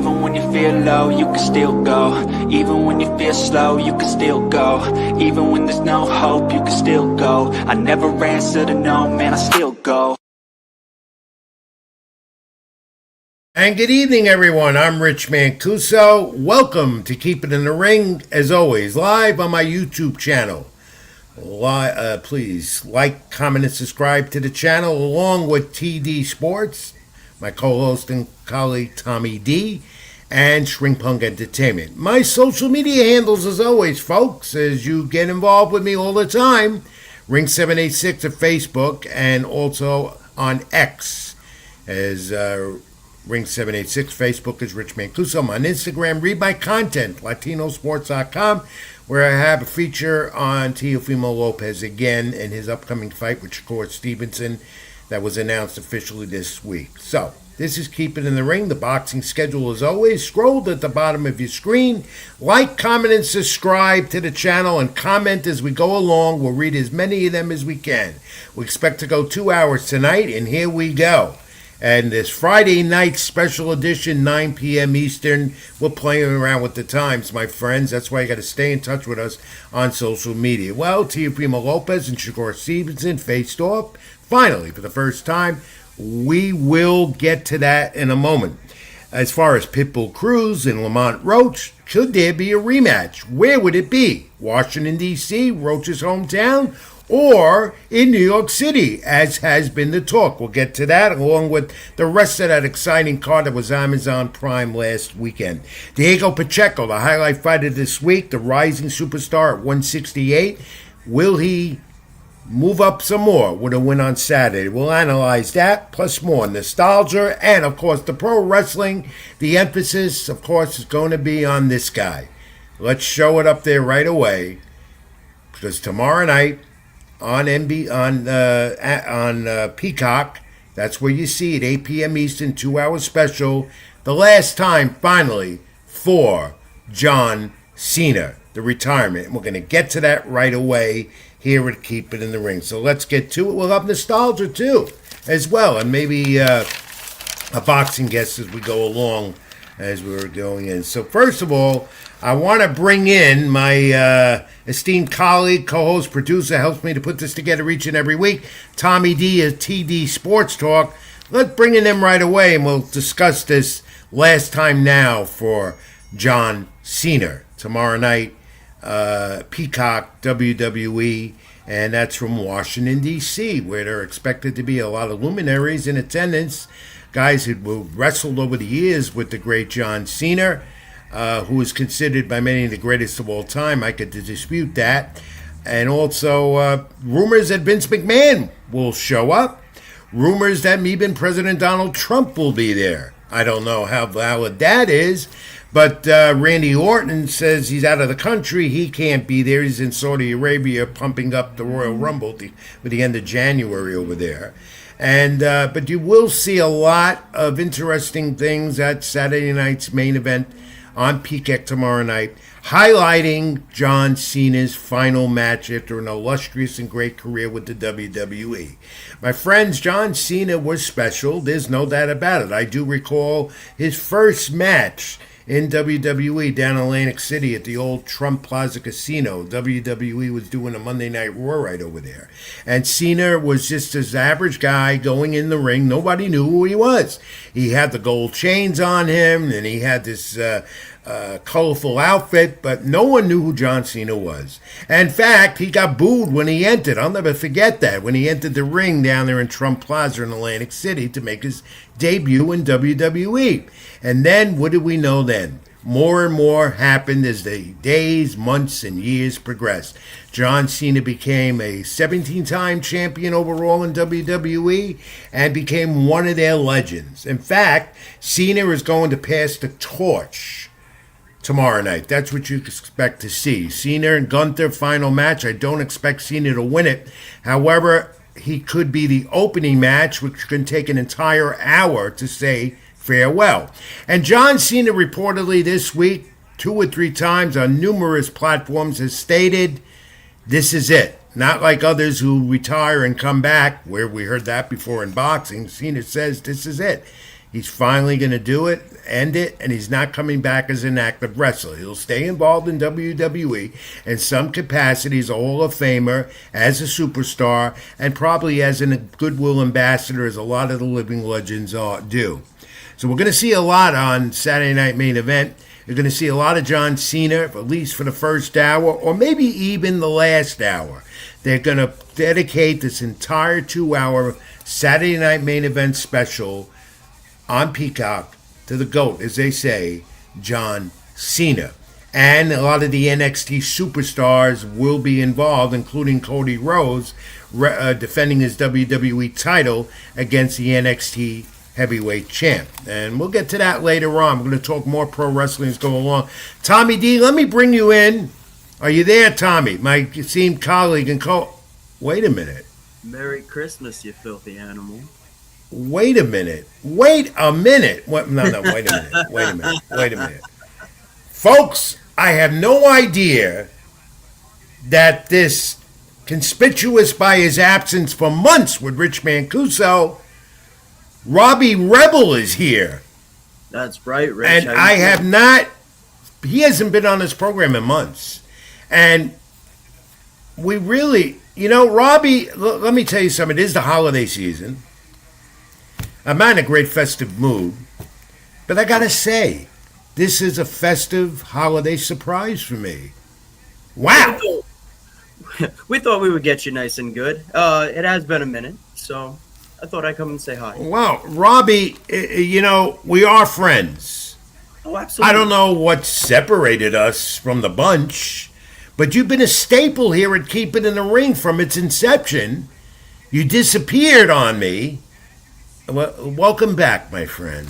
Even when you feel low, you can still go. Even when you feel slow, you can still go. Even when there's no hope, you can still go. I never answer to no, man, I still go. And good evening, everyone. I'm Rich Mancuso. Welcome to Keep It in the Ring, as always, live on my YouTube channel. Please like, comment, and subscribe to the channel, along with TD Sports, my co-host and colleague Tommy D, and Shrink Punk Entertainment. My social media handles, as always, folks, as you get involved with me all the time, Ring786 at Facebook, and also on X as Ring786. Facebook is Rich Mancuso. I'm on Instagram. Read my content, LatinoSports.com, where I have a feature on Teofimo Lopez again and his upcoming fight with Shakur Stevenson that was announced officially this week. So, this is Keep It in the Ring. The boxing schedule, as always, scrolled at the bottom of your screen. Like, comment, and subscribe to the channel, and comment as we go along. We'll read as many of them as we can. We expect to go 2 hours tonight, and here we go. And this Friday night special edition, 9 p.m. Eastern, we're playing around with the times, my friends. That's why you got to stay in touch with us on social media. Well, Teofimo Lopez and Shakur Stevenson faced off, finally, for the first time. We will get to that in a moment. As far as Pitbull Cruz and Lamont Roach, should there be a rematch? Where would it be? Washington, D.C., Roach's hometown? Or in New York City, as has been the talk. We'll get to that, along with the rest of that exciting card that was Amazon Prime last weekend. Diego Pacheco, the highlight fighter this week, the rising superstar at 168. Will he move up some more with a win on Saturday? We'll analyze that, plus more nostalgia, and, of course, the pro wrestling. The emphasis, of course, is going to be on this guy. Let's show it up there right away, because tomorrow night, on Peacock, that's where you see it, 8 p.m. Eastern, 2 hour special. The last time, finally, for John Cena, the retirement. And we're going to get to that right away here at Keep It in the Ring. So let's get to it. We'll have nostalgia, too, as well. And maybe a boxing guest as we go along as we're going in. So first of all, I want to bring in my esteemed colleague, co-host, producer, helps me to put this together each and every week, Tommy D of TD Sports Talk. Let's bring in him right away, and we'll discuss this last time now for John Cena. Tomorrow night, Peacock, WWE, and that's from Washington, D.C., where there are expected to be a lot of luminaries in attendance, guys who wrestled over the years with the great John Cena, who is considered by many the greatest of all time. I could dispute that. And also rumors that Vince McMahon will show up. Rumors that even President Donald Trump will be there. I don't know how valid that is. But Randy Orton says he's out of the country. He can't be there. He's in Saudi Arabia pumping up the Royal Rumble for the end of January over there. And but you will see a lot of interesting things at Saturday night's main event on Peacock tomorrow night, highlighting John Cena's final match after an illustrious and great career with the WWE. My friends, John Cena was special. There's no doubt about it. I do recall his first match in WWE down in Atlantic City at the old Trump Plaza Casino. WWE was doing a Monday Night Raw right over there. And Cena was just this average guy going in the ring. Nobody knew who he was. He had the gold chains on him, and he had this colorful outfit, but no one knew who John Cena was. In fact, he got booed when he entered. I'll never forget that, when he entered the ring down there in Trump Plaza in Atlantic City to make his debut in WWE. And then, what did we know then? More and more happened as the days, months, and years progressed. John Cena became a 17-time champion overall in WWE and became one of their legends. In fact, Cena is going to pass the torch tomorrow night. That's what you expect to see. Cena and Gunther final match. I don't expect Cena to win it. However, he could be the opening match, which can take an entire hour to say farewell. And John Cena reportedly this week, 2 or 3 times on numerous platforms, has stated, this is it. Not like others who retire and come back, where we heard that before in boxing. Cena says this is it. He's finally going to do it, end it, and he's not coming back as an active wrestler. He'll stay involved in WWE in some capacity as a Hall of Famer, as a superstar, and probably as a goodwill ambassador, as a lot of the living legends do. So we're going to see a lot on Saturday Night Main Event. You're going to see a lot of John Cena, at least for the first hour, or maybe even the last hour. They're going to dedicate this entire 2-hour Saturday Night Main Event special on Peacock to the GOAT, as they say, John Cena. And a lot of the NXT superstars will be involved, including Cody Rhodes, defending his WWE title against the NXT heavyweight champ. And we'll get to that later on. We're going to talk more pro wrestling as go along. Tommy D, let me bring you in. Are you there, Tommy? My esteemed colleague and Wait a minute. Merry Christmas, you filthy animal. Wait a minute. Wait a minute. What? No, wait a minute. Wait a minute. Folks, I have no idea that this conspicuous by his absence for months with Rich Mancuso, Robbie Rebel is here. That's right, Rich. And I have not, he hasn't been on this program in months. And we really, Robbie, let me tell you something. It is the holiday season. I'm not in a great festive mood. But I got to say, this is a festive holiday surprise for me. Wow. We thought we would get you nice and good. It has been a minute, so I thought I'd come and say hi. Wow. Robbie, we are friends. Oh, absolutely. I don't know what separated us from the bunch, but you've been a staple here at Keep It in the Ring from its inception. You disappeared on me. Well, welcome back, my friend.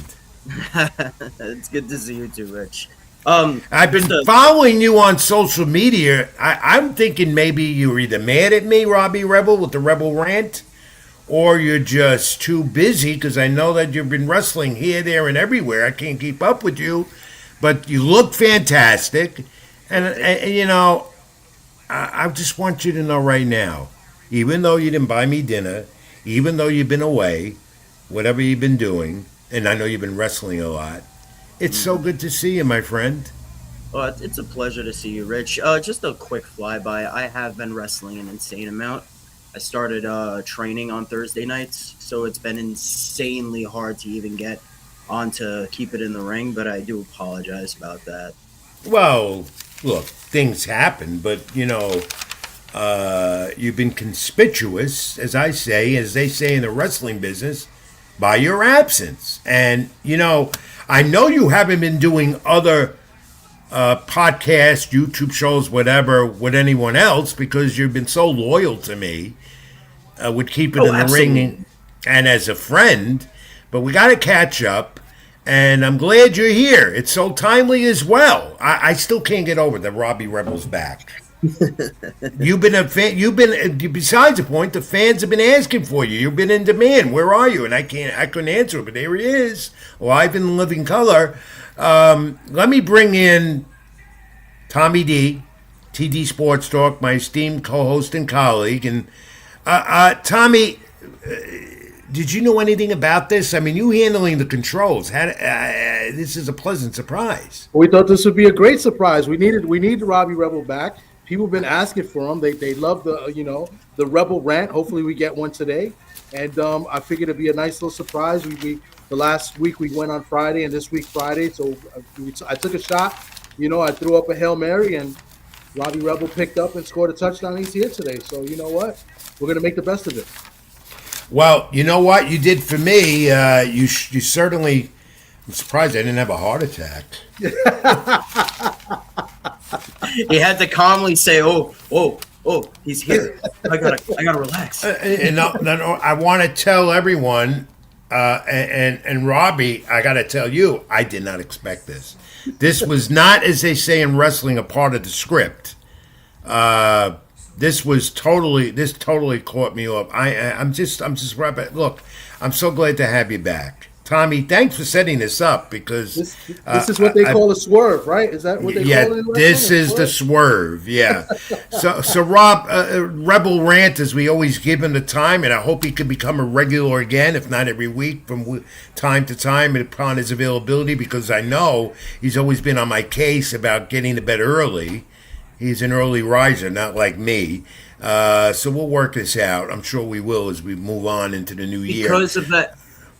It's good to see you too, Rich. I've been following you on social media. I'm thinking maybe you're either mad at me, Robbie Rebel, with the Rebel Rant, or you're just too busy, because I know that you've been wrestling here, there, and everywhere. I can't keep up with you, but you look fantastic. And I just want you to know right now, even though you didn't buy me dinner, even though you've been away, whatever you've been doing, and I know you've been wrestling a lot, it's so good to see you, my friend. Well, it's a pleasure to see you, Rich. Just a quick flyby. I have been wrestling an insane amount. I started training on Thursday nights, so it's been insanely hard to even get on to Keep It in the Ring, but I do apologize about that. Well, look, things happen, but, you've been conspicuous, as they say in the wrestling business, by your absence. And, I know you haven't been doing other podcasts, YouTube shows, whatever, with anyone else, because you've been so loyal to me with Keep It in the Ring and as a friend. But we got to catch up, and I'm glad you're here. It's so timely as well. I still can't get over that Robbie Rebel's back. You've been a fan. Besides the point, the fans have been asking for you. You've been in demand. Where are you? And I couldn't answer it, but there he is, live in living color. Let me bring in Tommy D, TD Sports Talk, my esteemed co-host and colleague. And Tommy, did you know anything about this? I mean, you handling the controls. This is a pleasant surprise. We thought this would be a great surprise. We needed Robbie Rebel back. People have been asking for him. They love the Rebel Rant. Hopefully we get one today. And I figured it'd be a nice little surprise. The last week we went on Friday, and this week Friday. So I took a shot. I threw up a Hail Mary, and Robbie Rebel picked up and scored a touchdown. He's here today. So you know what? We're going to make the best of it. Well, you know what you did for me? You certainly... I'm surprised I didn't have a heart attack. He had to calmly say, "Oh, he's here. I gotta relax." And I want to tell everyone, and Robbie, I got to tell you, I did not expect this. This was not, as they say in wrestling, a part of the script. This totally caught me off. I'm just right back. Look, I'm so glad to have you back, Tommy, thanks for setting this up because This is what they call a swerve, right? Is that what they yeah, call it? In this wrestling? is the swerve. Yeah. So Rob, Rebel Rant, as we always give him the time, and I hope he could become a regular again, if not every week, from time to time, upon his availability, because I know he's always been on my case about getting to bed early. He's an early riser, not like me. So we'll work this out. I'm sure we will as we move on into the new year.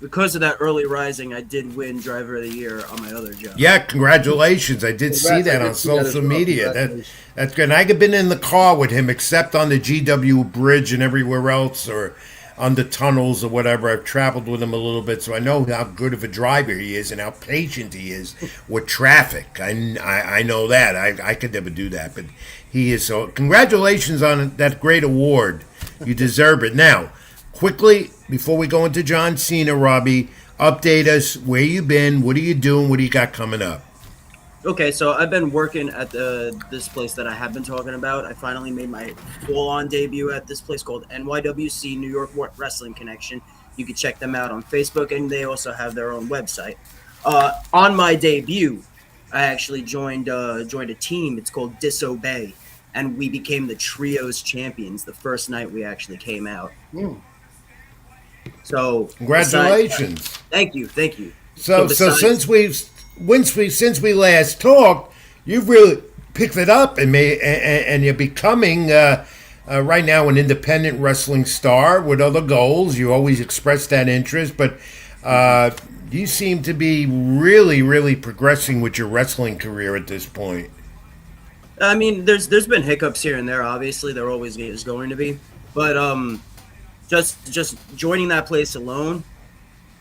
Because of that early rising, I did win Driver of the Year on my other job. Yeah, congratulations. I did see that on social media. That's good. And I have been in the car with him, except on the GW Bridge and everywhere else, or on the tunnels or whatever. I've traveled with him a little bit, so I know how good of a driver he is and how patient he is with traffic. I know that. I could never do that, but he is. So congratulations on that great award. You deserve it. Now, quickly, before we go into John Cena, Robbie, update us. Where you been? What are you doing? What do you got coming up? Okay, so I've been working at this place that I have been talking about. I finally made my full-on debut at this place called NYWC, New York Wrestling Connection. You can check them out on Facebook, and they also have their own website. On my debut, I actually joined a team. It's called Disobey, and we became the Trios champions the first night we actually came out. So congratulations! Thank you. So since we last talked, you've really picked it up and you're becoming right now an independent wrestling star with other goals. You always express that interest, but you seem to be really, really progressing with your wrestling career at this point. I mean, there's been hiccups here and there. Obviously, there always is going to be, but just joining that place alone,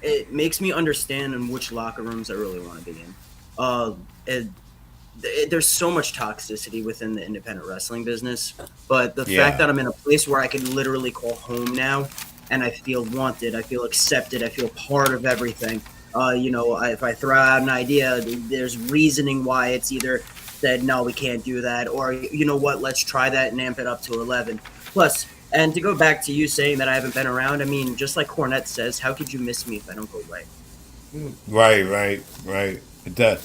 it makes me understand in which locker rooms I really want to be in. There's so much toxicity within the independent wrestling business, but the fact that I'm in a place where I can literally call home now, and I feel wanted, I feel accepted, I feel part of everything. If I throw out an idea, there's reasoning why it's either said, no, we can't do that, or, you know what, let's try that and amp it up to 11. Plus, and to go back to you saying that I haven't been around, I mean, just like Cornette says, how could you miss me if I don't go right? Right. The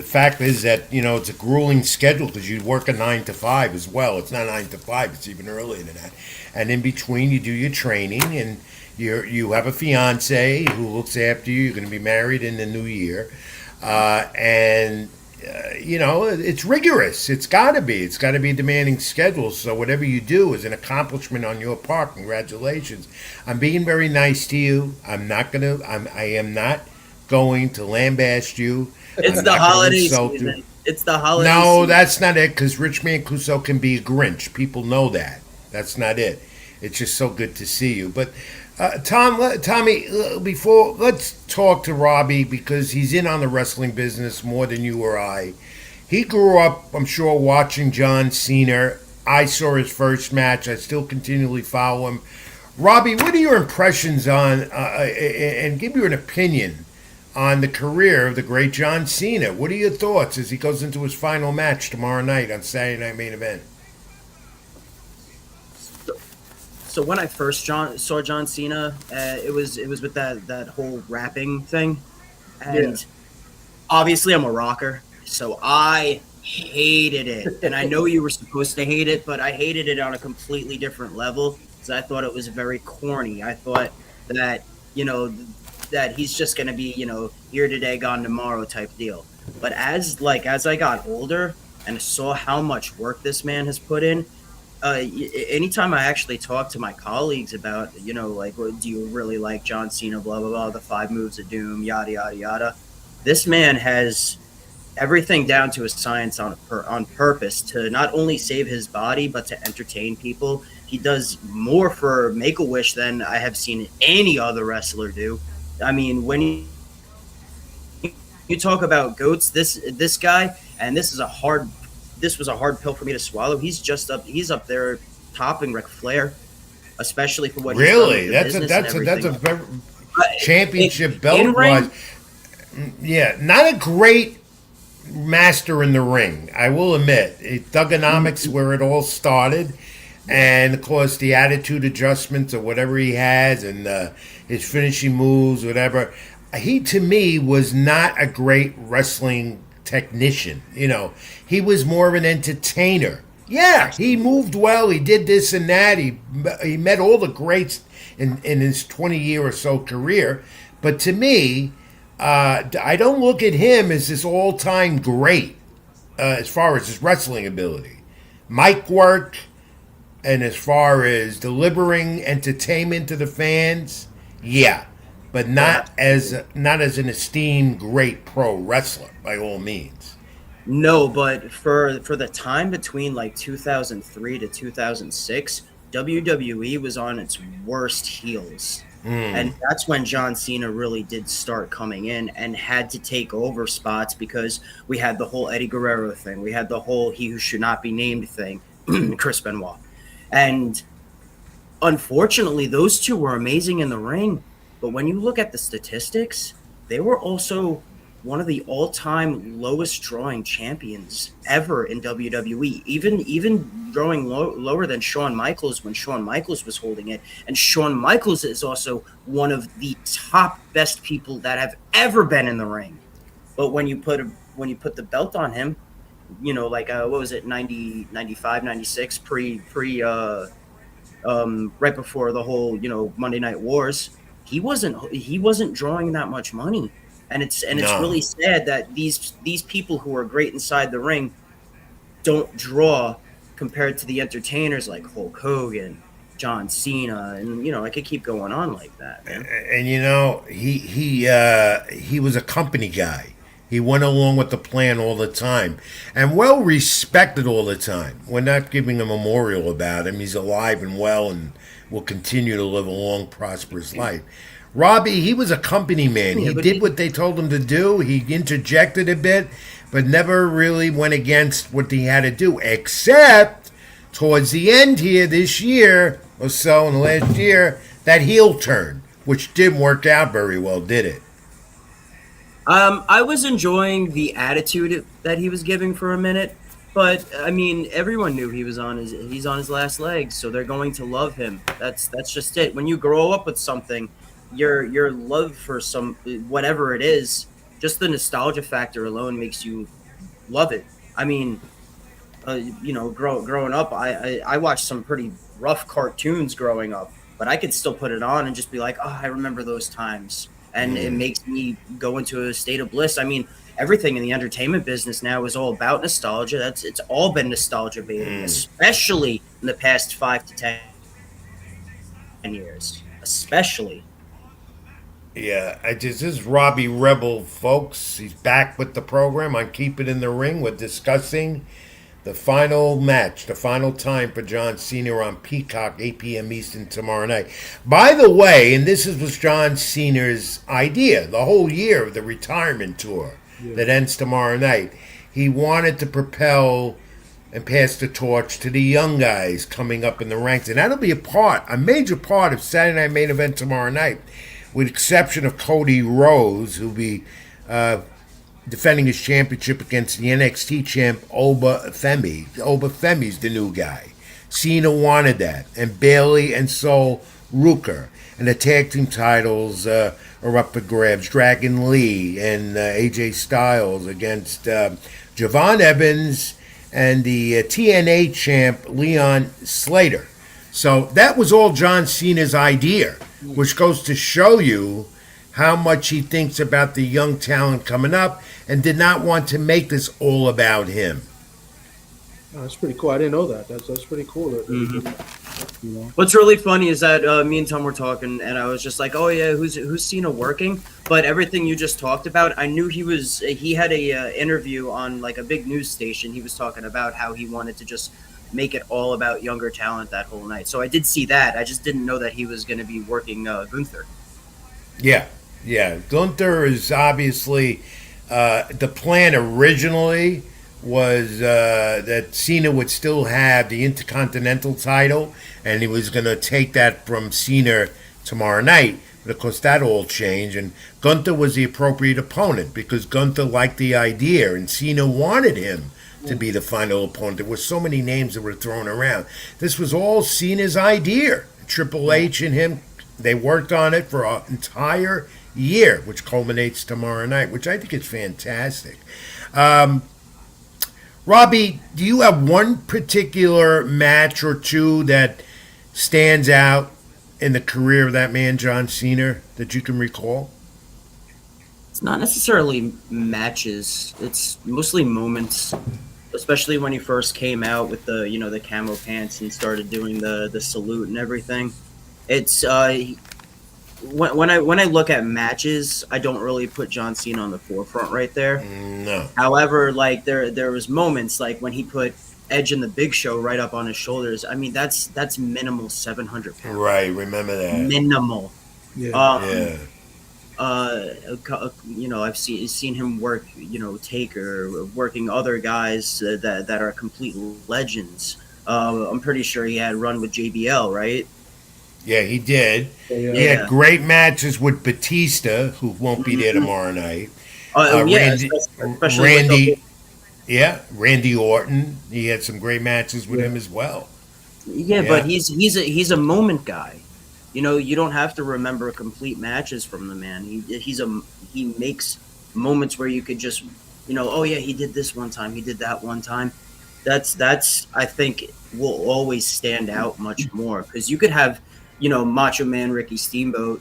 fact is that it's a grueling schedule because you work a 9 to 5 as well. It's not 9 to 5; it's even earlier than that. And in between, you do your training, and you have a fiance who looks after you. You're going to be married in the new year, and it's rigorous. It's got to be. It's got to be a demanding schedule. So whatever you do is an accomplishment on your part. Congratulations. I'm being very nice to you. I am not going to lambaste you. It's the holiday season. It's the holiday No, season. that's not it, because Rich Man Clouseau can be a Grinch. People know that. That's not it. It's just so good to see you. But Tommy, let's talk to Robbie, because he's in on the wrestling business more than you or I. He grew up, I'm sure, watching John Cena. I saw his first match. I still continually follow him. Robbie, what are your impressions on, and give you an opinion on the career of the great John Cena? What are your thoughts as he goes into his final match tomorrow night on Saturday Night Main Event? So when I first saw John Cena, it was with that whole rapping thing, and obviously I'm a rocker, so I hated it. And I know you were supposed to hate it, but I hated it on a completely different level because I thought it was very corny. I thought that that he's just going to be, here today, gone tomorrow type deal. But as I got older and saw how much work this man has put in, anytime I actually talk to my colleagues about, do you really like John Cena, blah, blah, blah, the 5 moves of doom, yada, yada, yada. This man has everything down to a science on purpose to not only save his body, but to entertain people. He does more for Make-A-Wish than I have seen any other wrestler do. I mean, when you talk about GOATs, this guy, and this was a hard pill for me to swallow. He's up there topping Ric Flair, especially for what really. He's done with the That's a very business championship belt was. Yeah, not a great master in the ring, I will admit. Thugonomics where it all started. And of course, the attitude adjustments or whatever he has, and his finishing moves, whatever. He to me was not a great wrestling technician. He was more of an entertainer. Yeah, he moved well. He did this and that. He met all the greats in his 20-year or so career. But to me, I don't look at him as this all-time great as far as his wrestling ability. Mic work, and as far as delivering entertainment to the fans, yeah, but not as an esteemed great pro wrestler by all means. No, but for the time between like 2003 to 2006, WWE was on its worst heels. And that's when John Cena really did start coming in and had to take over spots, because we had the whole Eddie Guerrero thing. We had the whole he who should not be named thing, Chris Benoit. And unfortunately, those two were amazing in the ring. But when you look at the statistics, they were also one of the all-time lowest drawing champions ever in WWE, even drawing lower than Shawn Michaels when Shawn Michaels was holding it. And Shawn Michaels is also one of the top best people that have ever been in the ring. But when you put the belt on him, like what was it, 90, 95, 96, right before the whole Monday Night Wars, he wasn't drawing that much money. And it's really sad that these people who are great inside the ring don't draw compared to the entertainers like Hulk Hogan, John Cena, and I could keep going on like that, man. And he was a company guy. He went along with the plan all the time, and well respected all the time. We're not giving a memorial about him. He's alive and well, and will continue to live a long, prosperous life. Robbie, he was a company man. He did what they told him to do. He interjected a bit, but never really went against what he had to do, except towards the end here this year or so, in the last year, that heel turn, which didn't work out very well, did it? I was enjoying the attitude that he was giving for a minute, but I mean, everyone knew he's on his last legs, so they're going to love him. That's just it. When you grow up with something, your love for whatever it is, just the nostalgia factor alone makes you love it. I mean, growing up, I watched some pretty rough cartoons growing up, but I could still put it on and just be like, oh, I remember those times. And it makes me go into a state of bliss. I mean, everything in the entertainment business now is all about nostalgia. It's all been nostalgia baiting, especially in the past 5 to 10 years, especially. Yeah, this is Robbie Rebel, folks. He's back with the program on Keep It in the Ring. We're discussing the final match, the final time for John Cena on Peacock, 8 p.m. Eastern tomorrow night. By the way, and this was John Cena's idea, the whole year of the retirement tour that ends tomorrow night. He wanted to propel and pass the torch to the young guys coming up in the ranks. And that'll be a major part of Saturday Night Main Event tomorrow night, with exception of Cody Rhodes, who'll be defending his championship against the NXT champ Oba Femi. Oba Femi's the new guy. Cena wanted that. And Bayley and Sol Ruker. And the tag team titles are up for grabs. Dragon Lee and AJ Styles against Javon Evans and the TNA champ Leon Slater. So that was all John Cena's idea, which goes to show you how much he thinks about the young talent coming up, and did not want to make this all about him. Oh, that's pretty cool. I didn't know that. That's pretty cool. What's really funny is that me and Tom were talking, and I was just like, "Oh yeah, who's Cena working?" But everything you just talked about, I knew he had a interview on like a big news station. He was talking about how he wanted to just make it all about younger talent that whole night. So I did see that. I just didn't know that he was going to be working Gunther. Yeah. Gunther is obviously the plan originally was that Cena would still have the Intercontinental title, and he was going to take that from Cena tomorrow night. But of course, that all changed, and Gunther was the appropriate opponent because Gunther liked the idea, and Cena wanted him to be the final opponent. There were so many names that were thrown around. This was all Cena's idea. Triple H and him, they worked on it for an entire year, which culminates tomorrow night, which I think is fantastic. Robbie, do you have one particular match or two that stands out in the career of that man, John Cena, that you can recall? It's not necessarily matches. It's mostly moments, especially when he first came out with the camo pants and started doing the salute and everything. It's when I look at matches, I don't really put John Cena on the forefront right there. No. However, like there was moments like when he put Edge and the Big Show right up on his shoulders. I mean, that's minimal 700 pounds. Right, remember that. Minimal. Yeah. Yeah. I've seen him work, Taker, working other guys that are complete legends. I'm pretty sure he had a run with JBL, right? Yeah, he did. Yeah. He had great matches with Batista, who won't be there tomorrow night. Especially Randy, Randy Orton. He had some great matches with him as well. Yeah, but he's a moment guy. You don't have to remember complete matches from the man. He makes moments where you could just, oh yeah, he did this one time, he did that one time. That's I think will always stand out much more because you could have, Macho Man Ricky Steamboat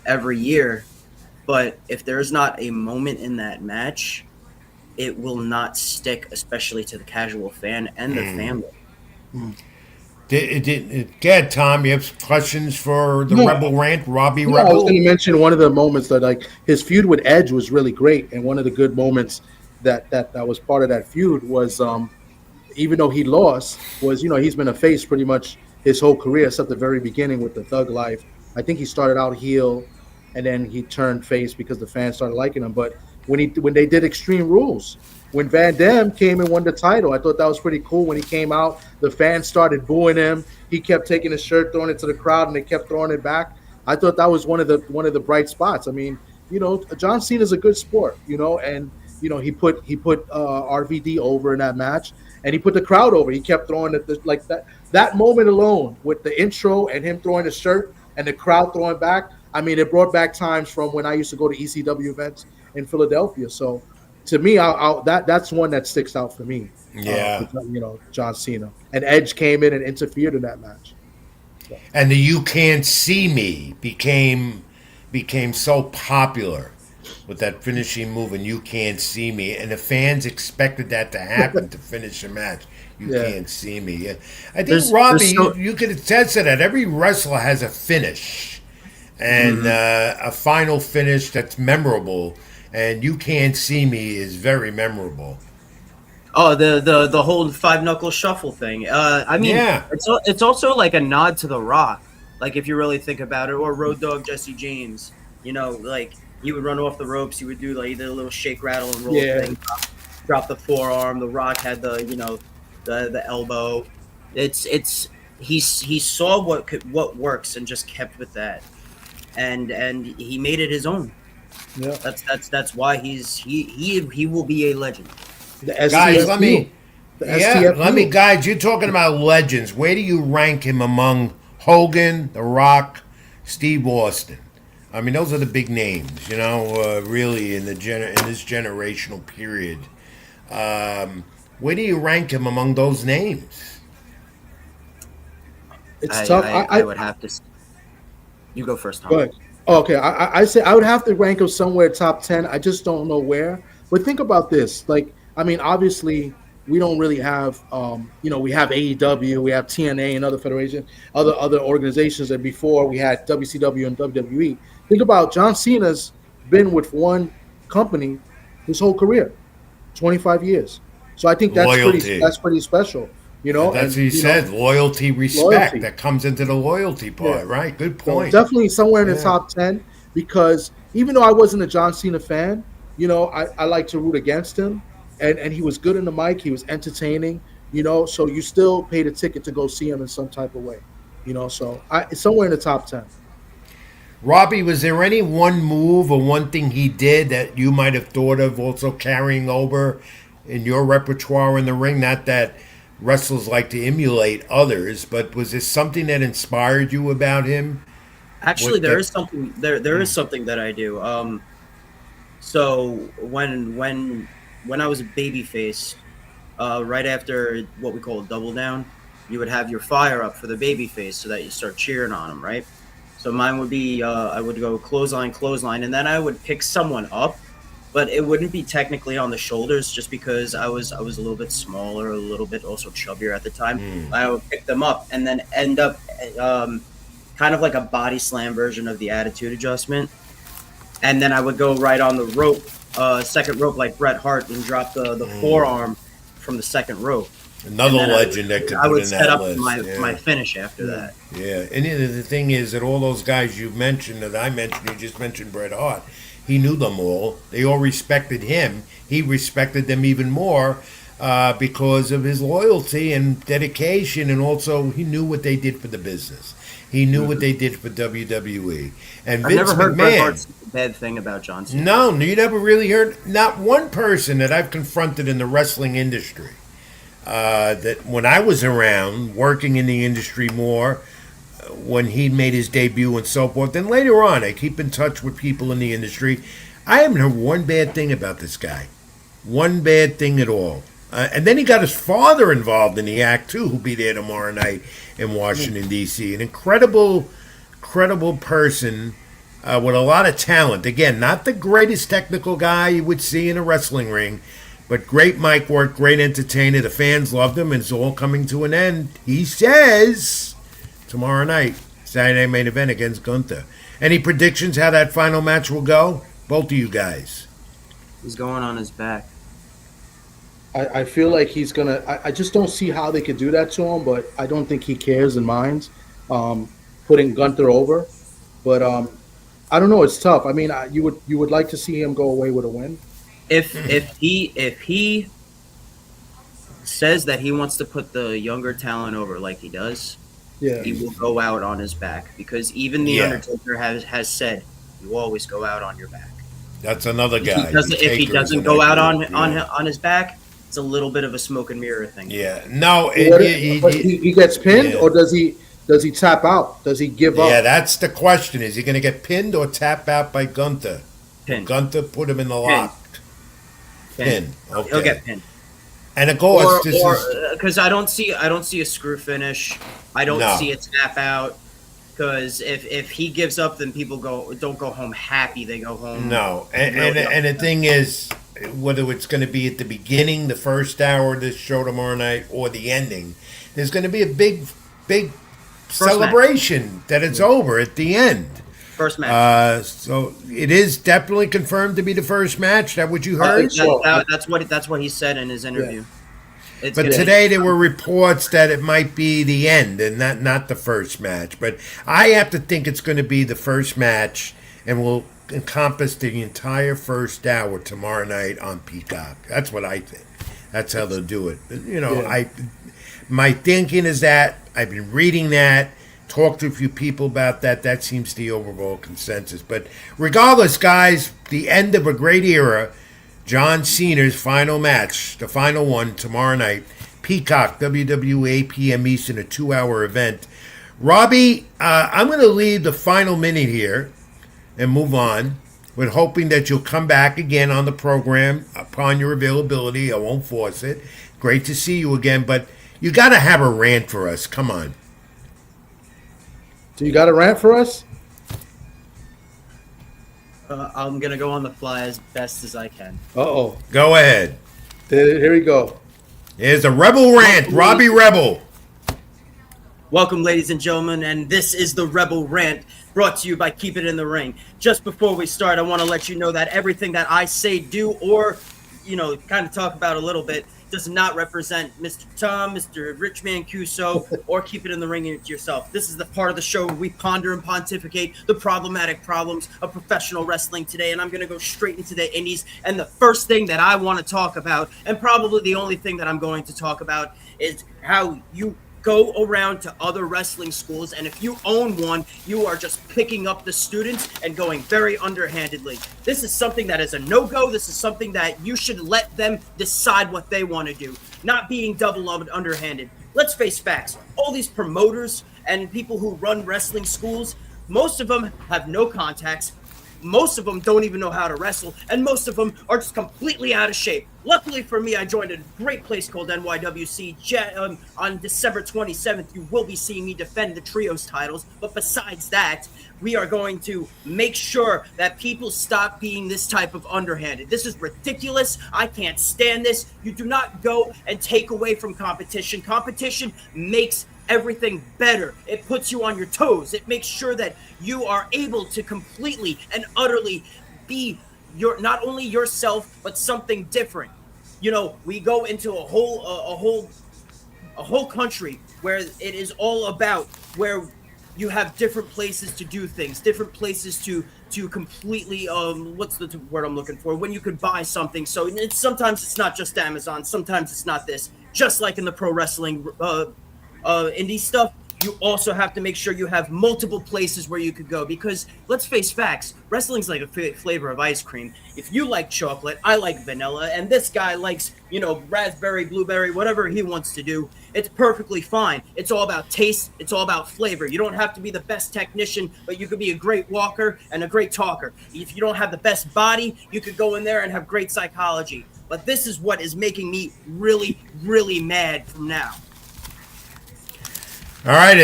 every year, but if there's not a moment in that match, it will not stick, especially to the casual fan and the family. Tom, you have questions for the No. Rebel Rant, Robbie I was Rebel? going to mention one of the moments that like his feud with Edge was really great, and one of the good moments that was part of that feud was even though he lost, was he's been a face pretty much his whole career except the very beginning with the Thug Life. I think he started out heel, and then he turned face because the fans started liking him. But when they did Extreme Rules, when Van Dam came and won the title, I thought that was pretty cool. When he came out, the fans started booing him. He kept taking his shirt, throwing it to the crowd, and they kept throwing it back. I thought that was one of the bright spots. I mean, John Cena's a good sport, and he put RVD over in that match, and he put the crowd over. He kept throwing it like that. That moment alone with the intro and him throwing his shirt and the crowd throwing back. I mean, it brought back times from when I used to go to ECW events in Philadelphia. So, to me, that's one that sticks out for me. Yeah. John Cena and Edge came in and interfered in that match. So. And the "You Can't See Me" became so popular with that finishing move, and "You Can't See Me," and the fans expected that to happen to finish a match. You can't see me. Yeah. I think Robbie, you could attest to that. Every wrestler has a finish, and a final finish that's memorable. And "You Can't See Me" is very memorable. Oh, the whole 5 knuckle shuffle thing. It's also like a nod to The Rock. Like if you really think about it, or Road Dogg Jesse James. Like he would run off the ropes. He would do like the little shake, rattle, and roll thing. Drop the forearm. The Rock had the elbow. He saw what works and just kept with that, and he made it his own. Yeah, that's why he will be a legend. Guys, let me guys. You're talking about legends. Where do you rank him among Hogan, The Rock, Steve Austin? I mean, those are the big names, really in this generational period. Where do you rank him among those names? It's tough. I would have to. You go first, Tom. Go ahead. Okay, I say I would have to rank him somewhere top 10. I just don't know where. But think about this. Like, I mean, obviously, we don't really have, we have AEW, we have TNA and other federations, other organizations. And before we had WCW and WWE. Think about John Cena's been with one company his whole career, 25 years. So I think that's pretty special. That's what he said. Loyalty, respect. That comes into the loyalty part, right? Good point. So definitely somewhere in the top 10, because even though I wasn't a John Cena fan, I like to root against him, and he was good in the mic. He was entertaining, so you still paid a ticket to go see him in some type of way, so it's somewhere in the top 10. Robbie, was there any one move or one thing he did that you might have thought of also carrying over in your repertoire in the ring? Not that wrestlers like to emulate others, but was this something that inspired you about him? Actually, What there that? is something there is something that I do. So when I was a babyface, right after what we call a double down, you would have your fire up for the babyface so that you start cheering on them, right? So mine would be I would go clothesline, clothesline, and then I would pick someone up, but it wouldn't be technically on the shoulders just because I was a little bit smaller, a little bit also chubbier at the time. I would pick them up and then end up kind of like a body slam version of the attitude adjustment, and then I would go right on the rope, second rope like Bret Hart, and drop the forearm from the second rope. Another And then legend that could I put would in set that up list. my finish after that. Yeah, and the thing is that all those guys you mentioned, that I mentioned, you just mentioned Bret Hart. He knew them all. They all respected him. He respected them even more because of his loyalty and dedication, and also he knew what they did for the business. He knew what they did for WWE. And I've Vince never heard Bret Hart McMahon. say a bad thing about John Cena. No, you never really heard. Not one person that I've confronted in the wrestling industry that when I was around working in the industry more, when he made his debut and so forth, and later on, I keep in touch with people in the industry. I haven't heard one bad thing about this guy, one bad thing at all. And then he got his father involved in the act too, who'll be there tomorrow night in Washington D.C. An incredible person with a lot of talent. Again, not the greatest technical guy you would see in a wrestling ring, but great mic work, great entertainer. The fans loved him, and it's all coming to an end. He says tomorrow night, Saturday main event against Gunther. Any predictions how that final match will go? Both of you guys. He's going on his back. I feel like he's gonna. I just don't see how they could do that to him, but I don't think he cares and minds putting Gunther over. But I don't know. It's tough. I mean, you would like to see him go away with a win. If he says that he wants to put the younger talent over like he does, Yeah. he will go out on his back, because even the Undertaker has said you always go out on your back. That's another guy. If he doesn't go out on his back, it's a little bit of a smoke and mirror thing. Yeah. No. But he gets pinned, or does he tap out? Does he give up? Yeah, that's the question. Is he going to get pinned or tap out by Gunther? Pinned. Gunther put him in the lock. Pin. Okay. He'll get pinned. And of course, because I don't see a screw finish. I don't see a tap out. Because if he gives up, then people don't go home happy. They go home. No, and the thing is, whether it's going to be at the beginning, the first hour of this show tomorrow night, or the ending, there's going to be a big celebration that it's over at the end. First match. So it is definitely confirmed to be the first match. That what you heard? That's what he said in his interview. Yeah. But today there were reports that it might be the end and not the first match. But I have to think it's going to be the first match and will encompass the entire first hour tomorrow night on Peacock. That's what I think. That's how they'll do it. You know, my thinking is that I've been reading that. Talked to a few people about that. That seems the overall consensus. But regardless, guys, the end of a great era. John Cena's final match, the final one, tomorrow night. Peacock, WWE, 8 p.m. Eastern, a 2-hour event. Robbie, I'm going to leave the final minute here and move on with hoping that you'll come back again on the program upon your availability. I won't force it. Great to see you again, but you got to have a rant for us. Come on. Do you got a rant for us? I'm gonna go on the fly as best as I can. Uh-oh. Go ahead. Here we go. Here's a Rebel rant. Robbie Rebel. Welcome, ladies and gentlemen, and this is the Rebel Rant, brought to you by Keep It in the Ring. Just before we start, I want to let you know that everything that I say, do, or, kind of talk about a little bit, does not represent Mr. Tom, Mr. Rich Mancuso, or Keep It in the Ring yourself. This is the part of the show where we ponder and pontificate the problematic problems of professional wrestling today, and I'm going to go straight into the indies. And the first thing that I want to talk about, and probably the only thing that I'm going to talk about, is how you Go around to other wrestling schools, and if you own one, you are just picking up the students and going very underhandedly. This is something that is a no-go. This is something that you should let them decide what they want to do, not being double underhanded. Let's face facts. All these promoters and people who run wrestling schools, most of them have no contacts. Most of them don't even know how to wrestle, and most of them are just completely out of shape. Luckily for me, I joined a great place called NYWC. On December 27th, you will be seeing me defend the trios titles. But besides that, we are going to make sure that people stop being this type of underhanded. This is ridiculous. I can't stand this. You do not go and take away from competition. Competition makes everything better. It puts you on your toes. It makes sure that you are able to completely and utterly be not only yourself but something different. You know, we go into a whole country where it is all about where you have different places to do things, different places to completely what's the word I'm looking for, when you could buy something. So sometimes it's not just Amazon, sometimes it's not this. Just like in the pro wrestling indie stuff, you also have to make sure you have multiple places where you could go, because let's face facts, wrestling's like a flavor of ice cream. If you like chocolate, I like vanilla, and this guy likes, raspberry, blueberry, whatever he wants to do. It's perfectly fine. It's all about taste. It's all about flavor. You don't have to be the best technician, but you could be a great walker and a great talker. If you don't have the best body, you could go in there and have great psychology. But this is what is making me really, really mad from now. All right,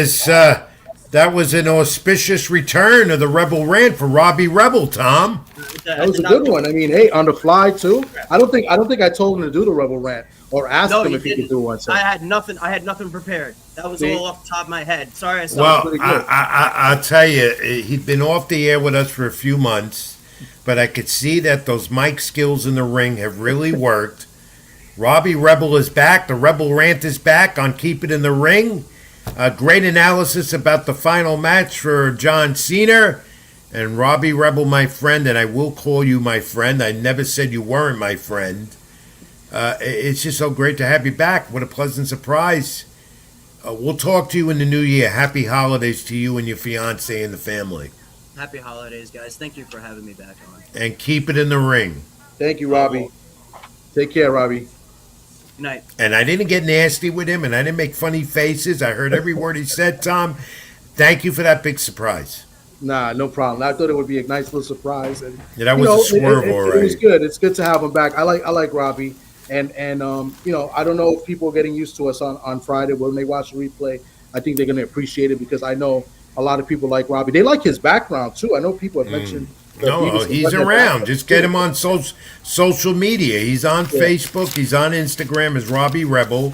that was an auspicious return of the Rebel Rant for Robbie Rebel, Tom. That was a good one. I mean, hey, on the fly too. I don't think I told him to do the Rebel Rant or asked him if he could do one. So. I had nothing prepared. That was all off the top of my head. Sorry, I well, pretty good. I'll tell you, he'd been off the air with us for a few months, but I could see that those mic skills in the ring have really worked. Robbie Rebel is back. The Rebel Rant is back on Keep It in the Ring. A great analysis about the final match for John Cena. And Robbie Rebel, my friend, and I will call you my friend. I never said you weren't my friend. It's just so great to have you back. What a pleasant surprise. We'll talk to you in the new year. Happy holidays to you and your fiance and the family. Happy holidays, guys. Thank you for having me back on. And keep it in the ring. Thank you, Robbie. Take care, Robbie. Good night. And I didn't get nasty with him, and I didn't make funny faces. I heard every word he said, Tom. Thank you for that big surprise. Nah, no problem. I thought it would be a nice little surprise, and that was a swerve, all right. It was good. It's good to have him back. I like Robbie, and I don't know if people are getting used to us on Friday when they watch the replay. I think they're going to appreciate it because I know a lot of people like Robbie. They like his background too. I know people have mentioned. No, he's around. Just get him on social media. He's on Facebook. He's on Instagram as Robbie Rebel.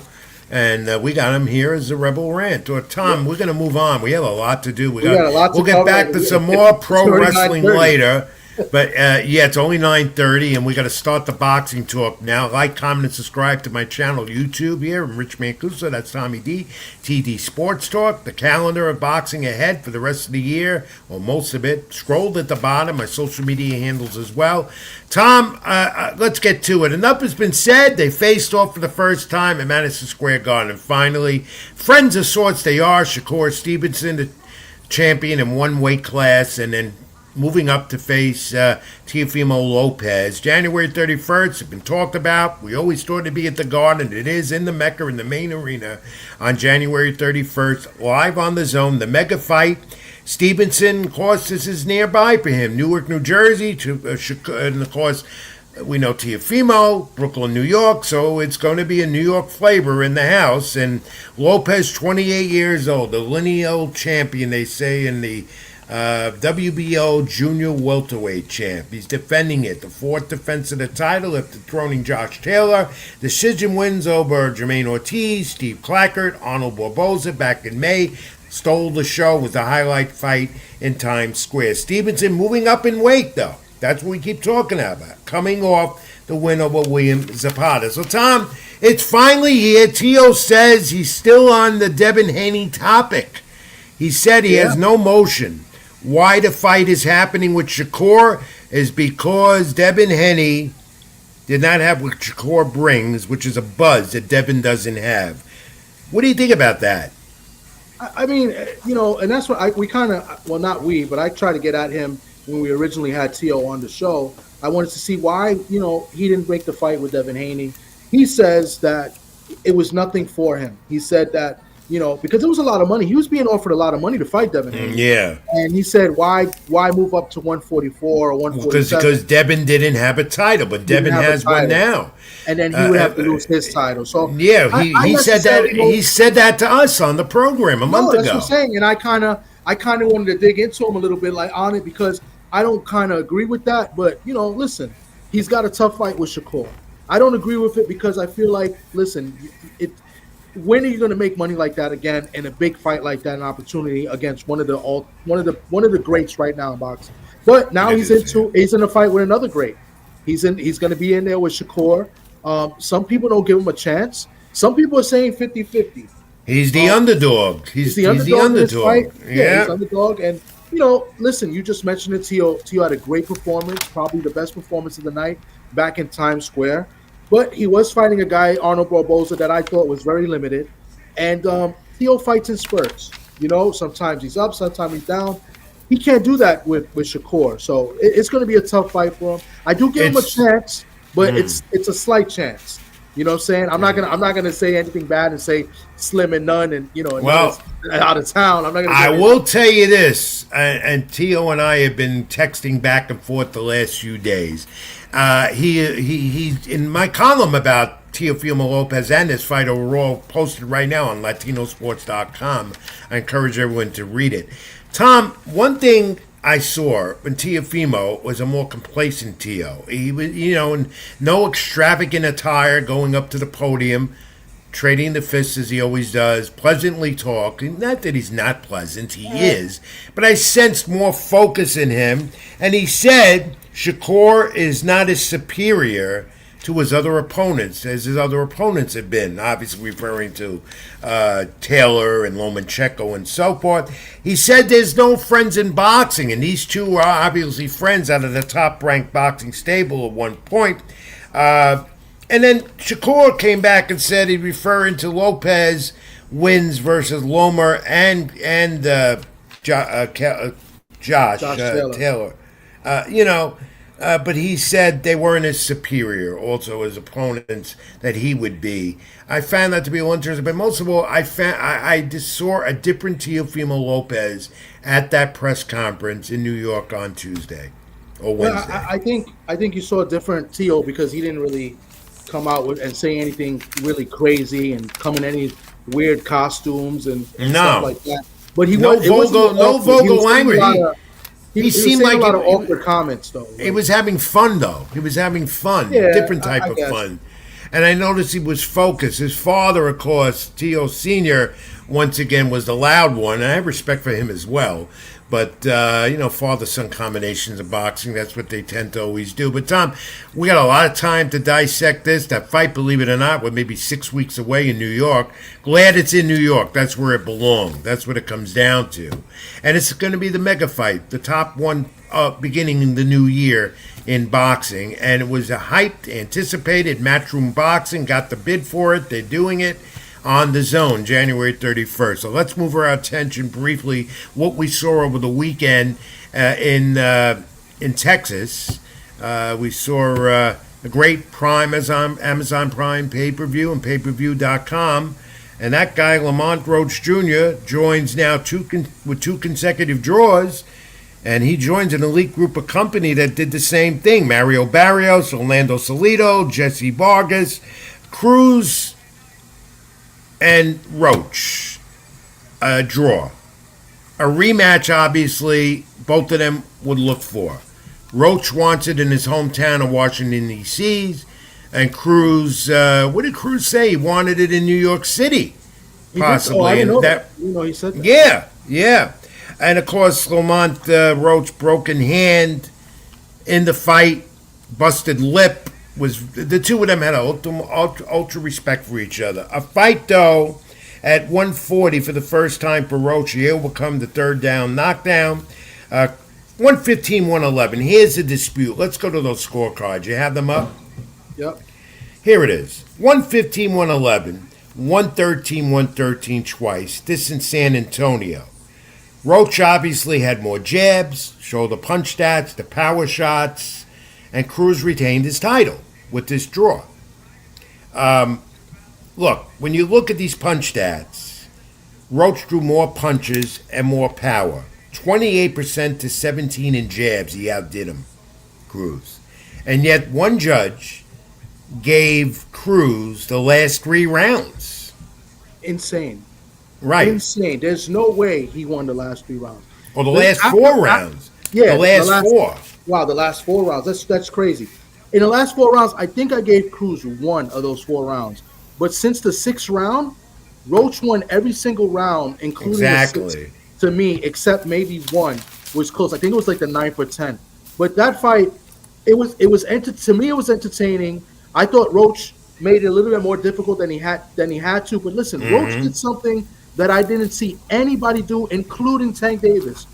And we got him here as a Rebel Rant. Or Tom, we're going to move on. We have a lot to do. We'll get back to some more pro wrestling later. But it's only 9:30, and we got to start the boxing talk now. Like, comment, and subscribe to my channel, YouTube here. I'm Rich Mancuso. That's Tommy D. TD Sports Talk. The calendar of boxing ahead for the rest of the year, or most of it, scrolled at the bottom. My social media handles as well. Tom, let's get to it. Enough has been said. They faced off for the first time at Madison Square Garden. And finally, friends of sorts they are. Shakur Stevenson, the champion in one weight class, and then moving up to face Teofimo Lopez. January 31st, it's been talked about. We always thought it'd be at the Garden. It is in the Mecca, in the main arena, on January 31st. Live on the Zone, the mega fight. Stevenson, of course, this is nearby for him. Newark, New Jersey, and of course, we know Teofimo, Brooklyn, New York, so it's going to be a New York flavor in the house. And Lopez, 28 years old, the lineal champion, they say, in the WBO Junior Welterweight champ. He's defending it. The fourth defense of the title after throning Josh Taylor. Decision wins over Jermaine Ortiz, Steve Clackert, Arnold Barboza back in May. Stole the show, was the highlight fight in Times Square. Stevenson moving up in weight, though. That's what we keep talking about. Coming off the win over William Zapata. So, Tom, it's finally here. Tio says he's still on the Devin Haney topic. He said he has no motion. Why the fight is happening with Shakur is because Devin Haney did not have what Shakur brings, which is a buzz that Devin doesn't have. What do you think about that? I mean, and that's what we kind of, well, not we, but I tried to get at him when we originally had Tio on the show. I wanted to see why, he didn't break the fight with Devin Haney. He says that it was nothing for him. He said that, because it was a lot of money. He was being offered a lot of money to fight Devin Haney. Yeah. And he said, why move up to 144 or 147? Because Devin didn't have a title, but Devin has one now. And then he would have to lose his title. So yeah, he said that he said that to us on the program a month ago. That's what I'm saying. And I kind of wanted to dig into him a little bit, like on it, because I don't kind of agree with that. But listen, he's got a tough fight with Shakur. I don't agree with it because I feel like, listen, when are you going to make money like that again in a big fight like that, an opportunity against one of the greats right now in boxing? But now he's in a fight with another great. He's going to be in there with Shakur. Some people don't give him a chance. Some people are saying 50-50. He's the underdog. He's the underdog. Yeah, he's underdog. And, listen, you just mentioned it. Tio had a great performance, probably the best performance of the night back in Times Square. But he was fighting a guy, Arnold Barboza, that I thought was very limited. And Tio fights in spurts. Sometimes he's up, sometimes he's down. He can't do that with Shakur. So it's going to be a tough fight for him. I do give him a chance, but it's a slight chance. You know what I'm saying? I'm not gonna say anything bad and say slim and none and out of town. I'm not gonna. I will tell you this, and Tio and I have been texting back and forth the last few days. He in my column about Teofimo Lopez and his fight overall, posted right now on LatinoSports.com. I encourage everyone to read it. Tom, one thing I saw when Teofimo was a more complacent Tio. He was, no extravagant attire going up to the podium, trading the fists as he always does, pleasantly talking. Not that he's not pleasant, he is. But I sensed more focus in him. And he said Shakur is not as superior to his other opponents as his other opponents have been, obviously referring to Taylor and Lomachenko and so forth. He said there's no friends in boxing, and these two are obviously friends out of the top-ranked boxing stable at one point. And then Shakur came back and said he's referring to Lopez wins versus Loma and Josh Taylor. But he said they weren't as superior, also as opponents that he would be. I found that to be a little interesting, but most of all, I just saw a different Teofimo Lopez at that press conference in New York on Tuesday or Wednesday. I think you saw a different Tio because he didn't really come out with and say anything really crazy and come in any weird costumes and stuff like that. But he no vocal language. He seemed like a lot of awkward comments, though. He was having fun, though. He was having fun, different type of fun. And I noticed he was focused. His father, of course, Tio Sr., once again, was the loud one. And I have respect for him as well. But, father-son combinations of boxing, that's what they tend to always do. But, Tom, we got a lot of time to dissect this. That fight, believe it or not, we're maybe 6 weeks away in New York. Glad it's in New York. That's where it belongs. That's what it comes down to. And it's going to be the mega fight, the top one beginning in the new year in boxing. And it was a hyped, anticipated Matchroom Boxing. Got the bid for it. They're doing it on the Zone, January 31st. So let's move our attention briefly what we saw over the weekend in Texas. We saw a great Prime Amazon Prime pay-per-view and pay-per-view.com. And that guy, Lamont Roach Jr., joins now with two consecutive draws. And he joins an elite group of company that did the same thing. Mario Barrios, Orlando Salido, Jesse Vargas, Cruz, and Roach. A draw. A rematch, obviously, both of them would look for. Roach wants it in his hometown of Washington, D.C., and Cruz, what did Cruz say? He wanted it in New York City, possibly. I didn't know that. He said that. Yeah. And, of course, Lamont Roach, broken hand in the fight, busted lip. The two of them had ultra respect for each other. A fight, though, at 140 for the first time for Roach. He overcome the third down knockdown. 115-111. Here's the dispute. Let's go to those scorecards. You have them up? Yep. Here it is. 115-111. 113 twice. This in San Antonio. Roach obviously had more jabs, shoulder punch stats, the power shots, and Cruz retained his title with this draw. Look, when you look at these punch stats, Roach drew more punches and more power. 28% to 17 in jabs, he outdid him, Cruz. And yet one judge gave Cruz the last 3 rounds. Insane. Right. Insane. There's no way he won the last 3 rounds. Or the last 4 rounds. Yeah, the last 4. Wow, the last 4 rounds. That's crazy. In the last 4 rounds, I think I gave Cruz 1 of those 4 rounds. But since the 6th round, Roach won every single round, including the 6th, to me, except maybe one was close. I think it was like the 9th or 10th. But that fight, to me, it was entertaining. I thought Roach made it a little bit more difficult than he had to. But listen, Roach did something that I didn't see anybody do, including Tank Davis.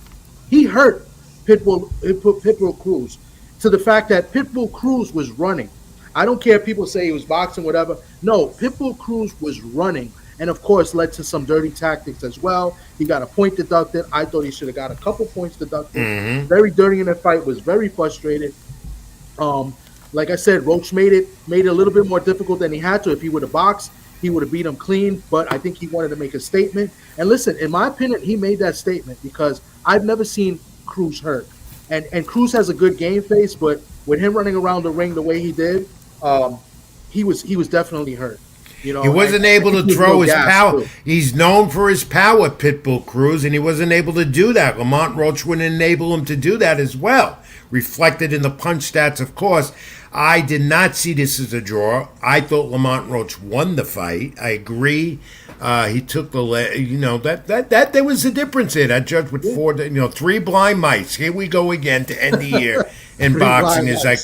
He hurt Pitbull Cruz to the fact that Pitbull Cruz was running. I don't care if people say he was boxing, whatever. No, Pitbull Cruz was running, and of course led to some dirty tactics as well. He got a point deducted. I thought he should have got a couple points deducted. Very dirty in the fight. Was very frustrated. Like I said, Roach made it a little bit more difficult than he had to. If he would have boxed, he would have beat him clean. But I think he wanted to make a statement. And listen, in my opinion, he made that statement because I've never seen Cruz hurt. And Cruz has a good game face, but with him running around the ring the way he did, he was definitely hurt. You know, he wasn't able to throw his power. He's known for his power, Pitbull Cruz, and he wasn't able to do that. Lamont Roach wouldn't enable him to do that as well. Reflected in the punch stats, of course. I did not see this as a draw. I thought Lamont Roach won the fight. I agree. He took that there was a difference there. That judge with 3 blind mice. Here we go again to end the year in boxing, as I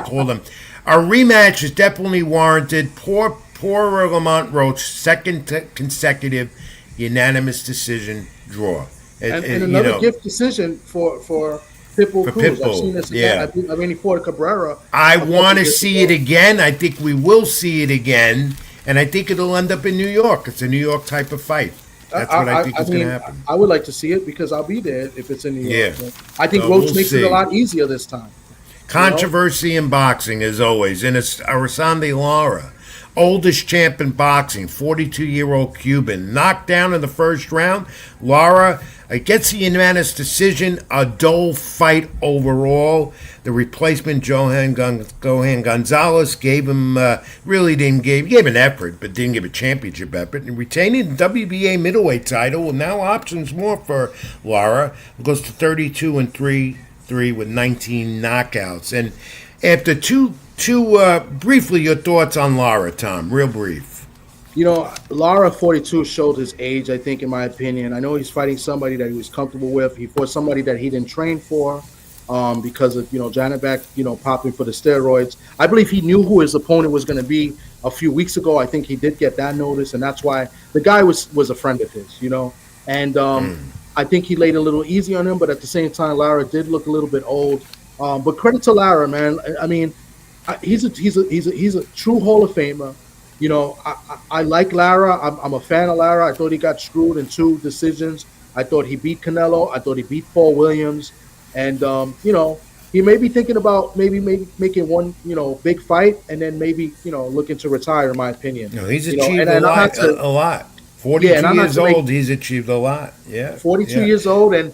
call them. A rematch is definitely warranted. Poor Lamont Roach, second consecutive unanimous decision draw. And another gift decision for Pitbull Cruz. I've seen this again. Yeah. I mean, he fought Cabrera. I want to see it again. I think we will see it again. And I think it'll end up in New York. It's a New York type of fight. That's what I think is going to happen. I would like to see it because I'll be there if it's in New York. Yeah. I think Roach makes it a lot easier this time. Controversy in boxing, as always. And it's Arasande Lara, oldest champ in boxing, 42-year-old Cuban. Knocked down in the first round. Lara gets a unanimous decision, a dull fight overall. The replacement, Johan Gonzalez, gave him, gave an effort, but didn't give a championship effort. And retaining the WBA middleweight title, with now options more for Lara. It goes to 32-3 with 19 knockouts. And after briefly, your thoughts on Lara, Tom, real brief. Lara 42 showed his age, I think, in my opinion. I know he's fighting somebody that he was comfortable with. He fought somebody that he didn't train for because of, Janet Beck, popping for the steroids. I believe he knew who his opponent was going to be a few weeks ago. I think he did get that notice, and that's why the guy was a friend of his, And I think he laid a little easy on him, but at the same time, Lara did look a little bit old. But credit to Lara, man. I mean, he's a true Hall of Famer. I like Lara. I'm a fan of Lara. I thought he got screwed in 2 decisions. I thought he beat Canelo. I thought he beat Paul Williams. And, he may be thinking about maybe making one, big fight and then maybe, looking to retire, in my opinion. No, he's achieved a lot. 42 years old, he's achieved a lot. Yeah. 42 years old, and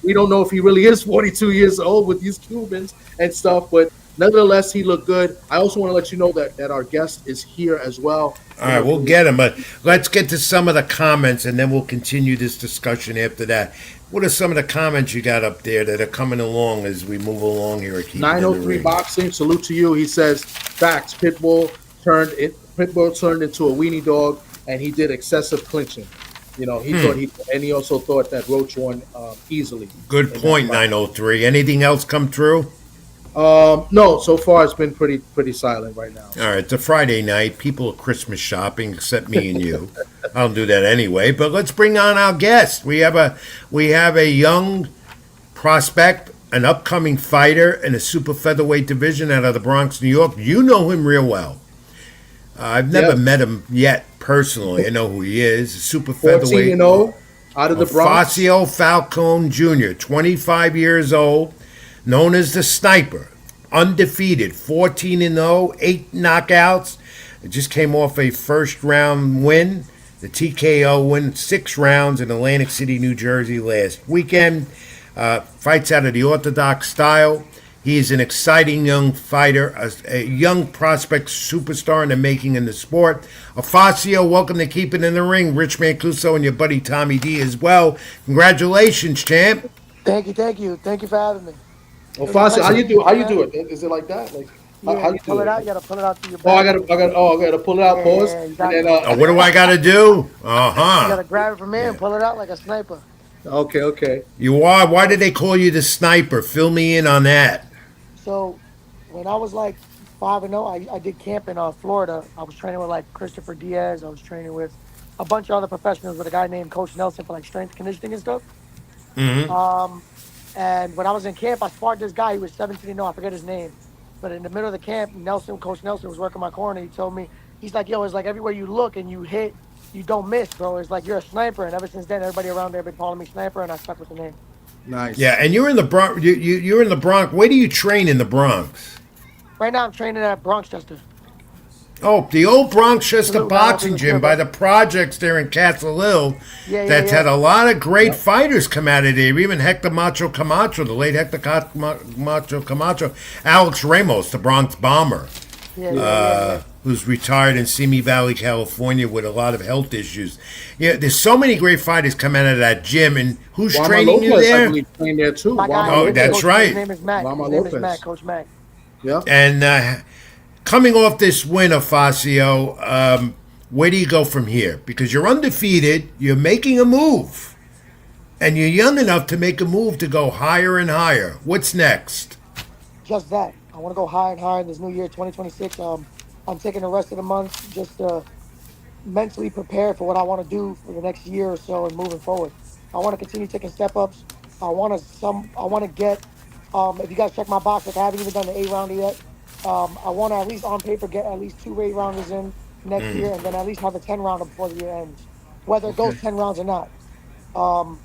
we don't know if he really is 42 years old with these Cubans and stuff, but nevertheless, he looked good. I also want to let you know that our guest is here as well. All right, we'll get him, but let's get to some of the comments, and then we'll continue this discussion after that. What are some of the comments you got up there that are coming along as we move along here? 903 Boxing, salute to you. He says, facts, Pitbull turned into a weenie dog, and he did excessive clinching. He thought and he also thought that Roach won easily. Good point, 903. Anything else come true? No, so far it's been pretty silent right now. All right, it's a Friday night. People are Christmas shopping, except me and you. I don't do that anyway. But let's bring on our guest. We have a young prospect, an upcoming fighter in a super featherweight division out of the Bronx, New York. You know him real well. I've never Yep. met him yet personally. I know who he is. Super 14 featherweight. and 0 out of the Bronx. Facio Falcone Jr., 25 years old, known as the Sniper. Undefeated, 14 and 0, 8 knockouts. It just came off a first round win, the TKO win, 6 rounds in Atlantic City, New Jersey last weekend. Fights out of the orthodox style. He is an exciting young fighter, a young prospect superstar in the making in the sport. Afacio, welcome to Keep It in the Ring. Rich Mancuso and your buddy Tommy D as well. Congratulations, champ. Thank you for having me. Oh, It was a Fassi, how pleasure you meeting do? How you, you man. do it? Is it like that? Like Yeah, how you you pull do it it? out. You gotta pull it out through your Oh, back. I gotta pull it out. Pause, Yeah, you and got then it. What do I got to do? You Uh-huh. gotta grab it from here Yeah. and pull it out like a sniper. okay, okay. You are? Why did they call you the Sniper? Fill me in on that. So when I was like 5-0, I did camp in Florida. I was training with like Christopher Diaz. I was training with a bunch of other professionals with a guy named Coach Nelson for like strength conditioning and stuff. Um, and when I was in camp, I sparred this guy. He was 17 and 0. I forget his name. But in the middle of the camp, Coach Nelson was working my corner. He told me, he's like, yo, it's like everywhere you look and you hit, you don't miss, bro. It's like you're a sniper. And ever since then, everybody around there been calling me sniper, and I stuck with the name. Yeah, Nice. and you're in the Bronx. You're in the Bronx. Where do you train in the Bronx? Right now, I'm training at Bronxchester. Oh, the old It's a Bronxchester little down there through boxing the gym strip. by the projects there in Castle Hill. Yeah, yeah, That's had yeah. a lot of great Yep. fighters come out of there. Even Hector Macho Camacho, the late Hector Macho Camacho, Alex Ramos, the Bronx Bomber, Yeah. who's retired in Simi Valley, California, with a lot of health issues. Yeah, there's so many great fighters come out of that gym. And who's Wama training you Lopez, I there? believe, trained there too. My guy, Wama Oh, his, that's Lopez. coach, his right. name is Mac. Wama His name is Lopez. Mac, Coach Mac. Yep. And coming off this win of Facio, where do you go from here? Because you're undefeated, you're making a move, and you're young enough to make a move to go higher and higher. What's next? Just that. I want to go higher and higher in this new year, 2026. I'm taking the rest of the month just to mentally prepare for what I want to do for the next year or so and moving forward. I want to continue taking step ups. I want to get if you guys check my box, like I haven't even done the 8 rounder yet. I want to at least on paper get at least 2 8 rounders in next year and then at least have a 10 rounder before the year ends. Whether it goes Okay. 10 rounds or not. Um,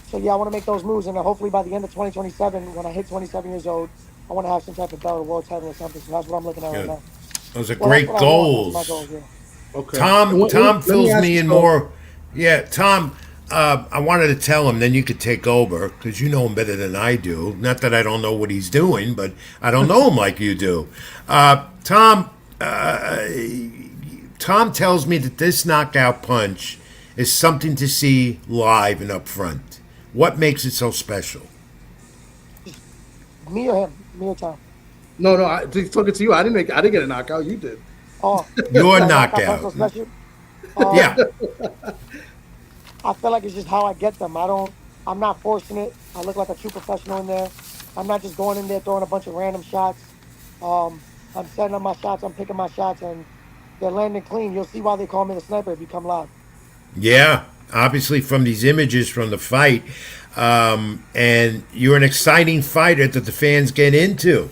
so yeah, I want to make those moves and then hopefully by the end of 2027, when I hit 27 years old, I want to have some type of belt or world title or something. So that's what I'm looking at right Good. now. Those are Well, that's great what I want. That's my goals. goal. Yeah. Okay. And Tom let me fills ask me you in so. more. Yeah, Tom, I wanted to tell him, then you could take over because you know him better than I do. Not that I don't know what he's doing, but I don't know him like you do. Tom, Tom tells me that this knockout punch is something to see live and up front. What makes it so special? Me or him? Me or Tom? No, no. Talking to you, I didn't get a knockout. You did. Oh, Your that knockout punch so knockout. special. Um, Yeah. I feel like it's just how I get them. I'm not forcing it. I look like a true professional in there. I'm not just going in there throwing a bunch of random shots. I'm setting up my shots. I'm picking my shots, and they're landing clean. You'll see why they call me the sniper if you come live. Yeah, obviously from these images from the fight, and you're an exciting fighter that the fans get into.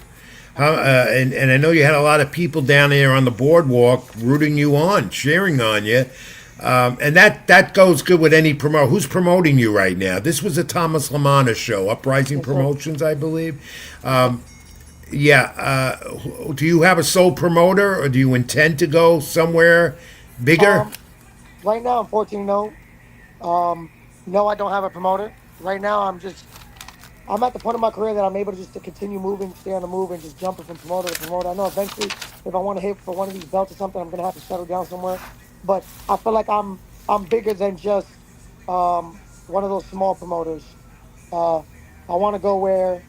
And I know you had a lot of people down there on the boardwalk rooting you on, cheering on you, and that goes good with any promoter. Who's promoting you right now? This was a Thomas Lamana show, Uprising Yes, sir. Promotions, I believe. Yeah, do you have a sole promoter, or do you intend to go somewhere bigger? Um, right now I'm 14-0. No, I don't have a promoter. Right now I'm at the point of my career that I'm able to just to continue moving, stay on the move, and just jumping from promoter to promoter. I know eventually, if I want to hit for one of these belts or something, I'm gonna have to settle down somewhere. But I feel like I'm bigger than just one of those small promoters. Uh, I want to go where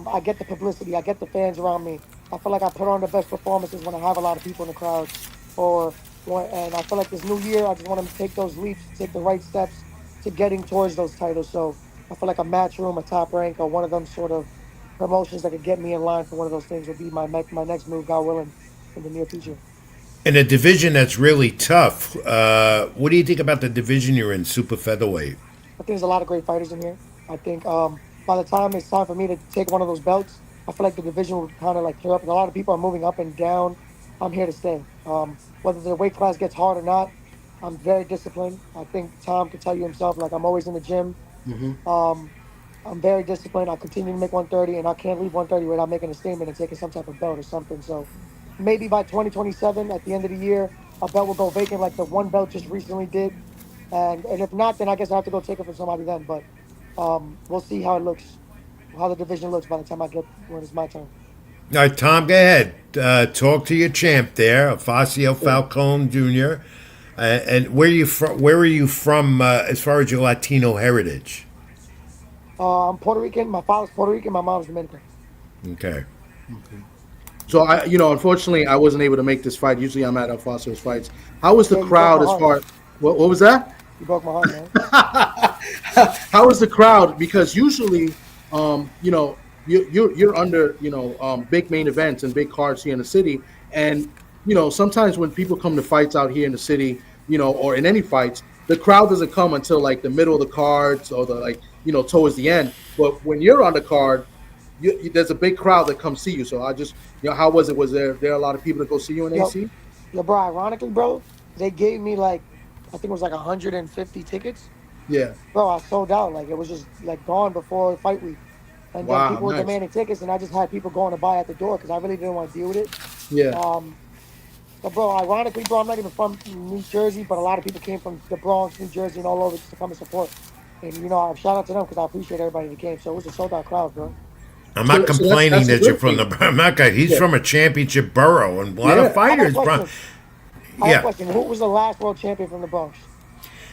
I get the publicity, I get the fans around me. I feel like I put on the best performances when I have a lot of people in the crowd, and I feel like this new year, I just want to take those leaps, take the right steps to getting towards those titles. So I feel like a Matchroom, a Top Rank, or one of them sort of promotions that could get me in line for one of those things would be my next move, God willing, in the near future. In a division that's really tough, what do you think about the division you're in, super featherweight? I think there's a lot of great fighters in here. I think by the time it's time for me to take one of those belts, I feel like the division will kind of like clear up. And a lot of people are moving up and down. I'm here to stay. Whether the weight class gets hard or not, I'm very disciplined. I think Tom can tell you himself. Like I'm always in the gym. Hmm. Um, I'm very disciplined. I continue to make 130, and I can't leave 130 without making a statement and taking some type of belt or something. So maybe by 2027, at the end of the year, a belt will go vacant like the one belt just recently did. And if not, then I guess I have to go take it from somebody then. But we'll see how it looks, how the division looks by the time I get when it's my turn. All right, Tom, go ahead. Talk to your champ there, Facio Yeah. Falcone Jr. And where are you from? Where are you from as far as your Latino heritage? I'm Puerto Rican. My father's Puerto Rican. My mom's Dominican. Okay. Okay. So unfortunately, I wasn't able to make this fight. Usually, I'm at Alfonso's fights. How was the Yeah, you broke crowd my as heart. far? What was that? You broke my heart, man. How was the crowd? Because usually, you're under big main events and big cards here in the city, and sometimes when people come to fights out here in the city, or in any fights, the crowd doesn't come until like the middle of the cards or the towards the end. But when you're on the card, there's a big crowd that comes see you. So I just how was it? Was there a lot of people to go see you in Yo, AC? yo, bro. Ironically, bro, they gave me like, I think it was like 150 tickets. Yeah. Bro, I sold out. Like it was just like gone before fight week. And then Wow. people were Nice. demanding tickets, and I just had people going to buy at the door because I really didn't want to deal with it. Yeah. Um, but bro, ironically, bro, I'm not even from New Jersey, but a lot of people came from the Bronx, New Jersey, and all over just to come and support. And I shout out to them because I appreciate everybody that came. So it was a sold out crowd, bro. I'm not So that's complaining that's a that you're good from thing. the. I'm not. He's Yeah. from a championship borough, and a lot of Yeah. I got a fighters from. question. I got a Yeah, question. Who was the last world champion from the Bronx?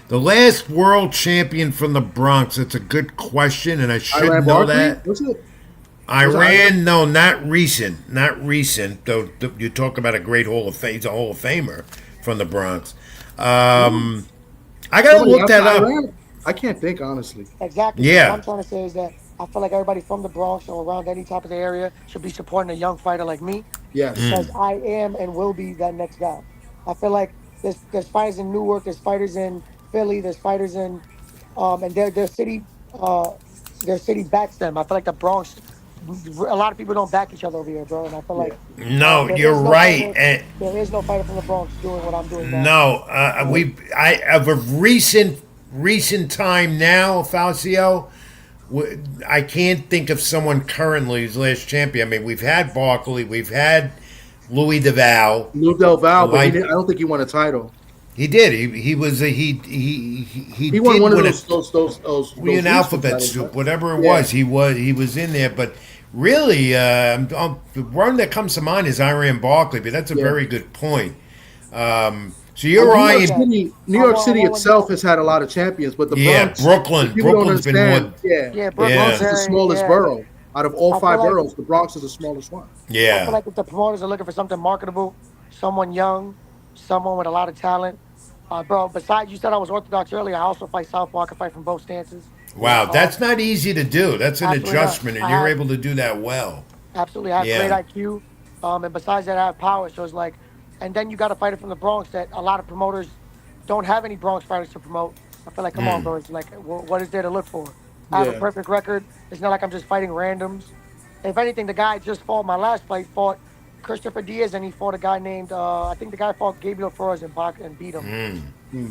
the last world champion from the Bronx. That's a good question, and I should Iran know Barkley? that. Was it? Was it Iran? Iran, no, not recent, not recent. Though you talk about a great Hall of Fame, he's a Hall of Famer from the Bronx. No. I gotta Somebody look after that up. Iran? I can't think honestly. Exactly. So what I'm Yeah. trying to say is that I feel like everybody from the Bronx or around any type of the area should be supporting a young fighter like me Yes. because I am and will be that next guy. I feel like there's fighters in Newark, there's fighters in Philly, there's fighters in and uh their city backs them. I feel like the Bronx, a lot of people don't back each other over here, bro. And I feel Yeah. like No, there you're is no right. fighter, And there is no fighter from the Bronx doing what I'm doing now. no, Um, we I of a recent time now, Faucio. I can't think of someone currently who's last champion. I mean, we've had Barkley, we've had Louis DeVal. Lou Del Val, but Like I don't think he won a title. he did. He was a, he He won did one of win a those an regional alphabet titles, soup, right? whatever it Yeah. was. He was in there, but really, the one that comes to mind is Iran Barkley. But that's a Yeah. very good point. So I you're will New say York eyeing, that. City, New I York won, I City won when itself has had a lot of champions, but the yeah, Bronx, if Brooklyn. people don't Brooklyn's been understand, one. yeah, Yeah, the Brooklyn's Bronx Yeah, is the very, smallest yeah. borough. Out of all I feel five like boroughs, the Bronx is the smallest one. I feel yeah. like if the promoters are looking for something marketable, someone young, someone with a lot of talent, bro. Besides, you said I was orthodox earlier. I also fight southpaw. I can fight from both stances. Wow, that's Um, not easy to do. That's an absolutely not. adjustment, and I you're have able to do that well. absolutely have great Yeah. IQ. And besides that, I have power. So it's like, and then you got to fight it from the Bronx. That a lot of promoters don't have any Bronx fighters to promote. I feel like, come on, bro. It's like, what is there to look for? I have a Yeah, perfect record. It's not like I'm just fighting randoms. If anything, the guy just fought my last fight, fought Christopher Diaz, and he fought a guy named I think the guy fought Gabriel Flores in box and beat him. Hmm.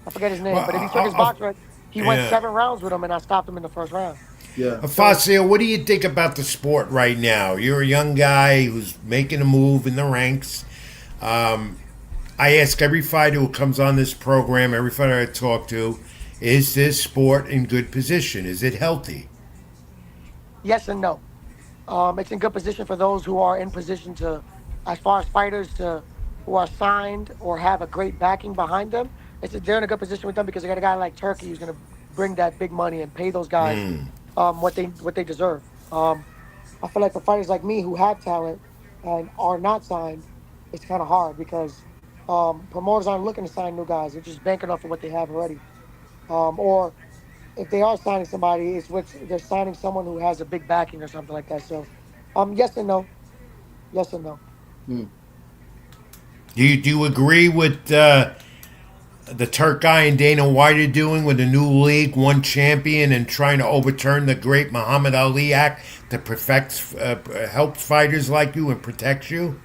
I forget his name, Well, but if he took his box right, he went yeah. 7 rounds with him, and I stopped him in the first round. yeah. So Facio, what do you think about the sport right now? You're a young guy who's making a move in the ranks. I ask every fighter who comes on this program, every fighter I talk to, is this sport in good position? Is it healthy? yes and no. It's in good position for those who are in position to, as far as fighters to who are signed or have a great backing behind them. They're in a good position with them because they got a guy like Turkey who's going to bring that big money and pay those guys what they deserve. I feel like for fighters like me who have talent and are not signed, it's kind of hard because promoters aren't looking to sign new guys. They're just banking off of what they have already. Or if they are signing somebody, it's which they're signing someone who has a big backing or something like that. So, yes and no, yes and no. Hmm. Do you agree with the Turk guy and Dana White are doing with the new league, one champion, and trying to overturn the great Muhammad Ali Act that perfects helps fighters like you and protects you?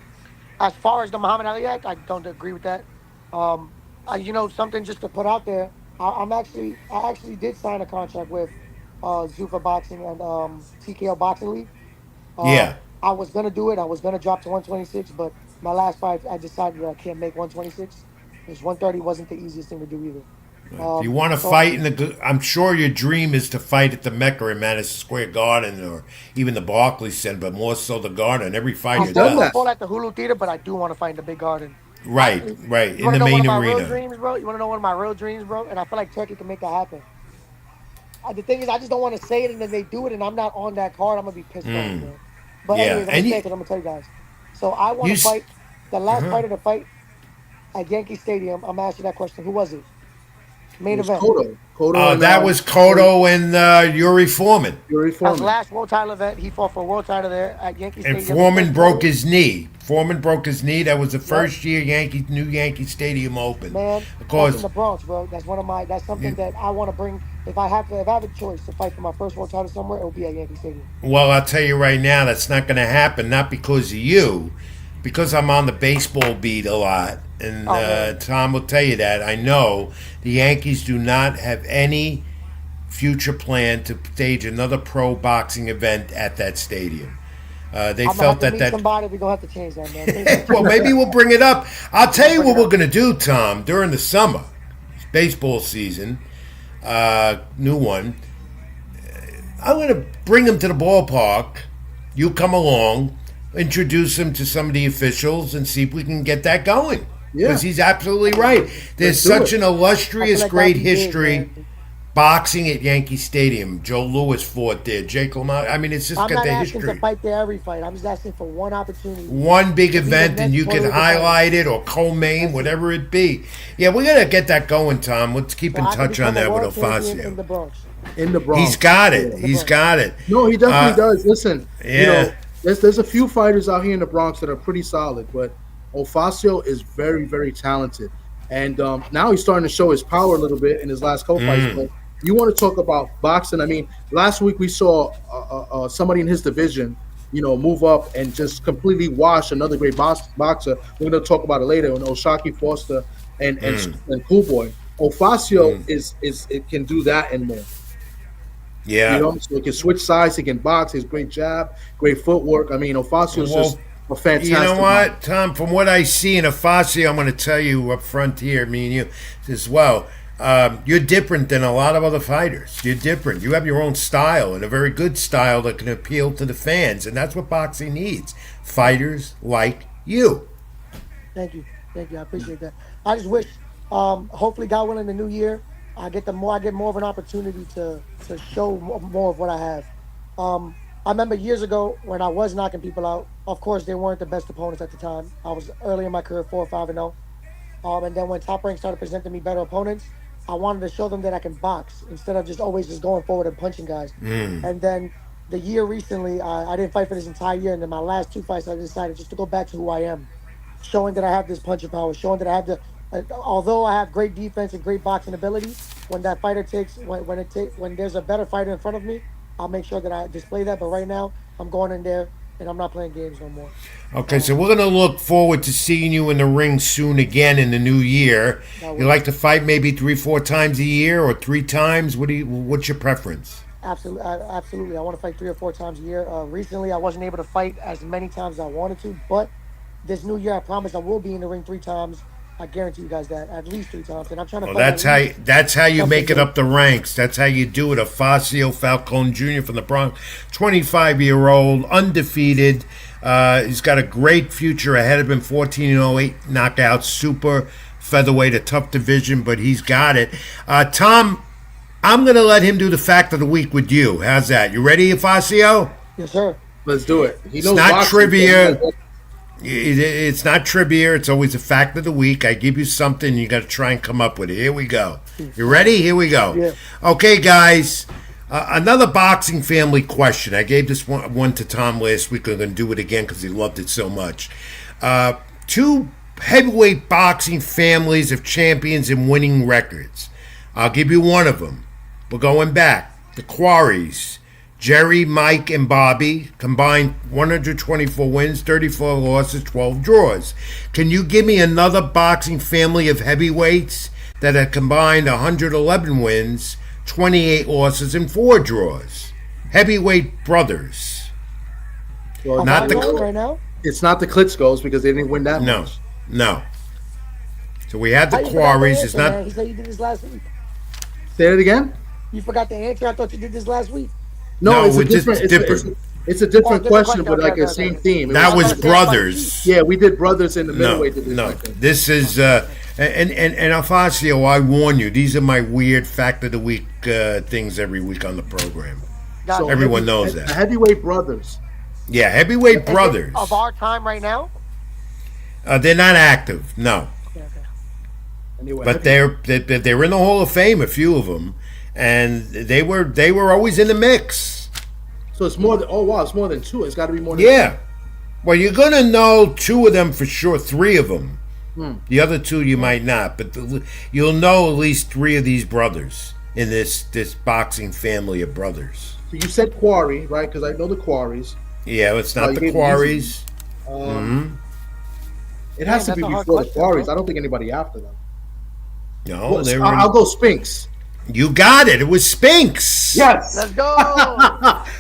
As far as the Muhammad Ali Act, I don't agree with that. Something just to put out there. I actually did sign a contract with Zuffa Boxing and TKO Boxing League. Yeah. I was gonna do it. I was gonna drop to 126, but my last fight, I decided that I can't make 126 because 130 wasn't the easiest thing to do either. If you want to So fight I'm sure your dream is to fight at the Mecca in Madison Square Garden or even the Barclays Center, but more so the Garden. Every I fighter fought, done I that. does. fought at the Hulu Theater, but I do want to fight in the Big Garden. Right, right, You in want to the know one of main my real arena. dreams, bro? You want to know one of my real dreams, bro? And I feel like Turkey can make that happen. The thing is, I just don't want to say it, and then they do it, and I'm not on that card. I'm gonna be pissed off, man. But Yeah, anyways, I'm gonna and say it because I'm gonna tell you guys. So I want you, to s- fight the last fighter to fight at Yankee Stadium. I'm gonna ask you that question. Who was it? It Main was event. Kodo. Kodo and that was Cotto and Yuri Foreman. Yuri His Foreman. last world title event, he fought for a world title there at Yankee And Stadium. The Foreman first broke fighter, his knee. Foreman broke his knee. That was the yep, first year new Yankee Stadium opened. man, Of that's in course, the Bronx, bro. That's something that I want to bring. If I have a choice to fight for my first world title somewhere, it will be at Yankee Stadium. well, I'll tell you right now, that's not going to happen. Not because of you, because I'm on the baseball beat a lot. And Oh man, Tom will tell you that. I know the Yankees do not have any future plan to stage another pro boxing event at that stadium. They I'm gonna have felt to that meet somebody. We're gonna have to change that, man. Thank you. well, maybe we'll bring it up. I'll tell you Bring what it we're up. going to do, Tom, during the summer, baseball season, new one. I'm going to bring him to the ballpark. You come along, introduce him to some of the officials, and see if we can get that going. Yeah, Because he's absolutely right. There's let's do such it. an I feel illustrious, like that'd great be big, history. man. Boxing at Yankee Stadium. Joe Louis fought there. Jake LaMotta. I mean, it's just I'm got not the asking to history. fight there every fight. I'm just asking for one opportunity One big to be the event and next you Puerto can Rico fighter. highlight it or co-main, That's it. whatever it be. Yeah, we got to get that going, Tom. Let's keep So in I can touch on become a that with world champion in Alfacio. the Bronx. In the He's Bronx. got it. Yeah. In the He's Bronx. got it. No, he definitely Uh, does. Listen, yeah. there's a few fighters out here in the Bronx that are pretty solid, but Ofacio is very, very talented. And now he's starting to show his power a little bit in his last couple fights. But you want to talk about boxing? I mean, last week we saw somebody in his division, move up and just completely wash another great boxer. We're going to talk about it later. When Oshaki Foster and Cool Boy, Ofacio is it can do that and more. Yeah. So he can switch sides, he can box, he has great jab, great footwork. I mean, Ofacio is just Well, a you know fantastic boxer. what, Tom? From what I see in Alfacio, I'm going to tell you up front here, me and you as well. You're different than a lot of other fighters. You're different. You have your own style and a very good style that can appeal to the fans, and that's what boxing needs. Fighters like you. Thank you. Thank you. I appreciate that. I just wish, hopefully, God willing, the new year, I get more of an opportunity to show more of what I have. I remember years ago when I was knocking people out. Of course, they weren't the best opponents at the time. I was early in my career, 4 or 5 and 0. And then when Top Rank started presenting me better opponents, I wanted to show them that I can box instead of just always just going forward and punching guys. And then the year recently, I didn't fight for this entire year. And then my last 2 fights, I decided just to go back to who I am, showing that I have this punching power, showing that I have although I have great defense and great boxing ability, when that fighter takes, when there's a better fighter in front of me, I'll make sure that I display that. But right now, I'm going in there and I'm not playing games no more. Okay, so we're going to look forward to seeing you in the ring soon again in the new year. That You was like to fight maybe 3-4 times a year or 3 times? What's your preference? absolutely, absolutely. I want to fight 3 or 4 times a year. Recently, I wasn't able to fight as many times as I wanted to, but this new year, I promise I will be in the ring 3 times. I guarantee you guys that at least 3 times, and I'm trying to Well, fight at least that's how you something make it big. up the ranks. That's how you do it. Afacio Falcone Jr. from the Bronx, 25-year-old, undefeated. He's got a great future ahead of him. 14-08 knockouts, super featherweight, a tough division, but he's got it. Tom, I'm going to let him do the fact of the week with you. How's that? You ready, Afacio? Yes, sir. Let's do it. He It's knows not boxing. trivia. It's not trivia. It's always a fact of the week. I give you something. You got to try and come up with it. Here we go. You ready? Here we go. Yeah. Okay, guys. Another boxing family question. I gave this one to Tom last week. I'm going to do it again because he loved it so much. Two heavyweight boxing families of champions and winning records. I'll give you one of them. We're going back. The Quarries. Jerry, Mike, and Bobby combined 124 wins, 34 losses, 12 draws. Can you give me another boxing family of heavyweights that had combined 111 wins, 28 losses, and 4 draws? Heavyweight brothers. Well, Not the right now. it's not the Klitschko's because they didn't win that No, much. no. So we had the How you forgot Quarries. the It's answer, not. man? He said you did this last week. Say it again. You forgot the answer. I thought you did this last week. No, it's a it's just different. different. It's a different different question, question. but like Okay, the okay, same okay. theme. It That was Okay. brothers. yeah, we did brothers in the No, middleweight division. no. I think. This is and Alfacio, I warn you, these are my weird fact of the week things every week on the program. Got it. Everyone knows The that. heavyweight brothers. Yeah, heavyweight Is it brothers. of our time right now. They're not active, no, Okay, okay. And they were but heavy- they're in the Hall of Fame, a few of them, and they were always in the mix. So it's more than. Oh wow, it's more than two. It's got to be more than. Yeah. Well, you're gonna know 2 of them for sure, 3 of them. The other 2 you might not, but you'll know at least 3 of these brothers in this boxing family of brothers. So you said Quarry, right? Because I know the Quarries. Yeah, it's Oh, not you the gave me Quarries. It has to that's be a hard before the question, Quarries. bro. I don't think anybody after them. No, Well, they were. I'll go Spinks. You got it. It was Spinks. Yes. Let's go.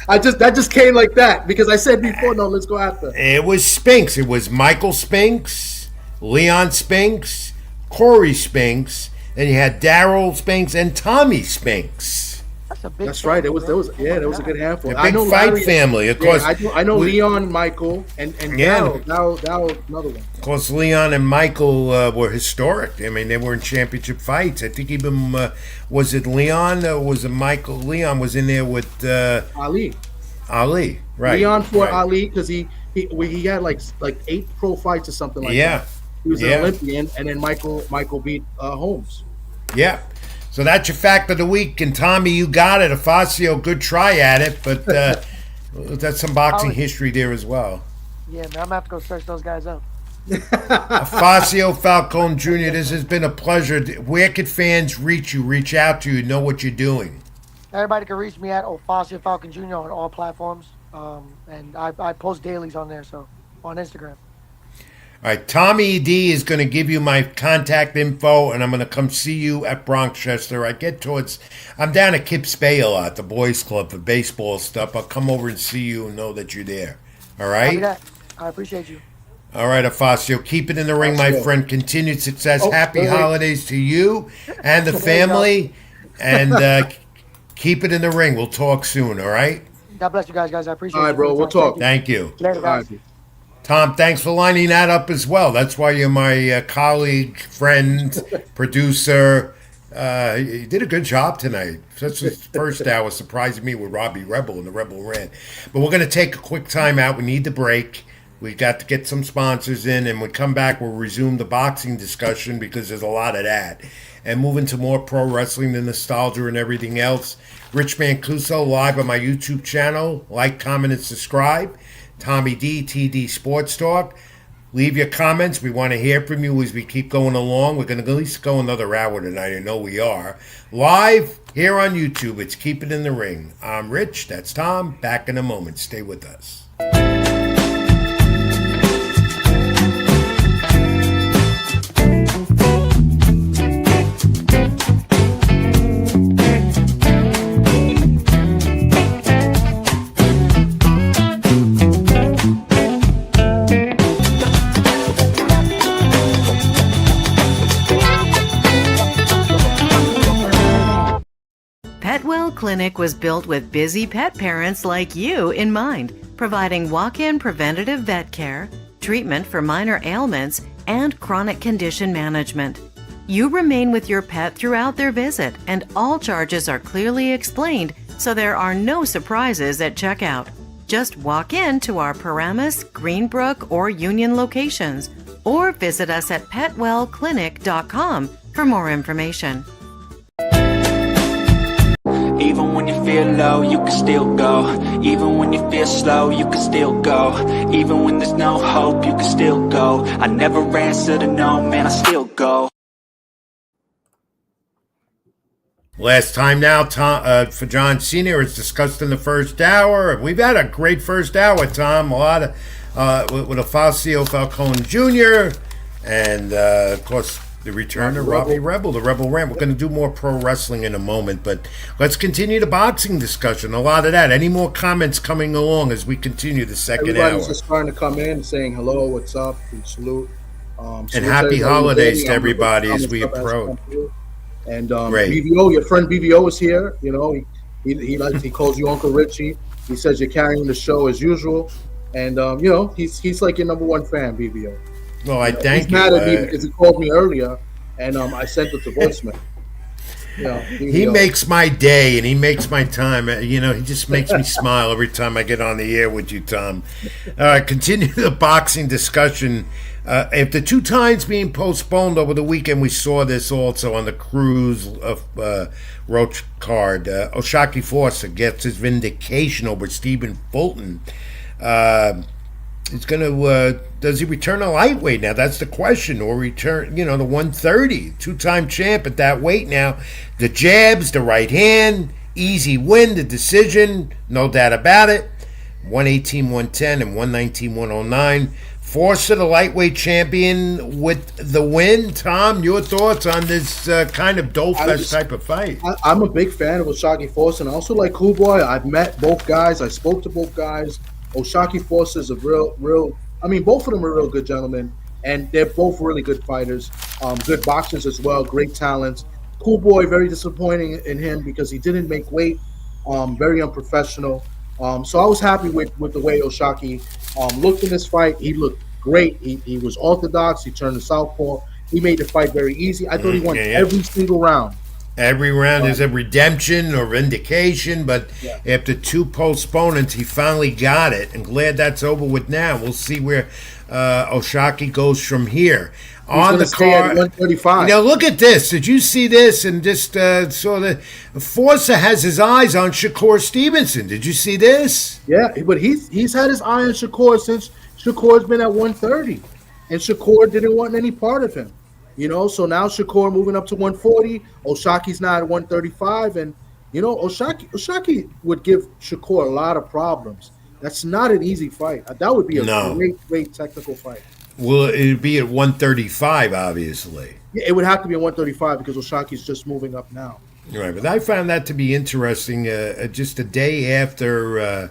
That just came like that because I said before. No, let's go after. It was Spinks. It was Michael Spinks, Leon Spinks, Corey Spinks, and you had Daryl Spinks and Tommy Spinks. That's a big. That's right. There was bro. there was a good handful. A big fight Larry- family. Of Yeah, course, I know Leon, Michael, and Yeah. Daryl, another one. of course, Leon and Michael were historic. I mean, they were in championship fights. I think even was it Leon or was it Michael? Leon was in there with Ali. Ali, right? Leon fought right. Ali because he had like 8 pro fights or something like Yeah. that. He was Yeah. an Olympian, and then Michael beat Holmes. Yeah. So that's your fact of the week. And Tommy, you got it. Afacio, good try at it, but that's some boxing history there as well. Yeah, man. I'm gonna have to go search those guys up. Afacio Falcone Jr., this has been a pleasure. Where could fans reach you, reach out to you, know what you're doing? Everybody can reach me at Ofacio Falcon Jr. on all platforms, and I post dailies on there, so on Instagram. All right, Tommy D is going to give you my contact info, and I'm going to come see you at Bronxchester. I'm down at Kips Bay a lot, the boys club for baseball stuff. I'll come over and see you and know that you're there. All Copy right? that. I appreciate you. All right, Afacio, keep it in the ring, my Afacio. friend. Continued success. Oh, Happy wait. holidays to you and the family, and keep it in the ring. We'll talk soon, all right? God bless you guys. I appreciate All right, you. bro, for the we'll time. talk. Thank you. Thank you. Later, guys. All right. Tom, thanks for lining that up as well. That's why you're my colleague, friend, producer. You did a good job tonight. Such the first hour surprising me with Robbie Rebel and the Rebel Rant. But we're going to take a quick time out. We need the break. We got to get some sponsors in, and when we come back, we'll resume the boxing discussion because there's a lot of that. And move into more pro wrestling, the nostalgia, and everything else. Rich Mancuso live on my YouTube channel. Like, comment, and subscribe. Tommy D, TD Sports Talk. Leave your comments. We want to hear from you as we keep going along. We're going to at least go another hour tonight. I know we are. Live here on YouTube. It's Keep It in the Ring. I'm Rich. That's Tom. Back in a moment. Stay with us. Petwell Clinic was built with busy pet parents like you in mind, providing walk-in preventative vet care, treatment for minor ailments, and chronic condition management. You remain with your pet throughout their visit, and all charges are clearly explained, so there are no surprises at checkout. Just walk in to our Paramus, Greenbrook, or Union locations, or visit us at petwellclinic.com for more information. Even when you feel low, you can still go. Even when you feel slow, you can still go. Even when there's no hope, you can still go. I never answer to no, man, I still go. Last time now, for John Cena, it's discussed in the first hour. We've had a great first hour, Tom. A lot of with Afacio Falcone Jr. and of course the return of Robbie Rebel, the Rebel Rant. We're going to do more pro wrestling in a moment, but let's continue the boxing discussion. A lot of that. Any more comments coming along as we continue the second Everybody's hour? just starting to come in, saying hello, what's up, and salute. And Salute happy everybody holidays today. to everybody as Comments we up as approach. come through. And Great. BBO, your friend BBO is here. You know, he calls you Uncle Richie. He says you're carrying the show as usual, and you know he's like your number one fan, BBO. Well, I thank He's you. mad at me because he called me earlier, and I sent it to voicemail. You know, He makes my day and he makes my time. You know, he just makes me smile every time I get on the air with you, Tom. Continue the boxing discussion. After 2 times being postponed over the weekend, we saw this also on the Cruz of Roach card. Oshaki Forster gets his vindication over Stephen Fulton. He's going to, does he return a lightweight now? That's the question. Or return, you know, the 130. 2-time champ at that weight now. The jabs, the right hand, easy win, the decision, no doubt about it. 118-110 and 119-109. Forster, the lightweight champion with the win. Tom, your thoughts on this kind of dope-fest type of fight? I'm a big fan of Oshaki Forster, and I also like Cool Boy. I've met both guys. I spoke to both guys. Oshaki Forster is a real. I mean, both of them are real good gentlemen, and they're both really good fighters. Good boxers as well. Great talents. Cool Boy, very disappointing in him because he didn't make weight. Very unprofessional. So I was happy with the way Oshaki looked in this fight. He looked great. He was orthodox. He turned to southpaw. He made the fight very easy. I thought he won every single round. Every round is a redemption or vindication, but after 2 postponements, he finally got it. And glad that's over with now. We'll see where Oshaki goes from here. On the card, 135. You know, look at this. Did you see this? And just saw that Forster has his eyes on Shakur Stevenson. Did you see this? Yeah, but he's had his eye on Shakur since Shakur's been at 130, and Shakur didn't want any part of him. You know, so now Shakur moving up to 140. Oshaki's now at 135, and you know Oshaki would give Shakur a lot of problems. That's not an easy fight. That would be a great technical fight. Well, it'd be at 135, obviously. Yeah, it would have to be at 135 because Oshaki's just moving up now. Right, but I found that to be interesting. Just a day after,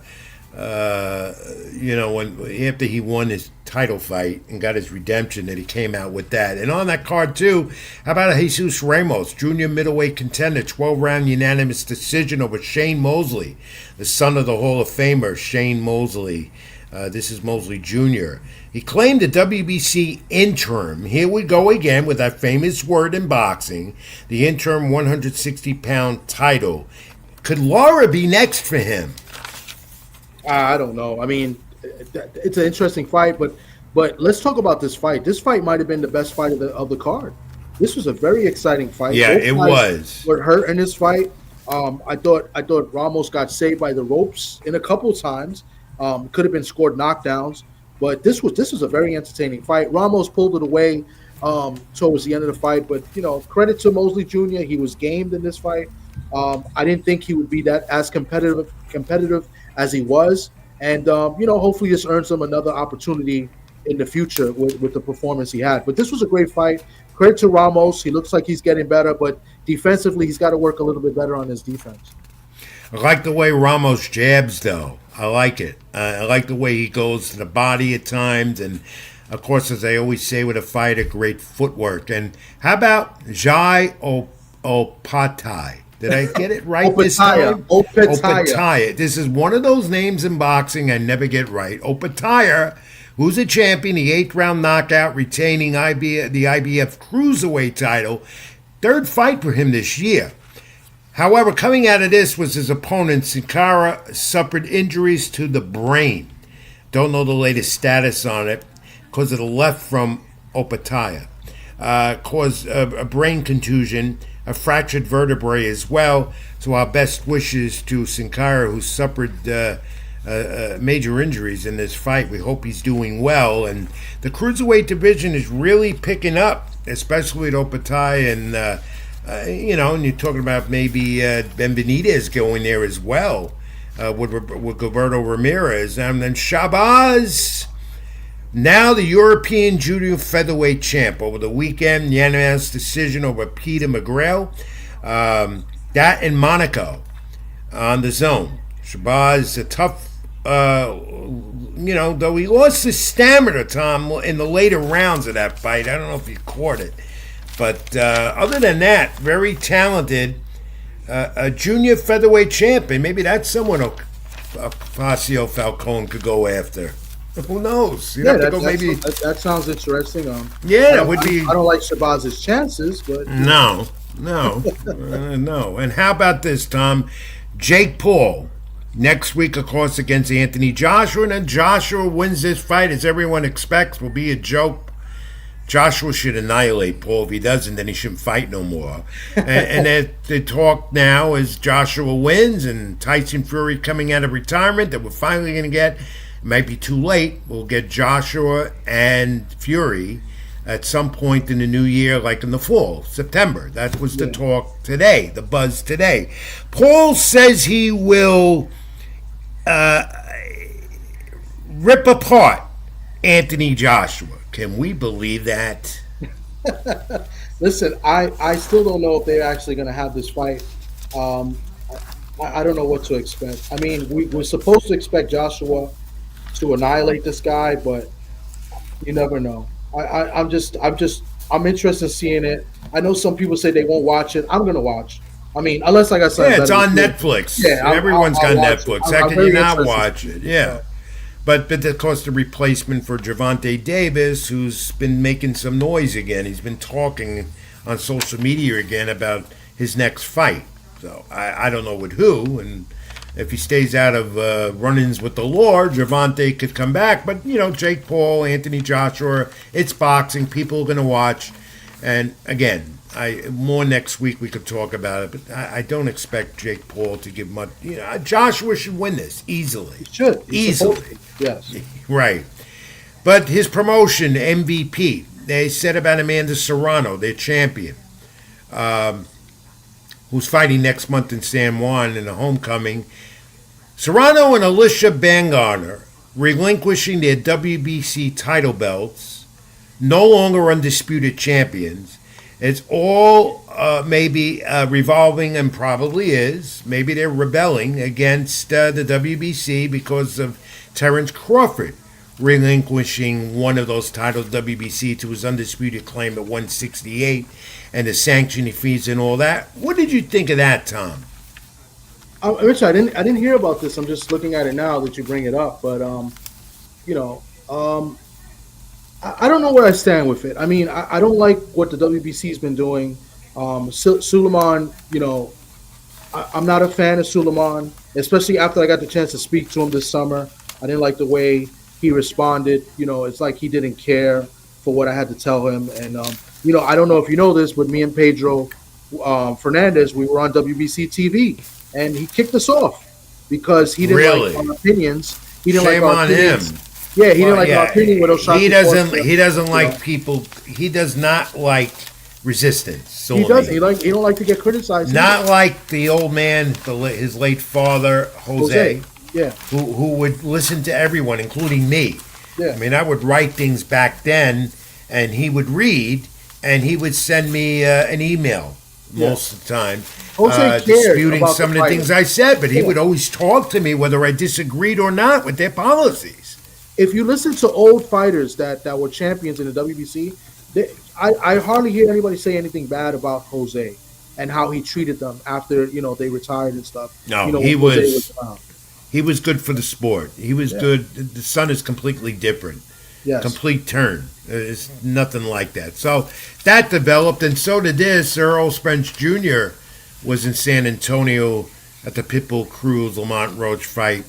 you know, after he won his title fight and got his redemption, that he came out with that. And on that card too, how about Jesus Ramos, junior middleweight contender, 12-round unanimous decision over Shane Mosley, the son of the Hall of Famer Shane Mosley. This is Mosley Jr. He claimed the WBC interim. Here we go again with that famous word in boxing, the interim 160-pound title. Could Laura be next for him? I don't know. I mean, it's an interesting fight, but let's talk about this fight. This fight might have been the best fight of the card. This was a very exciting fight. Yeah, Both it guys was. were hurt in this fight. I thought Ramos got saved by the ropes in a couple times. Could have been scored knockdowns, but this was a very entertaining fight. Ramos pulled it away towards the end of the fight, but you know, credit to Mosley Jr. He was gamed in this fight. I didn't think he would be that as competitive as he was, and you know, hopefully this earns him another opportunity in the future with the performance he had. But this was a great fight. Credit to Ramos. He looks like he's getting better, but defensively, he's got to work a little bit better on his defense. I like the way Ramos jabs, though. I like it. I like the way he goes to the body at times. And, of course, as I always say with a fighter, great footwork. And how about Jai Opatai? Did I get it right this time? Opatai. This is one of those names in boxing I never get right. Opatai, who's a champion, the 8th-round knockout, retaining the IBF Cruiserweight title. 3rd fight for him this year. However, coming out of this was his opponent, Sankara, suffered injuries to the brain. Don't know the latest status on it because of the left from Opatai. Caused a brain contusion, a fractured vertebrae as well. So our best wishes to Sankara, who suffered major injuries in this fight. We hope he's doing well. And the Cruiserweight division is really picking up, especially with Opatai and And you're talking about maybe Benvenidez going there as well with Gilberto Ramirez. And then Shabazz, now the European Junior Featherweight champ. Over the weekend, unanimous decision over Peter McGrail. That in Monaco on the zone. Shabazz, a tough, though he lost his stamina, Tom, in the later rounds of that fight. I don't know if you caught it. But other than that, very talented. A junior featherweight champion. Maybe that's someone Facio Falcone could go after. Who knows? That sounds interesting. That would be. I don't like Shabazz's chances, but no. And how about this, Tom? Jake Paul next week, of course, against Anthony Joshua, and then Joshua wins this fight, as everyone expects, will be a joke. Joshua should annihilate Paul. If he doesn't, then he shouldn't fight no more. And the talk now is Joshua wins and Tyson Fury coming out of retirement, that we're finally going to get. It might be too late. We'll get Joshua and Fury at some point in the new year, like in the fall, September. That was the talk today, the buzz today. Paul says he will rip apart Anthony Joshua. Can we believe that? Listen, I still don't know if they're actually going to have this fight. I don't know what to expect. I mean, we're supposed to expect Joshua to annihilate this guy, but you never know. I'm interested in seeing it. I know some people say they won't watch it. I'm going to watch. I mean, unless, like I said, it's on Netflix. Yeah, everyone's got Netflix. How can you not watch it? Yeah. But of course, the replacement for Gervonta Davis, who's been making some noise again. He's been talking on social media again about his next fight. So I don't know with who. And if he stays out of run-ins with the law, Gervonta could come back. But, Jake Paul, Anthony Joshua, it's boxing. People are going to watch. And again, more next week we could talk about it, but I don't expect Jake Paul to give much. Joshua should win this easily. He should. Easily. Yes. Right. But his promotion, MVP, they said about Amanda Serrano, their champion, who's fighting next month in San Juan in a homecoming. Serrano and Alicia Bangarner relinquishing their WBC title belts, no longer undisputed champions. It's all maybe revolving, and probably is. Maybe they're rebelling against the WBC because of Terrence Crawford relinquishing one of those titles, WBC, to his undisputed claim at 168, and the sanctioning fees and all that. What did you think of that, Tom? Rich, I didn't hear about this. I'm just looking at it now that you bring it up, but I don't know where I stand with it. I mean, I don't like what the WBC's been doing. Suleiman, I'm not a fan of Suleiman, especially after I got the chance to speak to him this summer. I didn't like the way he responded. It's like he didn't care for what I had to tell him. And, I don't know if you know this, but me and Pedro Fernandez, we were on WBC TV, and he kicked us off because he didn't like our opinions. He didn't Shame like our on opinions. him. Yeah, he didn't like our opinion with Osaka. He doesn't like people. He does not like resistance. He does. He don't like to get criticized. Not like the old man, his late father, Jose. Yeah. Who would listen to everyone, including me. Yeah. I mean, I would write things back then, and he would read, and he would send me an email most of the time, disputing some of the things I said. But he would always talk to me whether I disagreed or not with their policies. If you listen to old fighters that were champions in the WBC, I hardly hear anybody say anything bad about Jose and how he treated them after they retired and stuff. No, he was good for the sport. He was good. The son is completely different. Yes. Complete turn. It's nothing like that. So that developed, and so did this. Earl Spence Jr. was in San Antonio at the Pitbull Cruz Lamont Roach fight.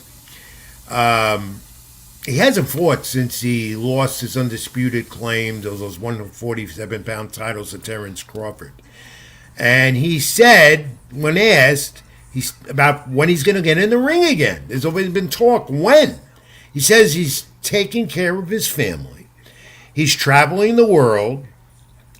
He hasn't fought since he lost his undisputed claim, those 147-pound titles to Terrence Crawford. And he said, when asked about when he's going to get in the ring again, there's always been talk when. He says he's taking care of his family. He's traveling the world,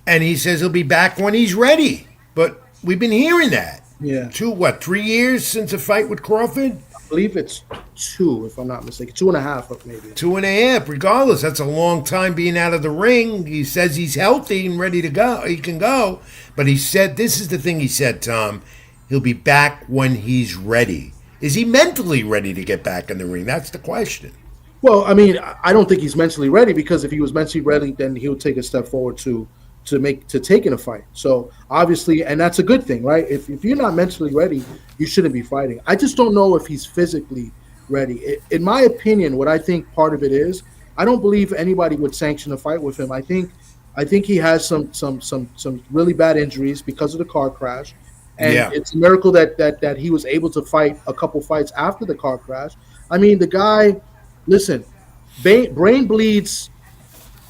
and he says he'll be back when he's ready. But we've been hearing that. Yeah. 3 years since a fight with Crawford? I believe it's 2, if I'm not mistaken. 2.5, maybe. 2.5. Regardless, that's a long time being out of the ring. He says he's healthy and ready to go. He can go. But he said, this is the thing he said, Tom. He'll be back when he's ready. Is he mentally ready to get back in the ring? That's the question. Well, I mean, I don't think he's mentally ready, because if he was mentally ready, then he'll take a step forward to taking a fight. So obviously, and that's a good thing, right? If you're not mentally ready, you shouldn't be fighting. I just don't know if he's physically ready. In my opinion, what I think part of it is, I don't believe anybody would sanction a fight with him. I think he has some really bad injuries because of the car crash, and Yeah. it's a miracle that he was able to fight a couple fights after the car crash. I mean, the guy, listen, brain bleeds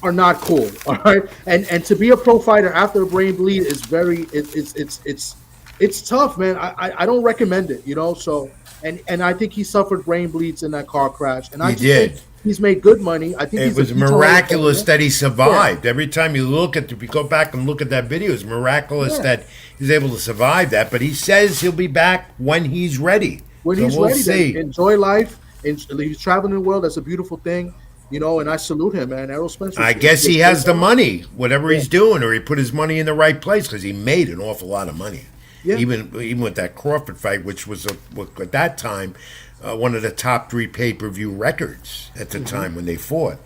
are not cool, all right. And to be a pro fighter after a brain bleed is it's tough, man. I don't recommend it, So and I think he suffered brain bleeds in that car crash, and I He just did. think he's made good money. I think It was miraculous that he survived. Every time you if you go back and look at that video, it's miraculous that he's able to survive that. But he says he'll be back when he's ready. When So he's we'll ready, see. then enjoy life. And he's traveling the world. That's a beautiful thing, And I salute him, man. Errol Spencer. I guess he has the money, whatever he's doing, or he put his money in the right place, because he made an awful lot of money. Yeah. Even with that Crawford fight, which was at that time one of the top 3 pay-per-view records at the time when they fought.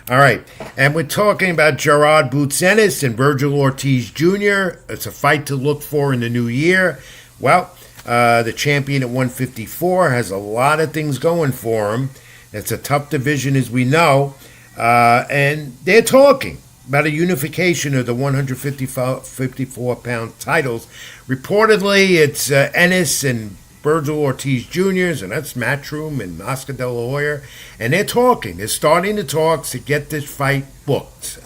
All right, and we're talking about Gerard Boots Ennis and Virgil Ortiz Jr. It's a fight to look for in the new year. Well, the champion at 154 has a lot of things going for him. It's a tough division, as we know, and they're talking about a unification of the 154-pound titles. Reportedly, it's Ennis and Virgil Ortiz Jr.'s, and that's Matchroom and Oscar De La Hoya, and they're talking. They're starting the talks to get this fight booked,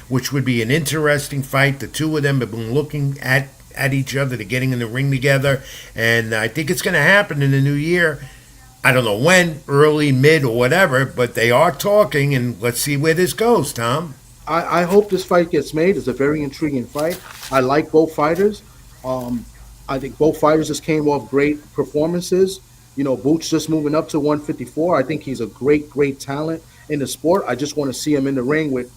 which would be an interesting fight. The two of them have been looking at each other. They're getting in the ring together, and I think it's going to happen in the new year. I don't know when, early, mid, or whatever, but they are talking, and let's see where this goes, Tom. I hope this fight gets made. It's a very intriguing fight. I like both fighters. I think both fighters just came off great performances. Boots just moving up to 154. I think he's a great talent in the sport. I just want to see him in the ring with,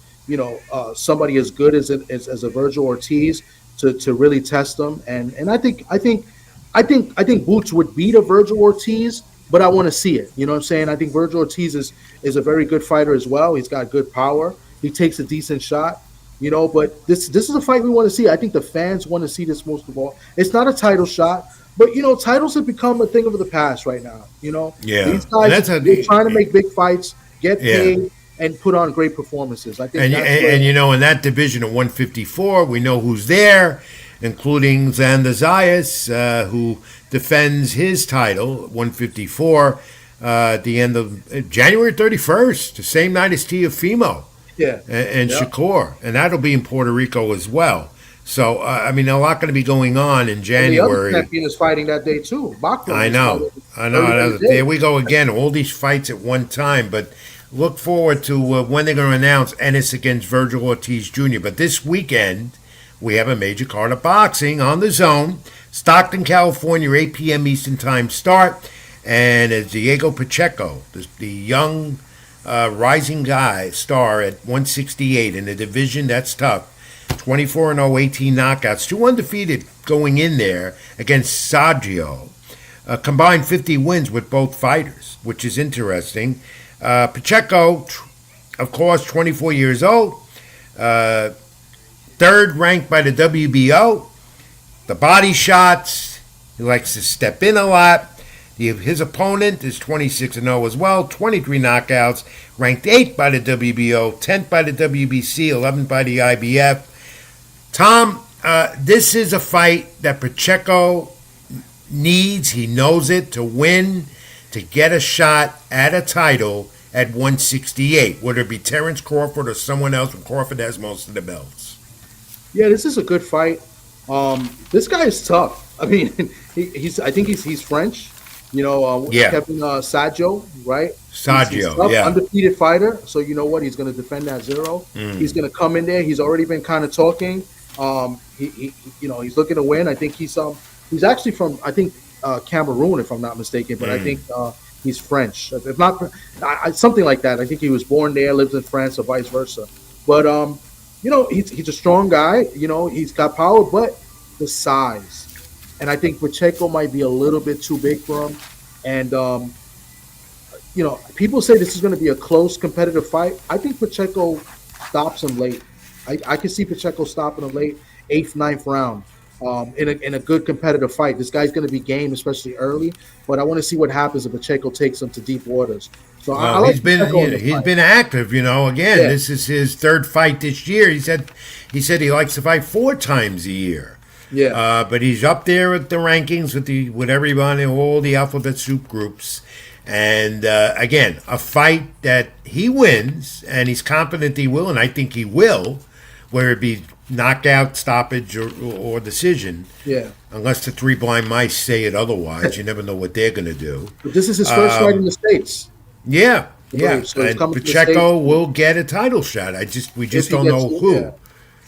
somebody as good as a Virgil Ortiz to really test him. And I think Boots would beat a Virgil Ortiz, but I want to see it. You know what I'm saying? I think Virgil Ortiz is a very good fighter as well. He's got good power. He takes a decent shot, but this is a fight we want to see. I think the fans want to see this most of all. It's not a title shot, but, titles have become a thing of the past right now, Yeah. These guys are trying to make big fights, get paid, and put on great performances. I think and in that division of 154, we know who's there, including Xander Zayas, who defends his title, 154, at the end of January 31st, the same night as Teofimo. Yeah. And Shakur. And that'll be in Puerto Rico as well. So, a lot going to be going on in January. And the other champion is fighting that day, too. I know. There we go again. All these fights at one time. But look forward to when they're going to announce Ennis against Virgil Ortiz Jr. But this weekend, we have a major card of boxing on the Zone. Stockton, California, 8 p.m. Eastern Time start. And it's Diego Pacheco, the young rising star at 168 in a division that's tough. 24-0, 18 knockouts, 2 undefeated going in there against Saggio. Combined 50 wins with both fighters, which is interesting. Pacheco, of course, 24 years old. Third ranked by the WBO. The body shots, he likes to step in a lot. His opponent is 26-0 as well, 23 knockouts, ranked 8th by the WBO, 10th by the WBC, 11th by the IBF. Tom, this is a fight that Pacheco needs, he knows it, to win, to get a shot at a title at 168. Whether it be Terrence Crawford or someone else, when Crawford has most of the belts. Yeah, this is a good fight. This guy is tough. I mean, I think he's French. Kevin Saggio, right? Saggio, he's undefeated fighter. So you know what? He's going to defend that zero. He's going to come in there. He's already been kind of talking. He's looking to win. I think he's actually from, I think, Cameroon, if I'm not mistaken, but I think he's French, if not something like that. I think he was born there, lives in France, or vice versa. But he's a strong guy. He's got power, but the size, and I think Pacheco might be a little bit too big for him. And people say this is going to be a close competitive fight. I think Pacheco stops him late. I can see Pacheco stopping him late, eighth, ninth round, in a good competitive fight. This guy's going to be game, especially early. But I want to see what happens if Pacheco takes him to deep waters. So I like he's been active. Again, this is his third fight this year. He said he likes to fight 4 times a year. Yeah. But he's up there at the rankings with everybody, all the alphabet soup groups. And again, a fight that he wins, and he's confident he will, and I think he will, whether it be knockout, stoppage, or decision. Yeah. Unless the 3 blind mice say it otherwise, you never know what they're going to do. But this is his first fight in the States. Yeah. So and Pacheco will get a title shot. We just don't know who. Yeah.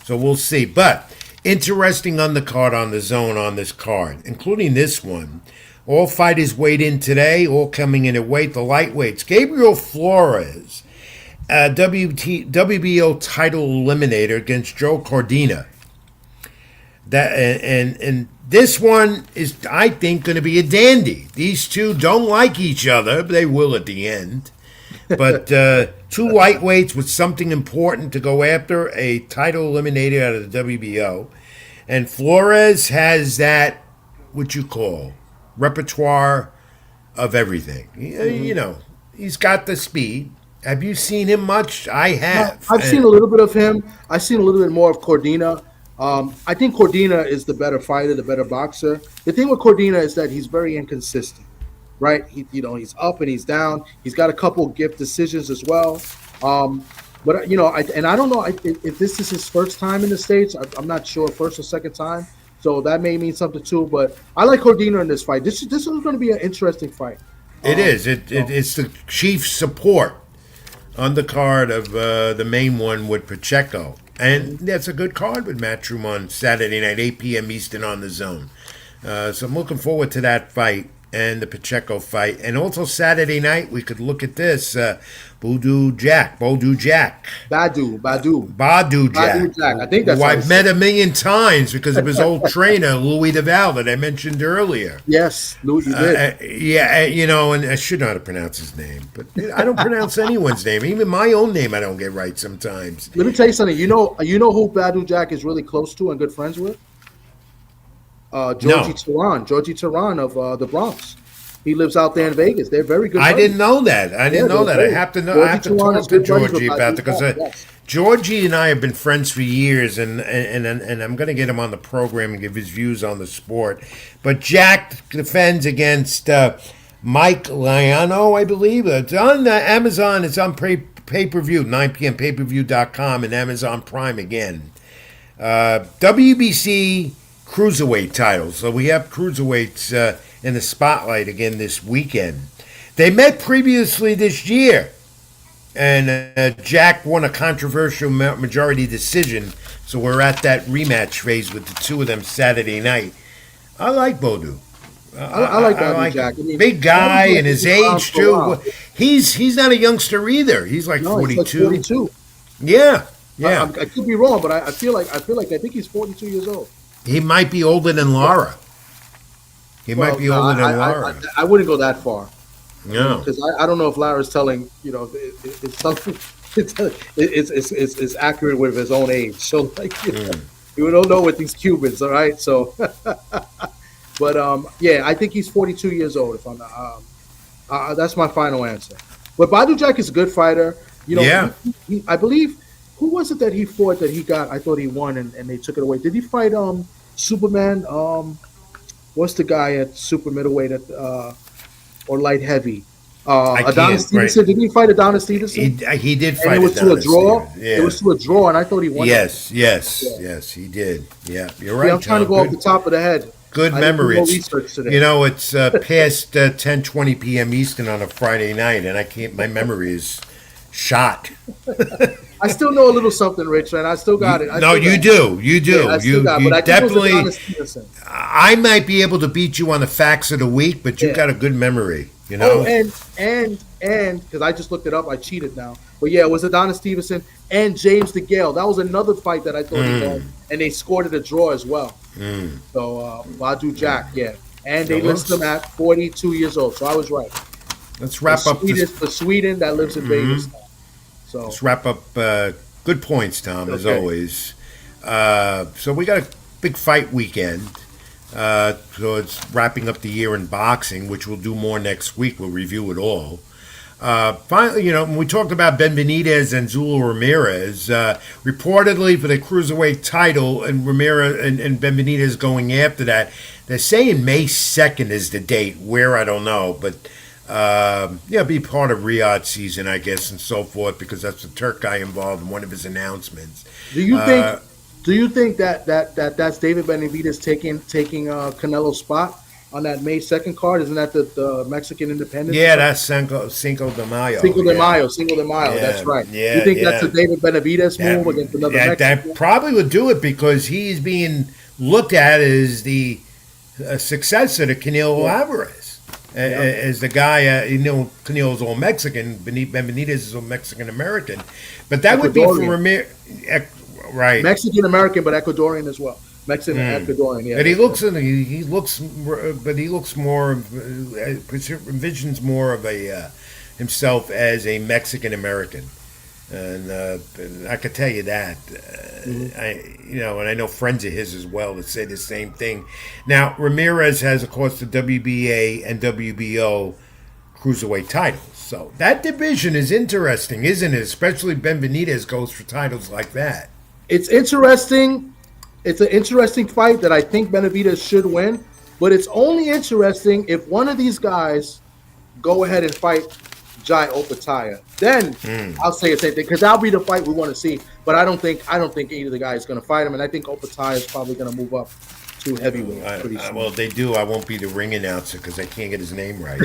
So we'll see. But interesting undercard on the zone on this card, including this one. All fighters weighed in today, all coming in at weight, the lightweights. Gabriel Flores, WBO title eliminator against Joe Cordina. And this one is, I think, going to be a dandy. These two don't like each other, but they will at the end. But 2 lightweights with something important to go after, a title eliminator out of the WBO. And Flores has that, what you call, repertoire of everything. He's got the speed. Have you seen him much? I have. I've seen a little bit of him. I've seen a little bit more of Cordina. I think Cordina is the better fighter, the better boxer. The thing with Cordina is that he's very inconsistent, right? He's up and he's down. He's got a couple gift decisions as well. But I don't know if this is his first time in the States. I'm not sure, first or second time. So that may mean something too. But I like Cordina in this fight. This is going to be an interesting fight. It is. It's the chief support on the card of the main one with Pacheco. And that's a good card with Matchroom on Saturday night, 8 p.m. Eastern on the Zone. So I'm looking forward to that fight and the Pacheco fight. And also Saturday night, we could look at this. Badu Jack. Badu Jack. I think that's who I've met a million times because of his old trainer, Louis DeVal, that I mentioned earlier. Yes, Louis did. And I should know how to pronounce his name, but I don't pronounce anyone's name. Even my own name I don't get right sometimes. Let me tell you something. You know who Badu Jack is really close to and good friends with? Georgie Tehran of the Bronx. He lives out there in Vegas. They're very good. I didn't know that. I have to know. I have to talk to Georgie about it because Georgie and I have been friends for years, and I'm going to get him on the program and give his views on the sport. But Jack defends against Mike Liano, I believe. It's on Amazon. It's on pay-per-view, 9 p.m. payperview.com and Amazon Prime again. WBC cruiserweight titles. So we have cruiserweights in the spotlight again this weekend. They met previously this year, and Jack won a controversial majority decision, so we're at that rematch phase with the two of them Saturday night. I like Bodu. I like Jack. Big guy and his age too. He's not a youngster either. He's like 42. He's like 42. Yeah. I could be wrong, but I think he's 42 years old. He might be older than Lara. I wouldn't go that far. No, because I don't know if Lara's telling it's something. It's accurate with his own age. So you don't know with these Cubans, all right. So, but I think he's 42 years old. If I'm not, that's my final answer. But Badu Jack is a good fighter. He, I believe. Who was it that he fought that he got? I thought he won and they took it away. Did he fight Superman? What's the guy at super middleweight or light heavy? Adonis Stevenson. Right. Did he fight Adonis Stevenson? He did fight. And it was to a draw. Yeah. It was to a draw, and I thought he won. Yes, he did. Yeah, you're right. I'm trying to go off the top of the head. Good memory. It's past 10:20 p.m. Eastern on a Friday night, and my memory is shot. I still know a little something, Rich, and I still got it. No, you do. You do. Yeah, I still got it, You but I think it was definitely. Adonis Stevenson. I might be able to beat you on the facts of the week, but you've Yeah. got a good memory. You Oh, know. and because I just looked it up, I cheated now. But yeah, it was Adonis Stevenson and James DeGale. That was another fight that I thought he won, and they scored it a draw as well. So Badu Jack, yeah, and they list him at 42 years old. So I was right. Let's wrap up this. For Sweden that lives in Vegas. So Let's wrap up. Good points, Tom, as Okay. always. So we got a big fight weekend. So it's wrapping up the year in boxing, which we'll do more next week. We'll review it all. Finally, when we talked about Ben Benitez and Zula Ramirez, reportedly for the cruiserweight title, and Ramirez and Ben Benitez going after that, they're saying May 2nd is the date. Where, I don't know, but be part of Riyadh season, I guess, and so forth, because that's the Turk guy involved in one of his announcements. do you think? Do you think that's David Benavidez taking Canelo's spot on that May 2nd card? Isn't that the Mexican Independence? Yeah, that's Cinco de Mayo. Cinco de Mayo. Yeah, That's right. yeah, You think that's yeah. a David Benavidez move against another Mexican? That probably would do it, because he's being looked at as the successor to Canelo Alvarez. As the guy, Canelo's all Mexican, Ben Benitez is all Mexican American, but that would be for Ramirez, right? Mexican American, but Ecuadorian as well. Mexican Ecuadorian, yeah. But he looks more, envisions more of a himself as a Mexican American, and I could tell you that. And I know friends of his as well that say the same thing. Now Ramirez has, of course, the WBA and WBO cruiserweight titles, so that division is interesting, isn't it? Especially Ben Benitez goes for titles like that. It's interesting. It's an interesting fight that I think Benavidez should win, but it's only interesting if one of these guys go ahead and fight Jai Opataya. Then I'll say the same thing, because that'll be the fight we want to see. But I don't think either of the guys is going to fight him, and I think Opataya is probably going to move up to heavyweight pretty soon. Well, if they do, I won't be the ring announcer because I can't get his name right.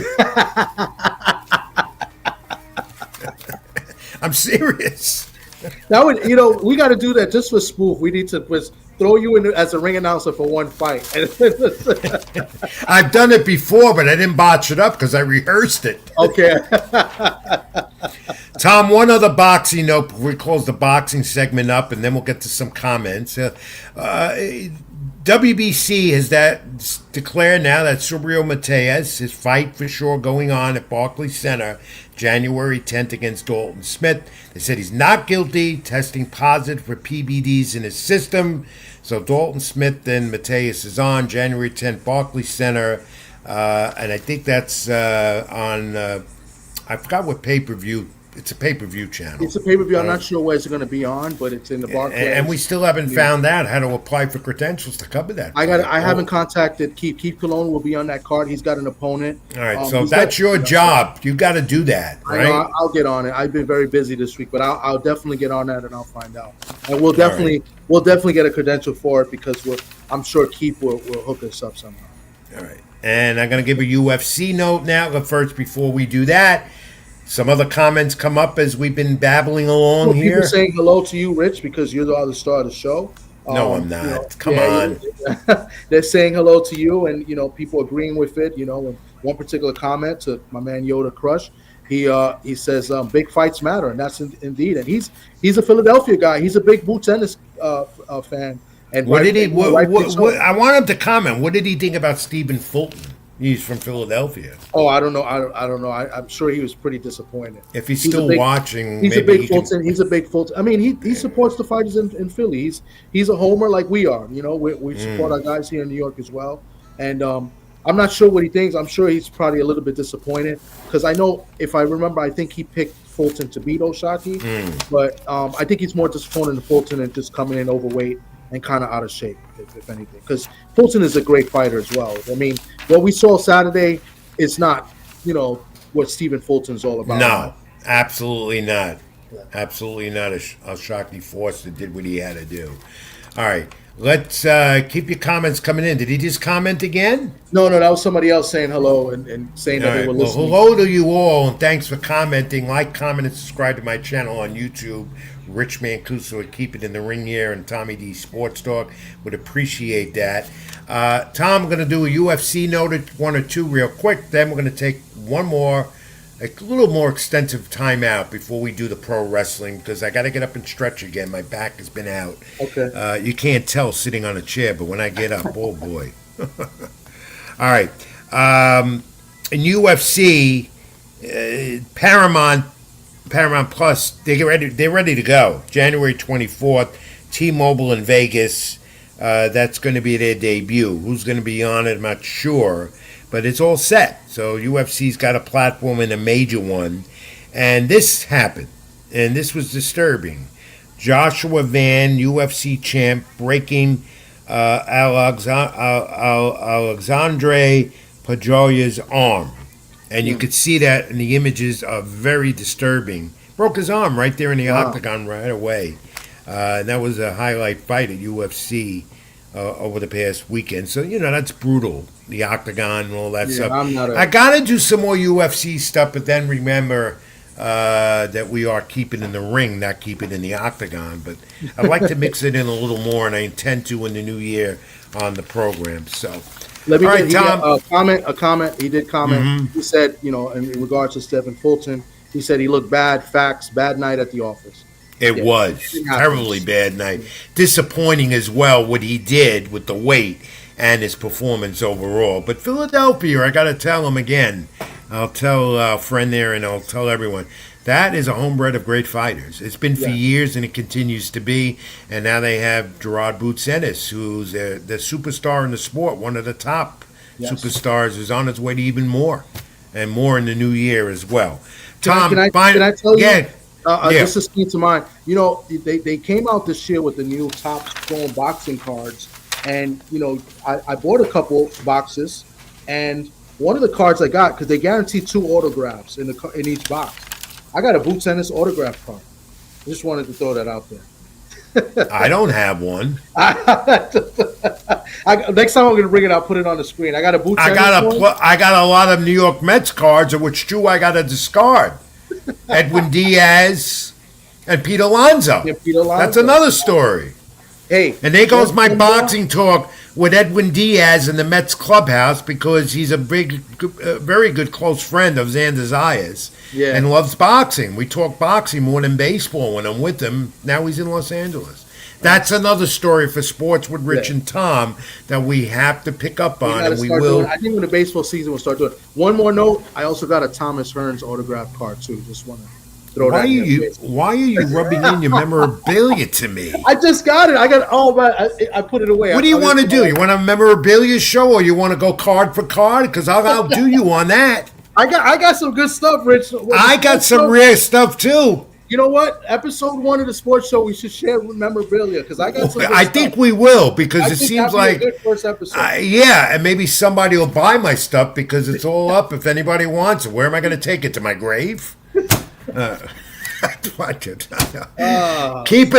I'm serious. That would, we got to do that just for spoof. We need to throw you in as a ring announcer for one fight. I've done it before, but I didn't botch it up because I rehearsed it. Okay. Tom, one other boxing note before we close the boxing segment up, and then we'll get to some comments. WBC has declared now that Subriel Mateus, his fight for sure going on at Barclays Center January 10th against Dalton Smith. They said he's not guilty, testing positive for PBDs in his system. So Dalton Smith and Mateus is on January 10th, Barclays Center. And I think that's on, I forgot what pay-per-view. It's a pay-per-view channel. It's a pay-per-view. I'm not sure where it's going to be on, but it's in the Barclays. And we still haven't found out how to apply for credentials to cover that. I haven't contacted Keith. Keith Cologne will be on that card. He's got an opponent. All right, so that's your job. You got to do that, right? I'll get on it. I've been very busy this week, but I'll definitely get on that and I'll find out. And we'll definitely get a credential for it, because I'm sure Keith will hook us up somehow. All right, and I'm going to give a UFC note now. But first, before we do that, some other comments come up as we've been babbling along here. People saying hello to you, Rich, because you're the star of the show. No, I'm not. Come on. They're saying hello to you, and people agreeing with it. And one particular comment to my man Yoda Crush, he says big fights matter, and that's indeed. And he's a Philadelphia guy. He's a big boot tennis fan. And what did he? I want him to comment. What did he think about Stephen Fulton? He's from Philadelphia. Oh, I don't know. I don't know. I'm sure he was pretty disappointed. If he's still watching, he's maybe a big Fulton. He's a big Fulton. I mean, he supports the fighters in Philly. He's a homer like we are. We support our guys here in New York as well. And I'm not sure what he thinks. I'm sure he's probably a little bit disappointed, because I know, if I remember, I think he picked Fulton to beat Oshaki. But I think he's more disappointed in Fulton and just coming in overweight and kind of out of shape, if anything. Because Fulton is a great fighter as well. I mean, what we saw Saturday is not, what Stephen Fulton's all about. No, absolutely not. Absolutely not a Shockey Forster did what he had to do. All right. Let's keep your comments coming in. Did he just comment again? No, that was somebody else saying hello and saying All that they right. were Well, listening. hello to you all, and thanks for commenting. Like, comment, and subscribe to my channel on YouTube. Rich Mancuso would keep it in the ring here, and Tommy D Sports Talk would appreciate that. Tom, I'm going to do a UFC note, one or two real quick. Then we're going to take one more, a little more extensive timeout before we do the pro wrestling, because I got to get up and stretch again. My back has been out. Okay. You can't tell sitting on a chair, but when I get up, oh boy. All right. In UFC, Paramount Plus, they're ready to go. January 24th, T-Mobile in Vegas. That's going to be their debut. Who's going to be on it, I'm not sure. But it's all set. So UFC's got a platform and a major one. And this happened. And this was disturbing. Joshua Van, UFC champ, breaking Alexandre Pajoya's arm. And you could see that, and the images are very disturbing. Broke his arm right there in the octagon right away. And that was a highlight fight at UFC over the past weekend. So, that's brutal. The octagon and all that stuff. I got to do some more UFC stuff, but then remember that we are keeping in the ring, not keeping in the octagon. But I'd like to mix it in a little more, and I intend to in the new year on the program. So, let me get Tom. A comment. He did comment. Mm-hmm. He said, in regards to Stephen Fulton, he said he looked bad. Facts. Bad night at the office. It was terribly bad night. Disappointing as well what he did with the weight and his performance overall. But Philadelphia, I got to tell him again. I'll tell a friend there, and I'll tell everyone. That is a homebred of great fighters. It's been for years, and it continues to be. And now they have Gerard Boots Ennis, who's the superstar in the sport, one of the top superstars, who's on his way to even more, and more in the new year as well. Tom, can I tell you? Yeah. This is came to mind. They came out this year with the new top strong boxing cards, and I bought a couple boxes, and one of the cards I got, because they guarantee 2 autographs in each box. I got a Boots Ennis autograph card. I just wanted to throw that out there. I don't have one. Next time I'm going to bring it, I'll put it on the screen. I got a Boots Ennis one. I got a lot of New York Mets cards, of which 2 I got to discard. Edwin Diaz and Pete Alonso. Yeah, Pete Alonso. That's another story. Hey, and there goes my boxing talk with Edwin Diaz in the Mets clubhouse, because he's a very good close friend of Xander Zayas and loves boxing. We talk boxing more than baseball when I'm with him. Now he's in Los Angeles. That's another story for Sports with Rich and Tom that we have to pick up on, and we will. I think when the baseball season will start doing it. One more note, I also got a Thomas Hearns autograph card too. Just want to throw that in. Why are you rubbing in your memorabilia to me? I just got it. I put it away. What do you want to do? You want a memorabilia show, or you want to go card for card? Because I'll do you on that. I got some good stuff, Rich. I got some rare stuff too. You know what? Episode 1 of the sports show, we should share memorabilia, because I got some. I think we will, because it seems like a good first episode. And maybe somebody will buy my stuff, because it's all up. If anybody wants it, where am I going to take it, to my grave? Keep it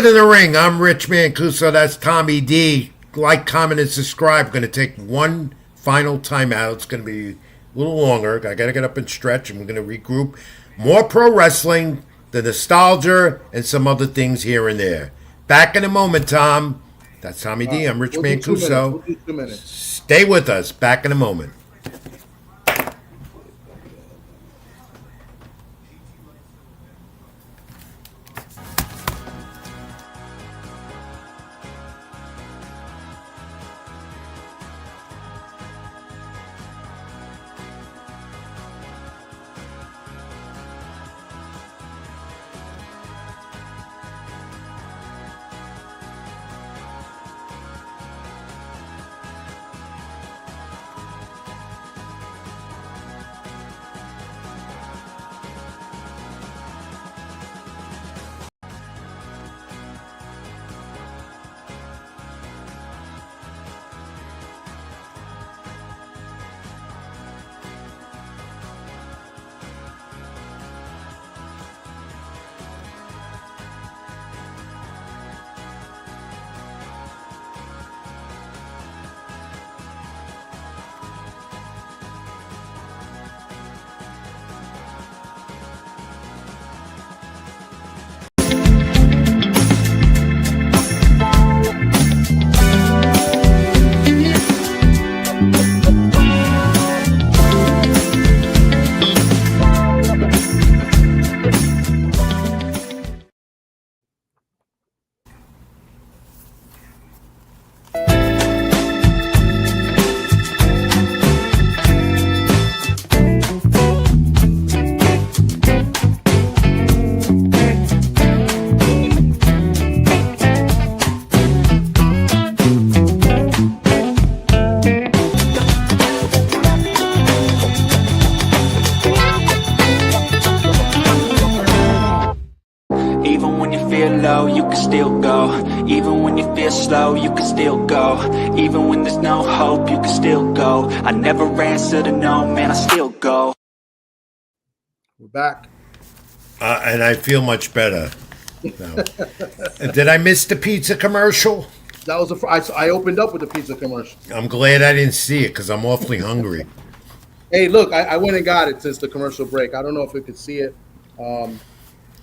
in the ring. I'm Rich Mancuso. That's Tommy D. Like, comment, and subscribe. Going to take one final timeout. It's going to be a little longer. I got to get up and stretch, and we're going to regroup. More pro wrestling, the nostalgia, and some other things here and there. Back in a moment, Tom. That's Tommy D. I'm Rich Mancuso. We'll do 2 minutes. Stay with us. Back in a moment. low, you can still go. Even when you feel slow, you can still go. Even when there's no hope, you can still go. I never answer to no, man, I still go. We're back. And I feel much better. So. Did I miss the pizza commercial? That was I opened up with the pizza commercial. I'm glad I didn't see it because I'm awfully hungry. Hey, look, I went and got it since the commercial break. I don't know if you could see it.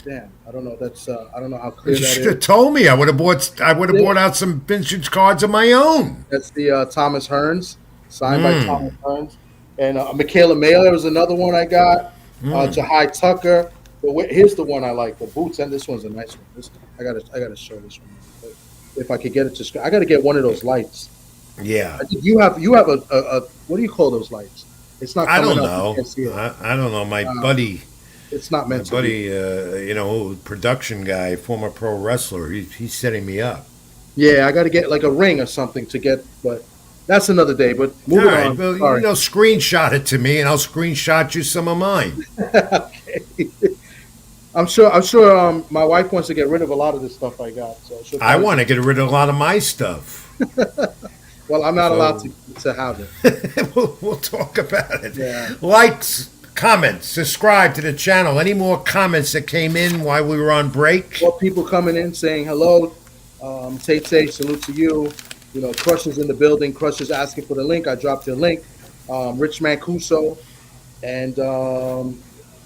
Damn, I don't know. That's I don't know how clear You that should is. have told me. I would have bought out some vintage cards of my own. That's the Thomas Hearns, signed by Thomas Hearns, and Michaela Mailer was another one I got. Jahai Tucker. But here's the one I like, the boots, and this one's a nice one. I gotta show this one. But if I could get it to screen, I gotta get one of those lights. Yeah. I think you have a what do you call those lights? It's not. I don't coming up. know. You can't see it. I don't know. My buddy. It's not meant My to be. buddy, production guy, former pro wrestler, he's setting me up. Yeah, I got to get like a ring or something to get, but that's another day. But moving All right, on. well, Sorry. screenshot it to me, and I'll screenshot you some of mine. Okay. I'm sure. My wife wants to get rid of a lot of this stuff I got. So I want to get rid of a lot of my stuff. Well, I'm not allowed to have it. we'll talk about it. Yeah. Likes, comments, subscribe to the channel. Any more comments that came in while we were on break? Well, people coming in saying hello. Tate, salute to you. Crush is in the building. Crush is asking for the link. I dropped your link. Rich Mancuso and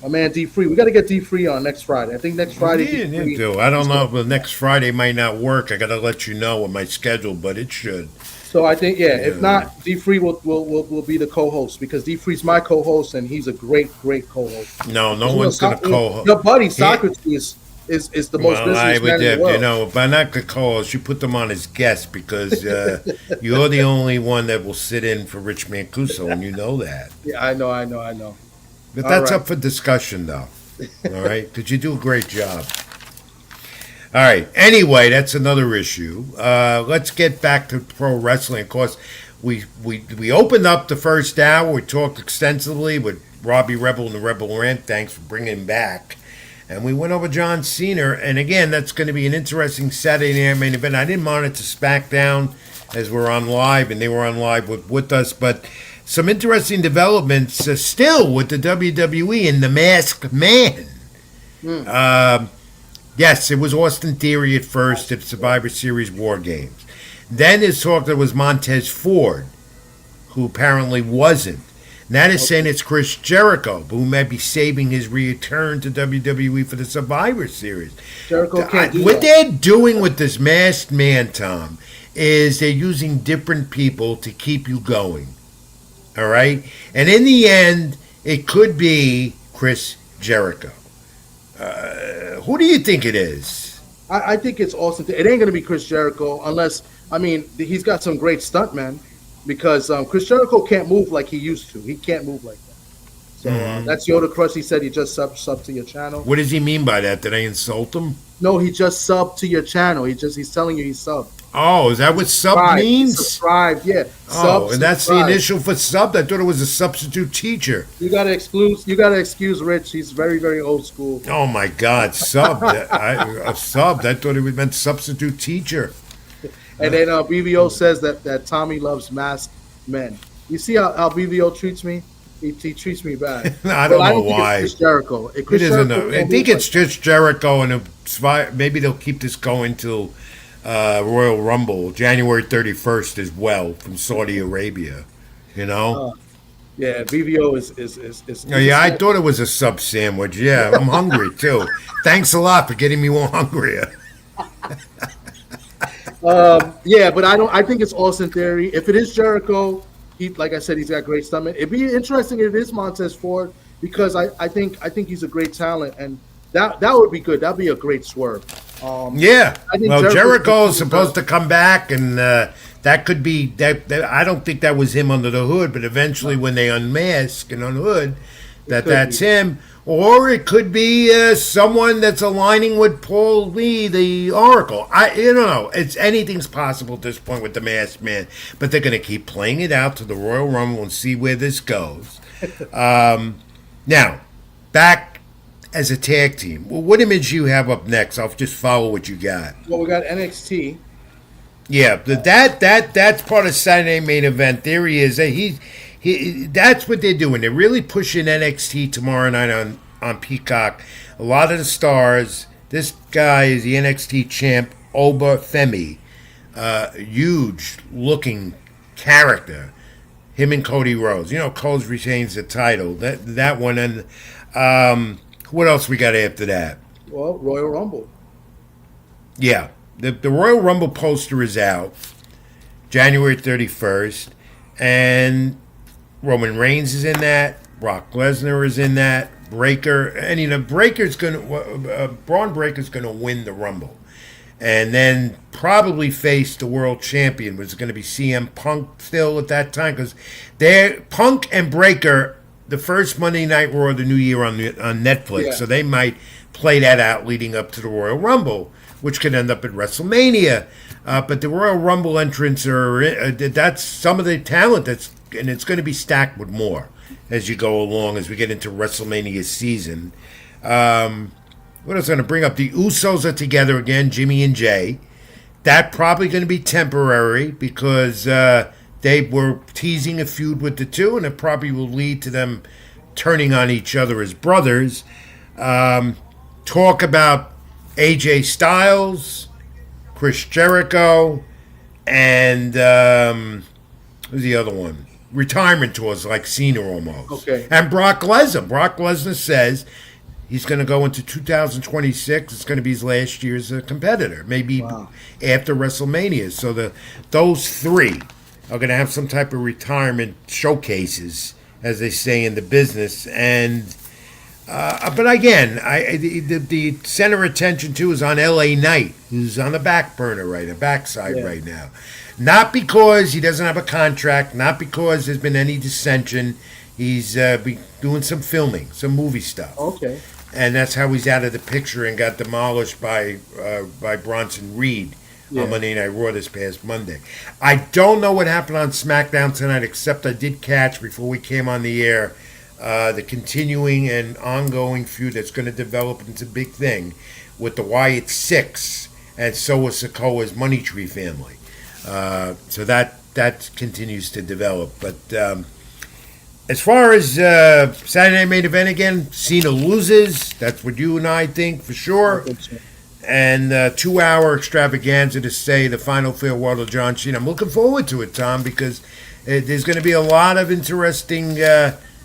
my man D Free. We got to get D Free on next Friday. I think next Friday. Yeah, I don't know. But next Friday might not work. I got to let you know with my schedule, but it should. So I think, if not, D Free will be the co-host because D Free's my co-host and he's a great co-host. No one's going to co-host. Your buddy Socrates is the most business man in the world. But not the co-host. You put them on as guests because you're the only one that will sit in for Rich Mancuso, and you know that. Yeah, I know. But that's up for discussion, though. All right? Because you do a great job. All right. Anyway, that's another issue. Let's get back to pro wrestling. Of course, we opened up the first hour. We talked extensively with Robbie Rebel and the Rebel Rant. Thanks for bringing him back. And we went over John Cena. And again, that's going to be an interesting Saturday night main event. I didn't monitor SmackDown as we're on live, and they were on live with us. But some interesting developments still with the WWE and the Masked Man. Yes, it was Austin Theory at first at Survivor Series War Games. Then it's talk that it was Montez Ford, who apparently wasn't. Now they're saying it's Chris Jericho, who may be saving his return to WWE for the Survivor Series. Jericho can't do what that. they're doing with this Masked Man, Tom, is they're using different people to keep you going. All right? And in the end, it could be Chris Jericho. Who do you think it is? I think it's Austin. It ain't going to be Chris Jericho unless, he's got some great stuntmen because Chris Jericho can't move like he used to. He can't move like that. So that's Yoda Crush. He said he just subbed to your channel. What does he mean by that? Did I insult him? No, he just subbed to your channel. He's telling you he subbed. Oh, is that what sub means? Subscribe, yeah. And that's the initial for sub? I thought it was a substitute teacher. You gotta excuse Rich. He's very, very old school. Oh my God, subbed. Subbed. I thought it meant substitute teacher. And then BVO says that Tommy loves masked men. You see how BVO treats me? He treats me bad. I don't know why. It's Chris Jericho. I think it's just Jericho, and maybe they'll keep this going till Royal Rumble, January 31st as well, from Saudi Arabia. Yeah, BVO is I thought it was a sub sandwich. Yeah, I'm hungry too. Thanks a lot for getting me more hungrier. But I think it's Austin Theory. If it is Jericho, like I said, he's got great stomach. It'd be interesting if it is Montez Ford because I think he's a great talent and that would be good. That'd be a great swerve. Jericho's supposed to come back, and that could be that. I don't think that was him under the hood, but eventually when they unmask and unhood, that's him. Or it could be someone that's aligning with Paul Lee, the Oracle. I don't know. Anything's possible at this point with the Masked Man, but they're going to keep playing it out to the Royal Rumble and see where this goes. Now, back as a tag team. Well, what image you have up next? I'll just follow what you got. Well, we got NXT. Yeah, that's part of Saturday main event. There he is. He that's what they're doing. They're really pushing NXT tomorrow night on Peacock. A lot of the stars. This guy is the NXT champ, Oba Femi. Huge looking character. Him and Cody Rhodes. You know, Cody retains the title. That one. And what else we got after that? Well, Royal Rumble. Yeah. The Royal Rumble poster is out January 31st. And Roman Reigns is in that. Brock Lesnar is in that. Breaker. And, you know, Braun Breaker's going to win the Rumble. And then probably face the world champion, was going to be CM Punk still at that time, because they're Punk and Breaker, the first Monday Night Raw of the new year on Netflix, so they might play that out leading up to the Royal Rumble, which could end up at WrestleMania. But the Royal Rumble entrants that's some of the talent and it's going to be stacked with more as you go along, as we get into WrestleMania season. What else I'm going to bring up? The Usos are together again, Jimmy and Jay. That probably going to be temporary because they were teasing a feud with the two, and it probably will lead to them turning on each other as brothers. Talk about AJ Styles, Chris Jericho, and who's the other one? Retirement tours like Cena almost. Okay. And Brock Lesnar. Brock Lesnar says he's going to go into 2026. It's going to be his last year as a competitor, maybe after WrestleMania. So those three are going to have some type of retirement showcases, as they say in the business. And but again, the center of attention too is on LA Knight, who's on the back burner right now. Not because he doesn't have a contract, not because there's been any dissension. He's doing some filming, some movie stuff. Okay. And that's how he's out of the picture and got demolished by Bronson Reed on Monday Night Raw this past Monday. I don't know what happened on SmackDown tonight, except I did catch before we came on the air the continuing and ongoing feud that's going to develop into a big thing with the Wyatt Six and Soa Sikoa's Money Tree family. So that continues to develop. But as far as Saturday Night Main Event again, Cena loses. That's what you and I think for sure. I think so. And 2-hour extravaganza to say the final farewell to John Cena. I'm looking forward to it, Tom, because there's going to be a lot of interesting,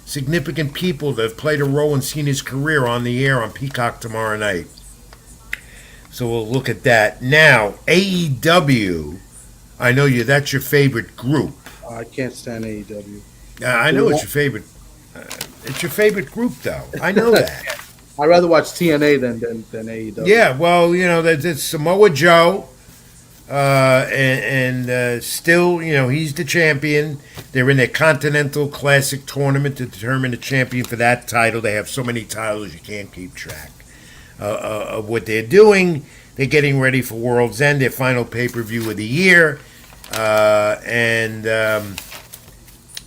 significant people that have played a role in Cena's career on the air on Peacock tomorrow night. So we'll look at that. Now, AEW, I know that's your favorite group. I can't stand AEW. I know it's your favorite. It's your favorite group, though. I know that. I'd rather watch TNA than AEW. Yeah, well, there's Samoa Joe, and still, he's the champion. They're in their Continental Classic tournament to determine the champion for that title. They have so many titles you can't keep track of what they're doing. They're getting ready for World's End, their final pay-per-view of the year, and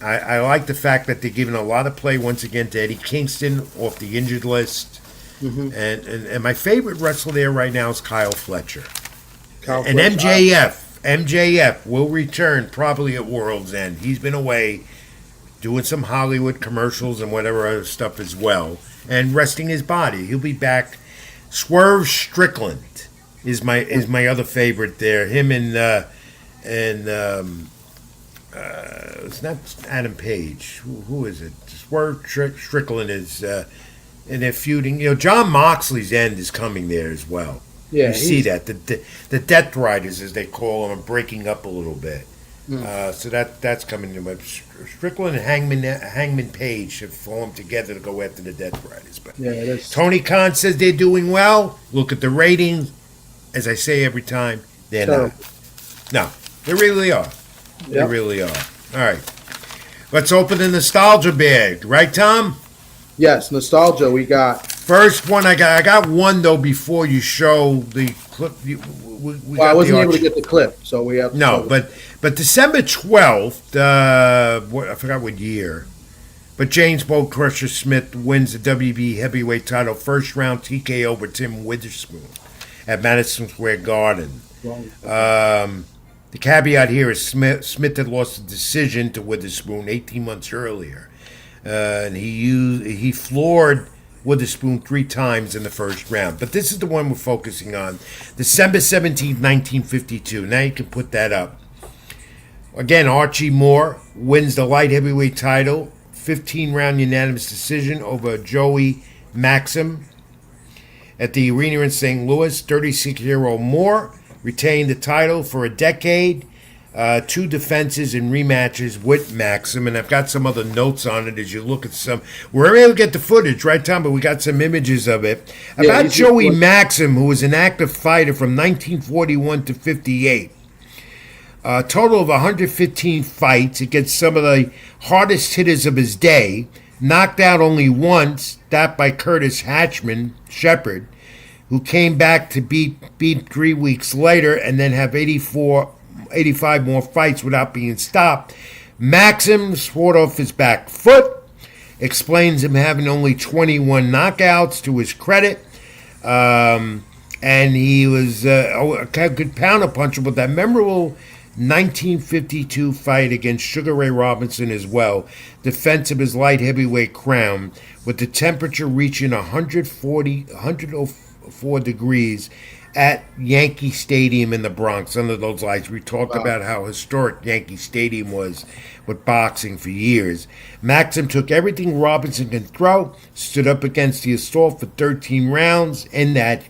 I like the fact that they're giving a lot of play once again to Eddie Kingston off the injured list. Mm-hmm. And my favorite wrestler there right now is Kyle Fletcher. And MJF will return probably at World's End. He's been away doing some Hollywood commercials and whatever other stuff as well, and resting his body. He'll be back. Swerve Strickland is my other favorite there. Him and it's not Adam Page. Who is it? Swerve Strickland is. And they're feuding. John Moxley's end is coming there as well. Yeah, you see that the Death Riders, as they call them, are breaking up a little bit. So that's coming to Strickland and Hangman Page should form together to go after the Death Riders. But Tony Khan says they're doing well. Look at the ratings. As I say every time, they're not. No, they really are. They really are. All right, let's open the nostalgia bag, right, Tom? Yes, nostalgia. We got first one. I got one though before you show the clip. I wasn't able to get the clip, so we have. But December 12th. I forgot what year. But James Bolt Crusher Smith wins the WB heavyweight title first round TKO over Tim Witherspoon at Madison Square Garden. The caveat here is Smith had lost the decision to Witherspoon 18 months earlier. And he floored Witherspoon 3 times in the first round. But this is the one we're focusing on. December 17th, 1952. Now you can put that up. Again, Archie Moore wins the light heavyweight title, 15-round unanimous decision over Joey Maxim at the arena in St. Louis. 36-year-old Moore retained the title for a decade. 2 defenses and rematches with Maxim, and I've got some other notes on it as you look at some. We're able to get the footage, right, Tom? But we got some images of it. About Joey Maxim, who was an active fighter from 1941 to 58. A total of 115 fights against some of the hardest hitters of his day. Knocked out only once, that by Curtis Hatchman Shepard, who came back to beat 3 weeks later and then have 85 more fights without being stopped. Maxim swore off his back foot, explains him having only 21 knockouts to his credit, and he was a good counter puncher, but that memorable 1952 fight against Sugar Ray Robinson as well, defense of his light heavyweight crown, with the temperature reaching 104 degrees at Yankee Stadium in the Bronx under those lights. We talked about how historic Yankee Stadium was with boxing for years. Maxim took everything Robinson can throw, stood up against the assault for 13 rounds. In that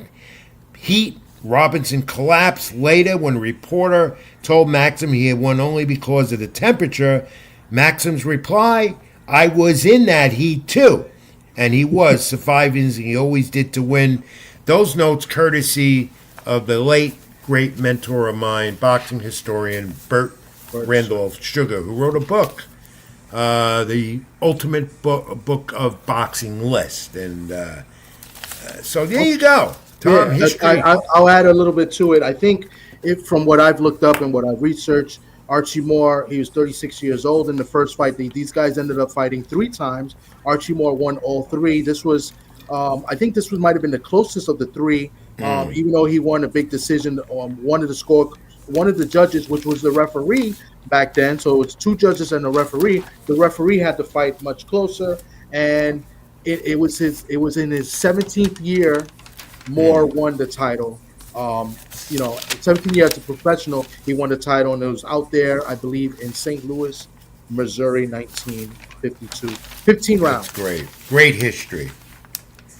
heat, Robinson collapsed later when a reporter told Maxim he had won only because of the temperature. Maxim's reply, "I was in that heat too." And he was, surviving as he always did to win. Those notes courtesy of the late, great mentor of mine, boxing historian Burt Randolph Sugar, who wrote a book, the ultimate book of boxing list. And so there you go. Tom, history. I'll add a little bit to it. I think from what I've looked up and what I've researched, Archie Moore, he was 36 years old in the first fight. These guys ended up fighting 3 times. Archie Moore won all 3. This was I think this might have been the closest of the 3, even though he won a big decision. One of the judges, which was the referee back then, so it's 2 judges and a referee. The referee had to fight much closer, and it was in his 17th year. Moore won the title. 17 years as a professional, he won the title, and it was out there, I believe, in St. Louis, Missouri, 1952. 15 rounds. That's great history.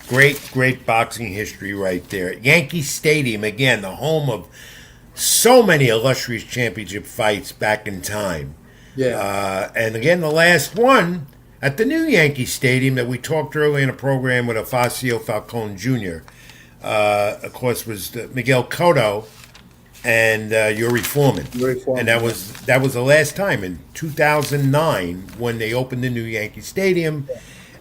Great boxing history right there. Yankee Stadium, again, the home of so many illustrious championship fights back in time. Yeah. And again, the last one at the new Yankee Stadium that we talked earlier in the program with Afacio Falcone Jr., of course, was Miguel Cotto and Yuri Foreman. And that was the last time in 2009 when they opened the new Yankee Stadium.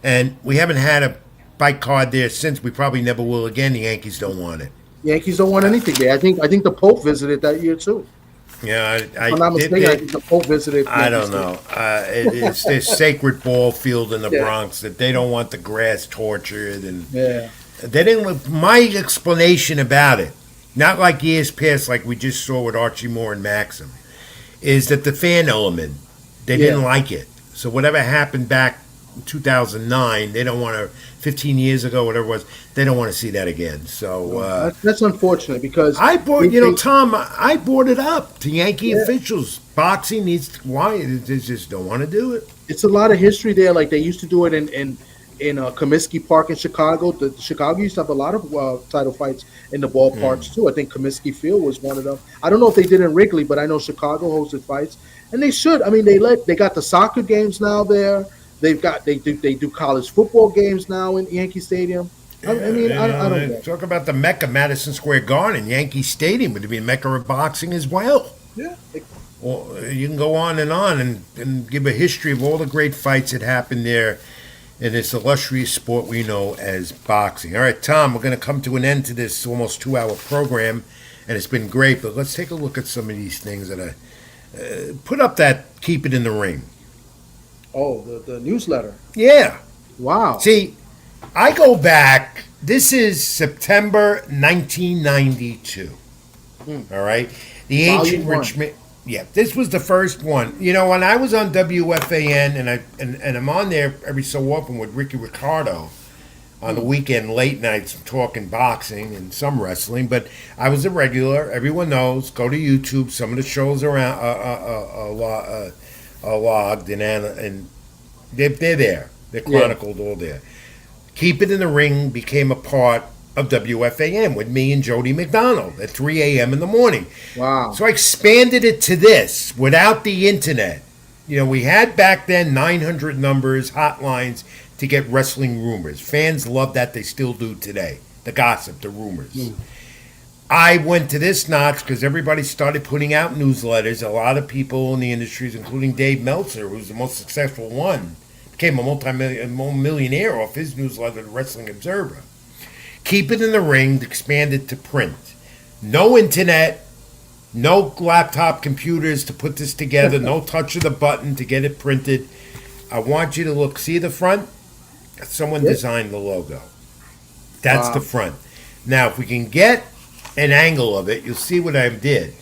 And we haven't had a fight card there since. We probably never will again. The Yankees don't want it. Yankees don't want anything there. I think the Pope visited that year too. Yeah, if I'm not mistaken, I think the Pope visited. I don't know. It's this sacred ball field in the Bronx that they don't want the grass tortured, and they didn't. My explanation about it, not like years past, like we just saw with Archie Moore and Maxim, is that the fan element, they didn't like it. So whatever happened back in 2009, they don't want to. 15 years ago, whatever it was, they don't want to see that again. So that's unfortunate because Tom, I brought it up to Yankee officials. Boxing needs why they just don't want to do it. It's a lot of history there. Like they used to do it in Comiskey Park in Chicago. The Chicago used to have a lot of title fights in the ballparks too. I think Comiskey Field was one of them. I don't know if they did in Wrigley, but I know Chicago hosted fights, and they should. I mean, they got the soccer games now there. They do college football games now in Yankee Stadium. I don't know. Talk about the Mecca, Madison Square Garden, Yankee Stadium would be a Mecca of boxing as well. Yeah. Well, you can go on and give a history of all the great fights that happened there in this illustrious sport we know as boxing. All right, Tom, we're going to come to an end to this almost 2-hour program, and it's been great, but let's take a look at some of these things that put up that keep it in the ring. Oh, the newsletter. Yeah. Wow. See, I go back. This is September 1992. All right. The Ancient Volume 1. Richmond. Yeah, this was the first one. You know, when I was on WFAN, and I'm on there every so often with Ricky Ricardo on the weekend late nights talking boxing and some wrestling, but I was a regular. Everyone knows. Go to YouTube. Some of the shows around are logged and they're there. They're chronicled all there. Keep It in the Ring became a part of WFAN with me and Jody McDonald at 3 a.m. in the morning. Wow. So I expanded it to this without the internet. You know, we had back then 900 numbers, hotlines to get wrestling rumors. Fans love that. They still do today. The gossip, the rumors. I went to this notch because everybody started putting out newsletters. A lot of people in the industries, including Dave Meltzer, who's the most successful one, became a multi-millionaire off his newsletter, The Wrestling Observer. Keep It in the Ring expanded to print. No internet, no laptop computers to put this together, no touch of the button to get it printed. I want you to look. See the front? Someone designed the logo. That's the front. Now, if we can get an angle of it, you'll see what I did.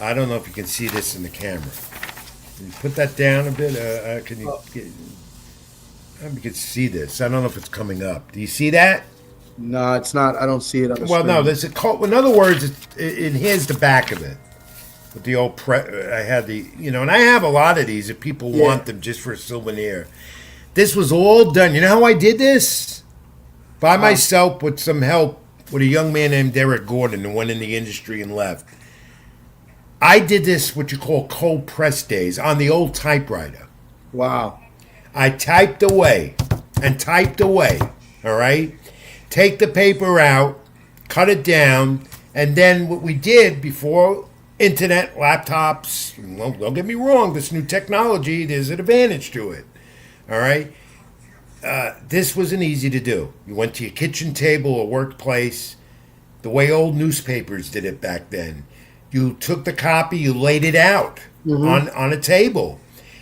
I don't know if you can see this in the camera. Can you put that down a bit? Can you get... I hope you can see this. I don't know if it's coming up. Do you see that? No, it's not. I don't see it on the Well, screen. no. There's a. In other words, here's the back of it. With the old I had the, and I have a lot of these if people want them just for a souvenir. This was all done. You know how I did this? By myself with some help with a young man named Derek Gordon who went in the industry and left. I did this what you call cold press days on the old typewriter. Wow. I typed away and typed away, all right? Take the paper out, cut it down, and then what we did before internet, laptops, well, don't get me wrong, this new technology, there's an advantage to it, all right? This wasn't easy to do. You went to your kitchen table or workplace, the way old newspapers did it back then. You took the copy, you laid it out on a table,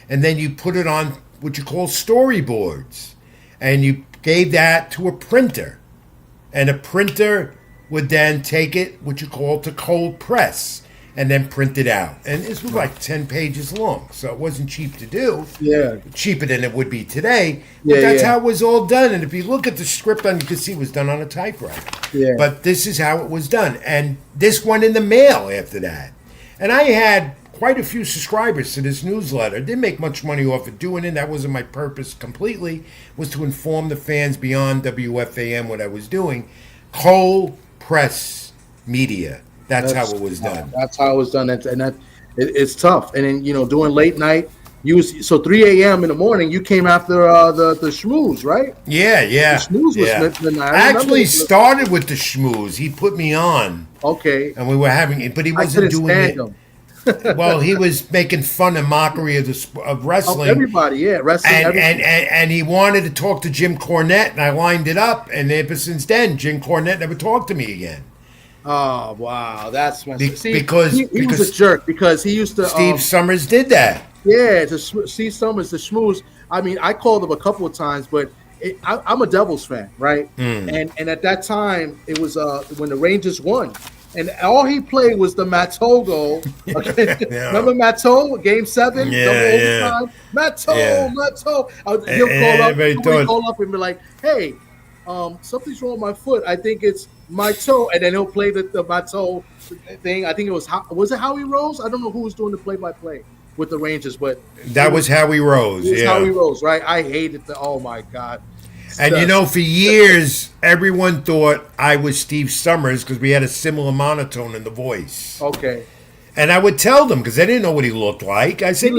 and then you put it on what you call storyboards, and you gave that to a printer, and a printer would then take it, what you call to cold press, and then print it out. And this was like 10 pages long, so it wasn't cheap to do. Yeah. Cheaper than it would be today. But that's how it was all done. And if you look at the script on, you can see it was done on a typewriter. Yeah. But this is how it was done. And this went in the mail after that. And I had quite a few subscribers to this newsletter. Didn't make much money off of doing it. That wasn't my purpose completely, was to inform the fans beyond WFAM what I was doing. Cold press media. That's how it was done. That's how it was done. It's tough. And then, doing late night, so 3 a.m. in the morning, you came after the schmooze, right? Yeah. The schmooze was midnight. I actually started with the schmooze. He put me on. Okay. And we were having it, but he wasn't doing it. Him. Well, he was making fun and mockery of wrestling. Everybody, wrestling. And he wanted to talk to Jim Cornette, and I lined it up. And ever since then, Jim Cornette never talked to me again. Oh wow, that's because he was a jerk because he used to. Steve Summers did that. Yeah, Steve Summers, the schmooze. I mean, I called him a couple of times, but I'm a Devils fan, right? And at that time, it was when the Rangers won. And all he played was the Matteau goal. Okay. Remember Matteau, Game 7? Overtime? Matteau. He'll call up and be like, hey, something's wrong with my foot. I think it's my toe. And then he'll play the Matteau thing. I think it was it Howie Rose? I don't know who was doing the play-by-play with the Rangers, but that was Howie Rose. It was Howie Rose, right? I hated oh my God. And for years, everyone thought I was Steve Summers because we had a similar monotone in the voice. Okay. And I would tell them because they didn't know what he looked like. I said,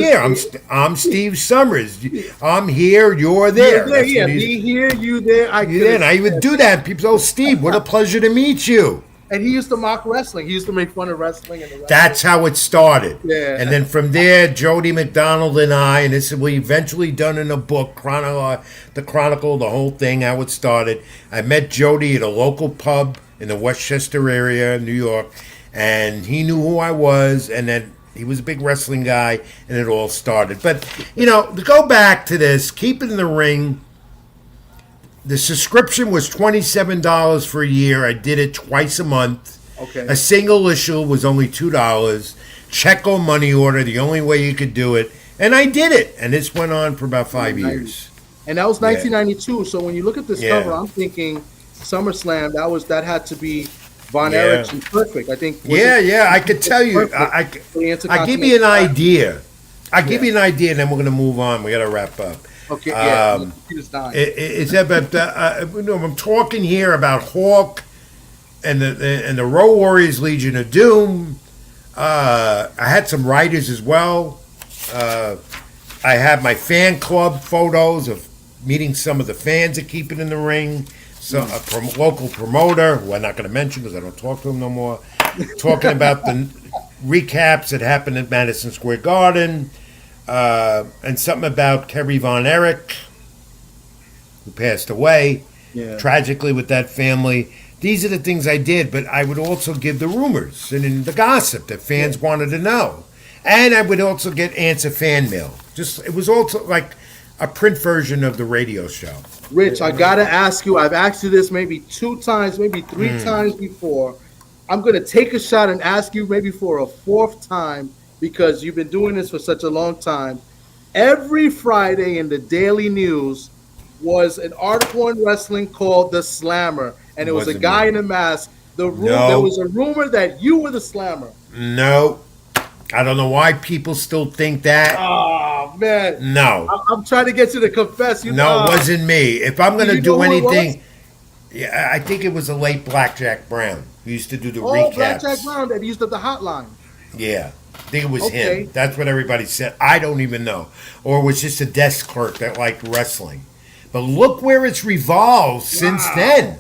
I'm Steve Summers. I'm here, you're there. Me here, you there. And I would do that. People say, oh, Steve, what a pleasure to meet you. And he used to mock wrestling. He used to make fun of wrestling. That's how it started. Yeah. And then from there, Jody McDonald and I, and this we eventually done in a book, the Chronicle, the whole thing, how it started. I met Jody at a local pub in the Westchester area, New York, and he knew who I was. And then He was a big wrestling guy, and it all started. But, to go back to this, Keep It in the Ring, the subscription was $27 for a year. I did it twice a month. Okay. A single issue was only $2. Check or money order, the only way you could do it. And I did it. And this went on for about 5 years. And that was 1992. So when you look at this Yeah. cover, I'm thinking SummerSlam. That had to be Von Erich and Perfect. I think. I could tell you. I give you an idea. I give you an idea, and then we're going to move on. We got to wrap up. Okay. It's about. I'm talking here about Hawk and the Road Warriors Legion of Doom. I had some writers as well. I have my fan club photos of meeting some of the fans that Keep It in the Ring. So a local promoter, who I'm not going to mention because I don't talk to him no more, talking about the recaps that happened at Madison Square Garden, and something about Kerry Von Erich, who passed away tragically with that family. These are the things I did, but I would also give the rumors and the gossip that fans wanted to know. And I would also answer fan mail. It was also like a print version of the radio show. Rich, I gotta ask you. I've asked you this maybe 2 times, maybe 3 times before. I'm gonna take a shot and ask you maybe for a 4th time because you've been doing this for such a long time. Every Friday in the Daily News was an article on wrestling called The Slammer, and it was a guy in a mask. There was a rumor that you were the Slammer. No. I don't know why people still think that. Oh, man. No. I'm trying to get you to confess. It wasn't me. If I'm going to do anything, I think it was a late Blackjack Brown who used to do the recaps. Blackjack Brown that used the hotline. Yeah. I think it was him. That's what everybody said. I don't even know. Or it was just a desk clerk that liked wrestling. But look where it's revolved since then.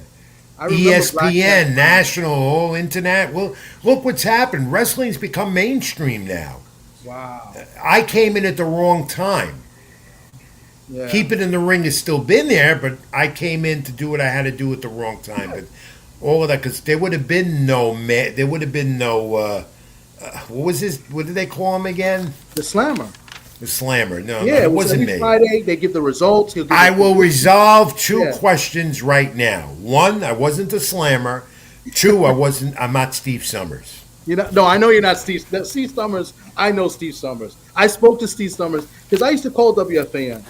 ESPN, national, all internet. Well, look what's happened. Wrestling's become mainstream now. Wow. I came in at the wrong time. Yeah. Keep It in the Ring has still been there, but I came in to do what I had to do at the wrong time. But all of that, because there would have been no, what was his, what did they call him again? The Slammer. The Slammer. No, it wasn't me. Friday, they give the results. I will resolve 2 questions right now. 1, I wasn't the Slammer. 2, I'm not Steve Summers. No, I know you're not Steve. Steve Summers, I know Steve Summers. I spoke to Steve Summers because I used to call WFAN.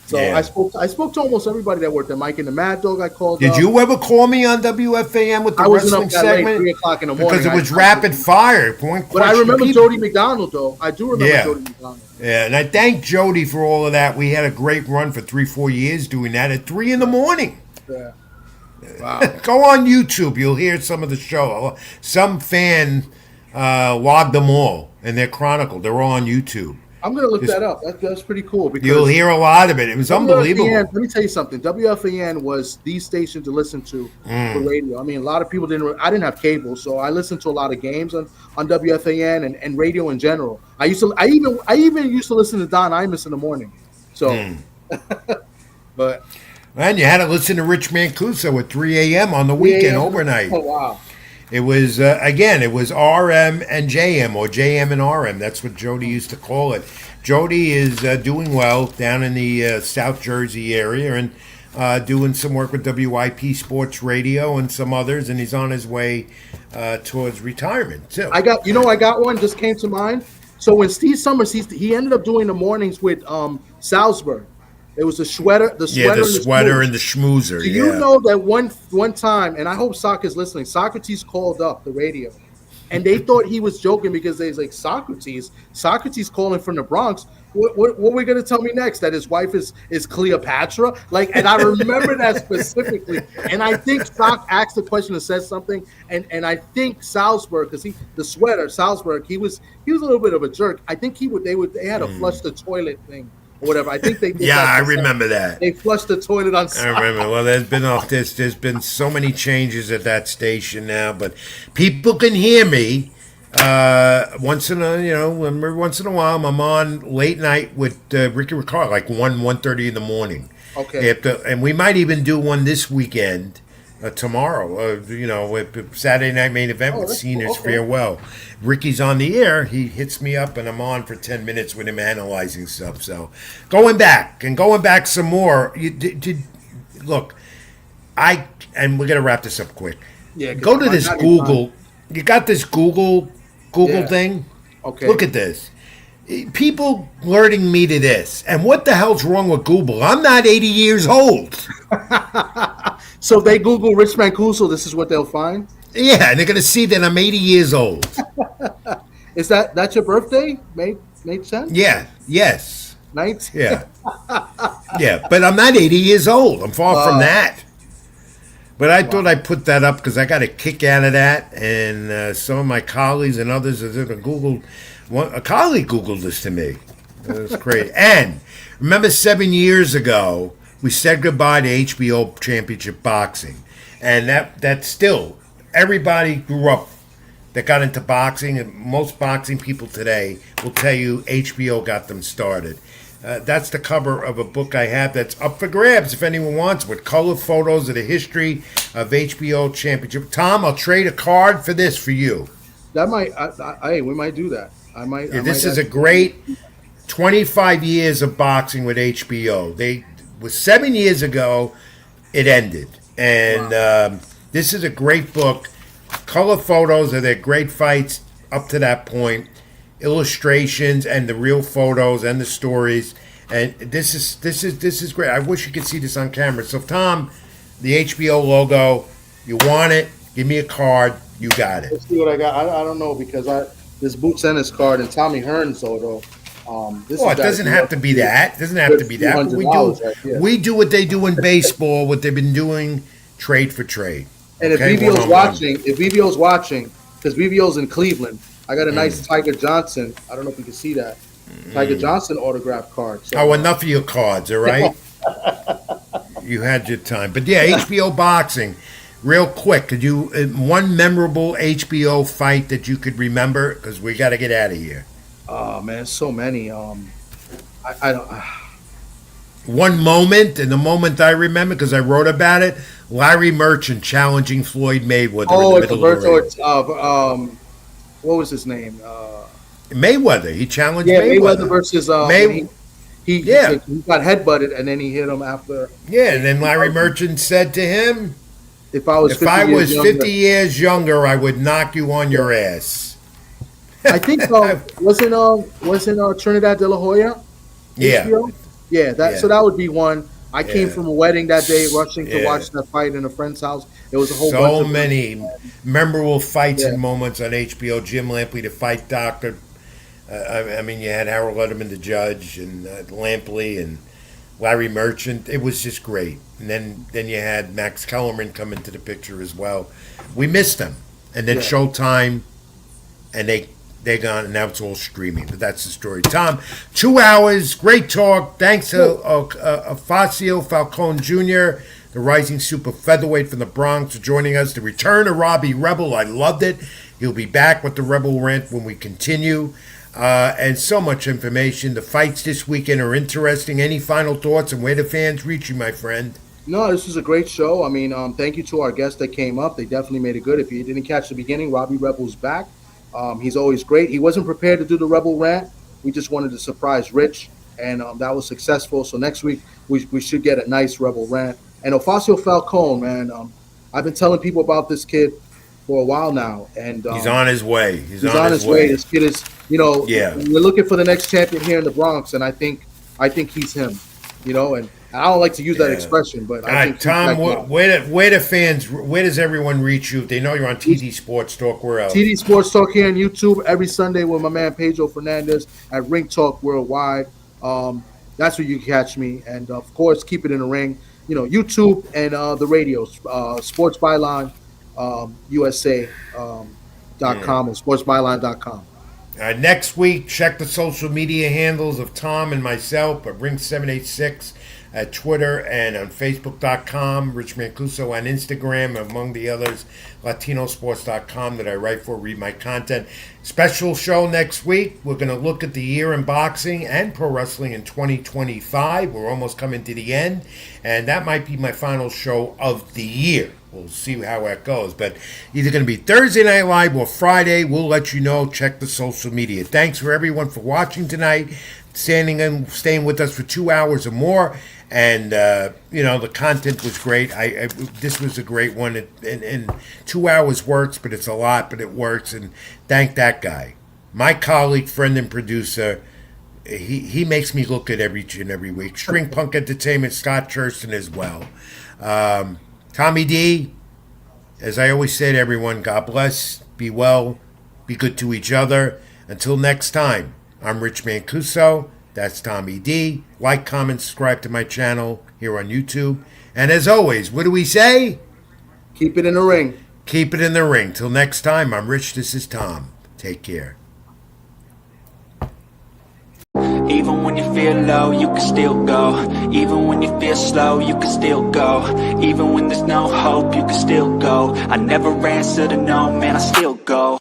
So I spoke to almost everybody that worked there. Mike and the Mad Dog I called. Did you ever call me on WFAN with the wrestling segment? 3 o'clock in the morning. Because it was rapid fire. But I remember Jody McDonald, though. I do remember Jody McDonald. Yeah, and I thank Jody for all of that. We had a great run for 3-4 years doing that at 3 in the morning. Yeah. Wow. Go on YouTube. You'll hear some of the show. Some fan logged them all, and they're chronicled. They're all on YouTube. I'm going to look that up. That's pretty cool. Because you'll hear a lot of it. It was unbelievable. Let me tell you something. WFAN was the station to listen to for radio. I mean, a lot of people didn't. I didn't have cable, so I listened to a lot of games on WFAN and radio in general. I even used to listen to Don Imus in the morning. So, but man, you had to listen to Rich Mancuso at 3 a.m. on the weekend overnight. Oh wow. It was, it was RM and JM, or JM and RM. That's what Jody used to call it. Jody is doing well down in the South Jersey area and doing some work with WIP Sports Radio and some others, and he's on his way towards retirement, too. I got one, just came to mind. So when Steve Summers, he ended up doing the mornings with Salzburg. It was the sweater, and the schmoozer. Do you know that one time, and I hope Soccer's listening, Socrates called up the radio, and they thought he was joking because they was like, Socrates calling from the Bronx. What were we gonna tell me next? That his wife is Cleopatra? And I remember that specifically. And I think Sock asked the question and said something, and I think Salzburg, because Salzburg, he was a little bit of a jerk. I think they had to flush the toilet thing. Or whatever. I think they did. Yeah, I remember that. They flushed the toilet on site. I remember. Well, there's been so many changes at that station now, but people can hear me once in a while. I'm on late night with Ricky Ricard, like 1:30 in the morning. Okay. And we might even do one this weekend. tomorrow. With Saturday Night Main Event with that's Cena's cool. Okay. farewell. Ricky's on the air. He hits me up, and I'm on for 10 minutes with him analyzing stuff. So going back some more. You did look. And we're gonna wrap this up quick. Yeah, 'cause Go to I might this not be Google. You got this Google Yeah. thing. Okay. Look at this. People alerting me to this. And what the hell's wrong with Google? I'm not 80 years old. So if they Google Rich Mancuso, this is what they'll find. Yeah, and they're going to see that I'm 80 years old. Is that's your birthday? Made sense? Yeah, yes. 19? Yeah. Yeah, but I'm not 80 years old. I'm far from that. But I thought I'd put that up because I got a kick out of that. And some of my colleagues and others are Googled. A colleague Googled this to me. It was great. And remember 7 years ago, we said goodbye to HBO Championship Boxing. And that still, everybody grew up that got into boxing. And most boxing people today will tell you HBO got them started. That's the cover of a book I have that's up for grabs if anyone wants, with color photos of the history of HBO Championship. Tom, I'll trade a card for this for you. That might. We might do that. I might. This is a great 25 years of boxing with HBO. They was 7 years ago. It ended, and this is a great book. Color photos of their great fights up to that point, illustrations and the real photos and the stories. And this is great. I wish you could see this on camera. So Tom, the HBO logo, you want it? Give me a card. You got it. Let's see what I got. I don't know because this Boots Ennis card and Tommy Hearns photo. It doesn't have to be that. It doesn't have to be that. But we do what they do in baseball. What they've been doing, trade for trade. And okay? if BBO's watching, because BBO's in Cleveland, I got a nice Tiger Johnson. I don't know if you can see that Tiger Johnson autograph card. So, enough of your cards, all right? You had your time, but yeah, HBO boxing. Real quick, could you one memorable HBO fight that you could remember? Because we got to get out of here. Oh man, so many. I don't. One moment, and the moment I remember because I wrote about it: Larry Merchant challenging Floyd Mayweather in the middle of the ring. What was his name? Mayweather. He challenged Mayweather versus he got headbutted and then he hit him after. Yeah, and then Larry Merchant said to him, If I was 50 years younger, I would knock you on your ass. I think wasn't Trinidad De La Hoya? Yeah. HBO? Yeah, so that would be one. I came from a wedding that day, rushing to watch that fight in a friend's house. There was a whole bunch so of many memorable fights and moments on HBO. Jim Lampley, the fight doctor. I mean, you had Harold Letterman, the judge, and Lampley and Larry Merchant. It was just great. And then you had Max Kellerman come into the picture as well. We missed them. And then Showtime, and they're gone, and now it's all streaming. But that's the story. Tom, 2 hours, great talk. Thanks to Facio Falcone Jr., the rising super featherweight from the Bronx, for joining us. The return of Robbie Rebel, I loved it. He'll be back with the Rebel Rant when we continue. And so much information. The fights this weekend are interesting. Any final thoughts and where the fans reach you, my friend? No, this was a great show. I mean, thank you to our guests that came up. They definitely made it good. If you didn't catch the beginning, Robbie Rebel's back. He's always great. He wasn't prepared to do the Rebel Rant. We just wanted to surprise Rich, and that was successful. So next week, we should get a nice Rebel Rant. And Facio Falcone, man, I've been telling people about this kid for a while now. And he's on his way. He's on his way. This kid is, yeah. We're looking for the next champion here in the Bronx, and I think he's him, and I don't like to use that expression, but I think Tom, where does everyone reach you? If they know you're on TD Sports Talk, where else? TD Sports Talk here on YouTube every Sunday with my man Pedro Fernandez at Ring Talk Worldwide. That's where you catch me, and of course, keep it in the ring. YouTube and the radio, Sports Byline USA.com and sportsbyline.com. Next week, check the social media handles of Tom and myself at Ring786 at Twitter and on Facebook.com, Rich Mancuso on Instagram, among the others, LatinoSports.com that I write for, read my content. Special show next week. We're going to look at the year in boxing and pro wrestling in 2025. We're almost coming to the end, and that might be my final show of the year. We'll see how that goes, but either going to be Thursday Night Live or Friday. We'll let you know. Check the social media. Thanks for everyone for watching tonight, staying with us for 2 hours or more. And the content was great. This was a great one. And 2 hours works, but it's a lot, but it works. And thank that guy, my colleague, friend, and producer. He makes me look at every week. String Punk Entertainment, Scott Churston as well. Tommy D, as I always say to everyone, God bless, be well, be good to each other. Until next time, I'm Rich Mancuso. That's Tommy D. Like, comment, subscribe to my channel here on YouTube. And as always, what do we say? Keep it in the ring. Keep it in the ring. Till next time, I'm Rich. This is Tom. Take care. Even when you feel low, you can still go. Even when you feel slow, you can still go. Even when there's no hope, you can still go. I never answer to no, man, I still go.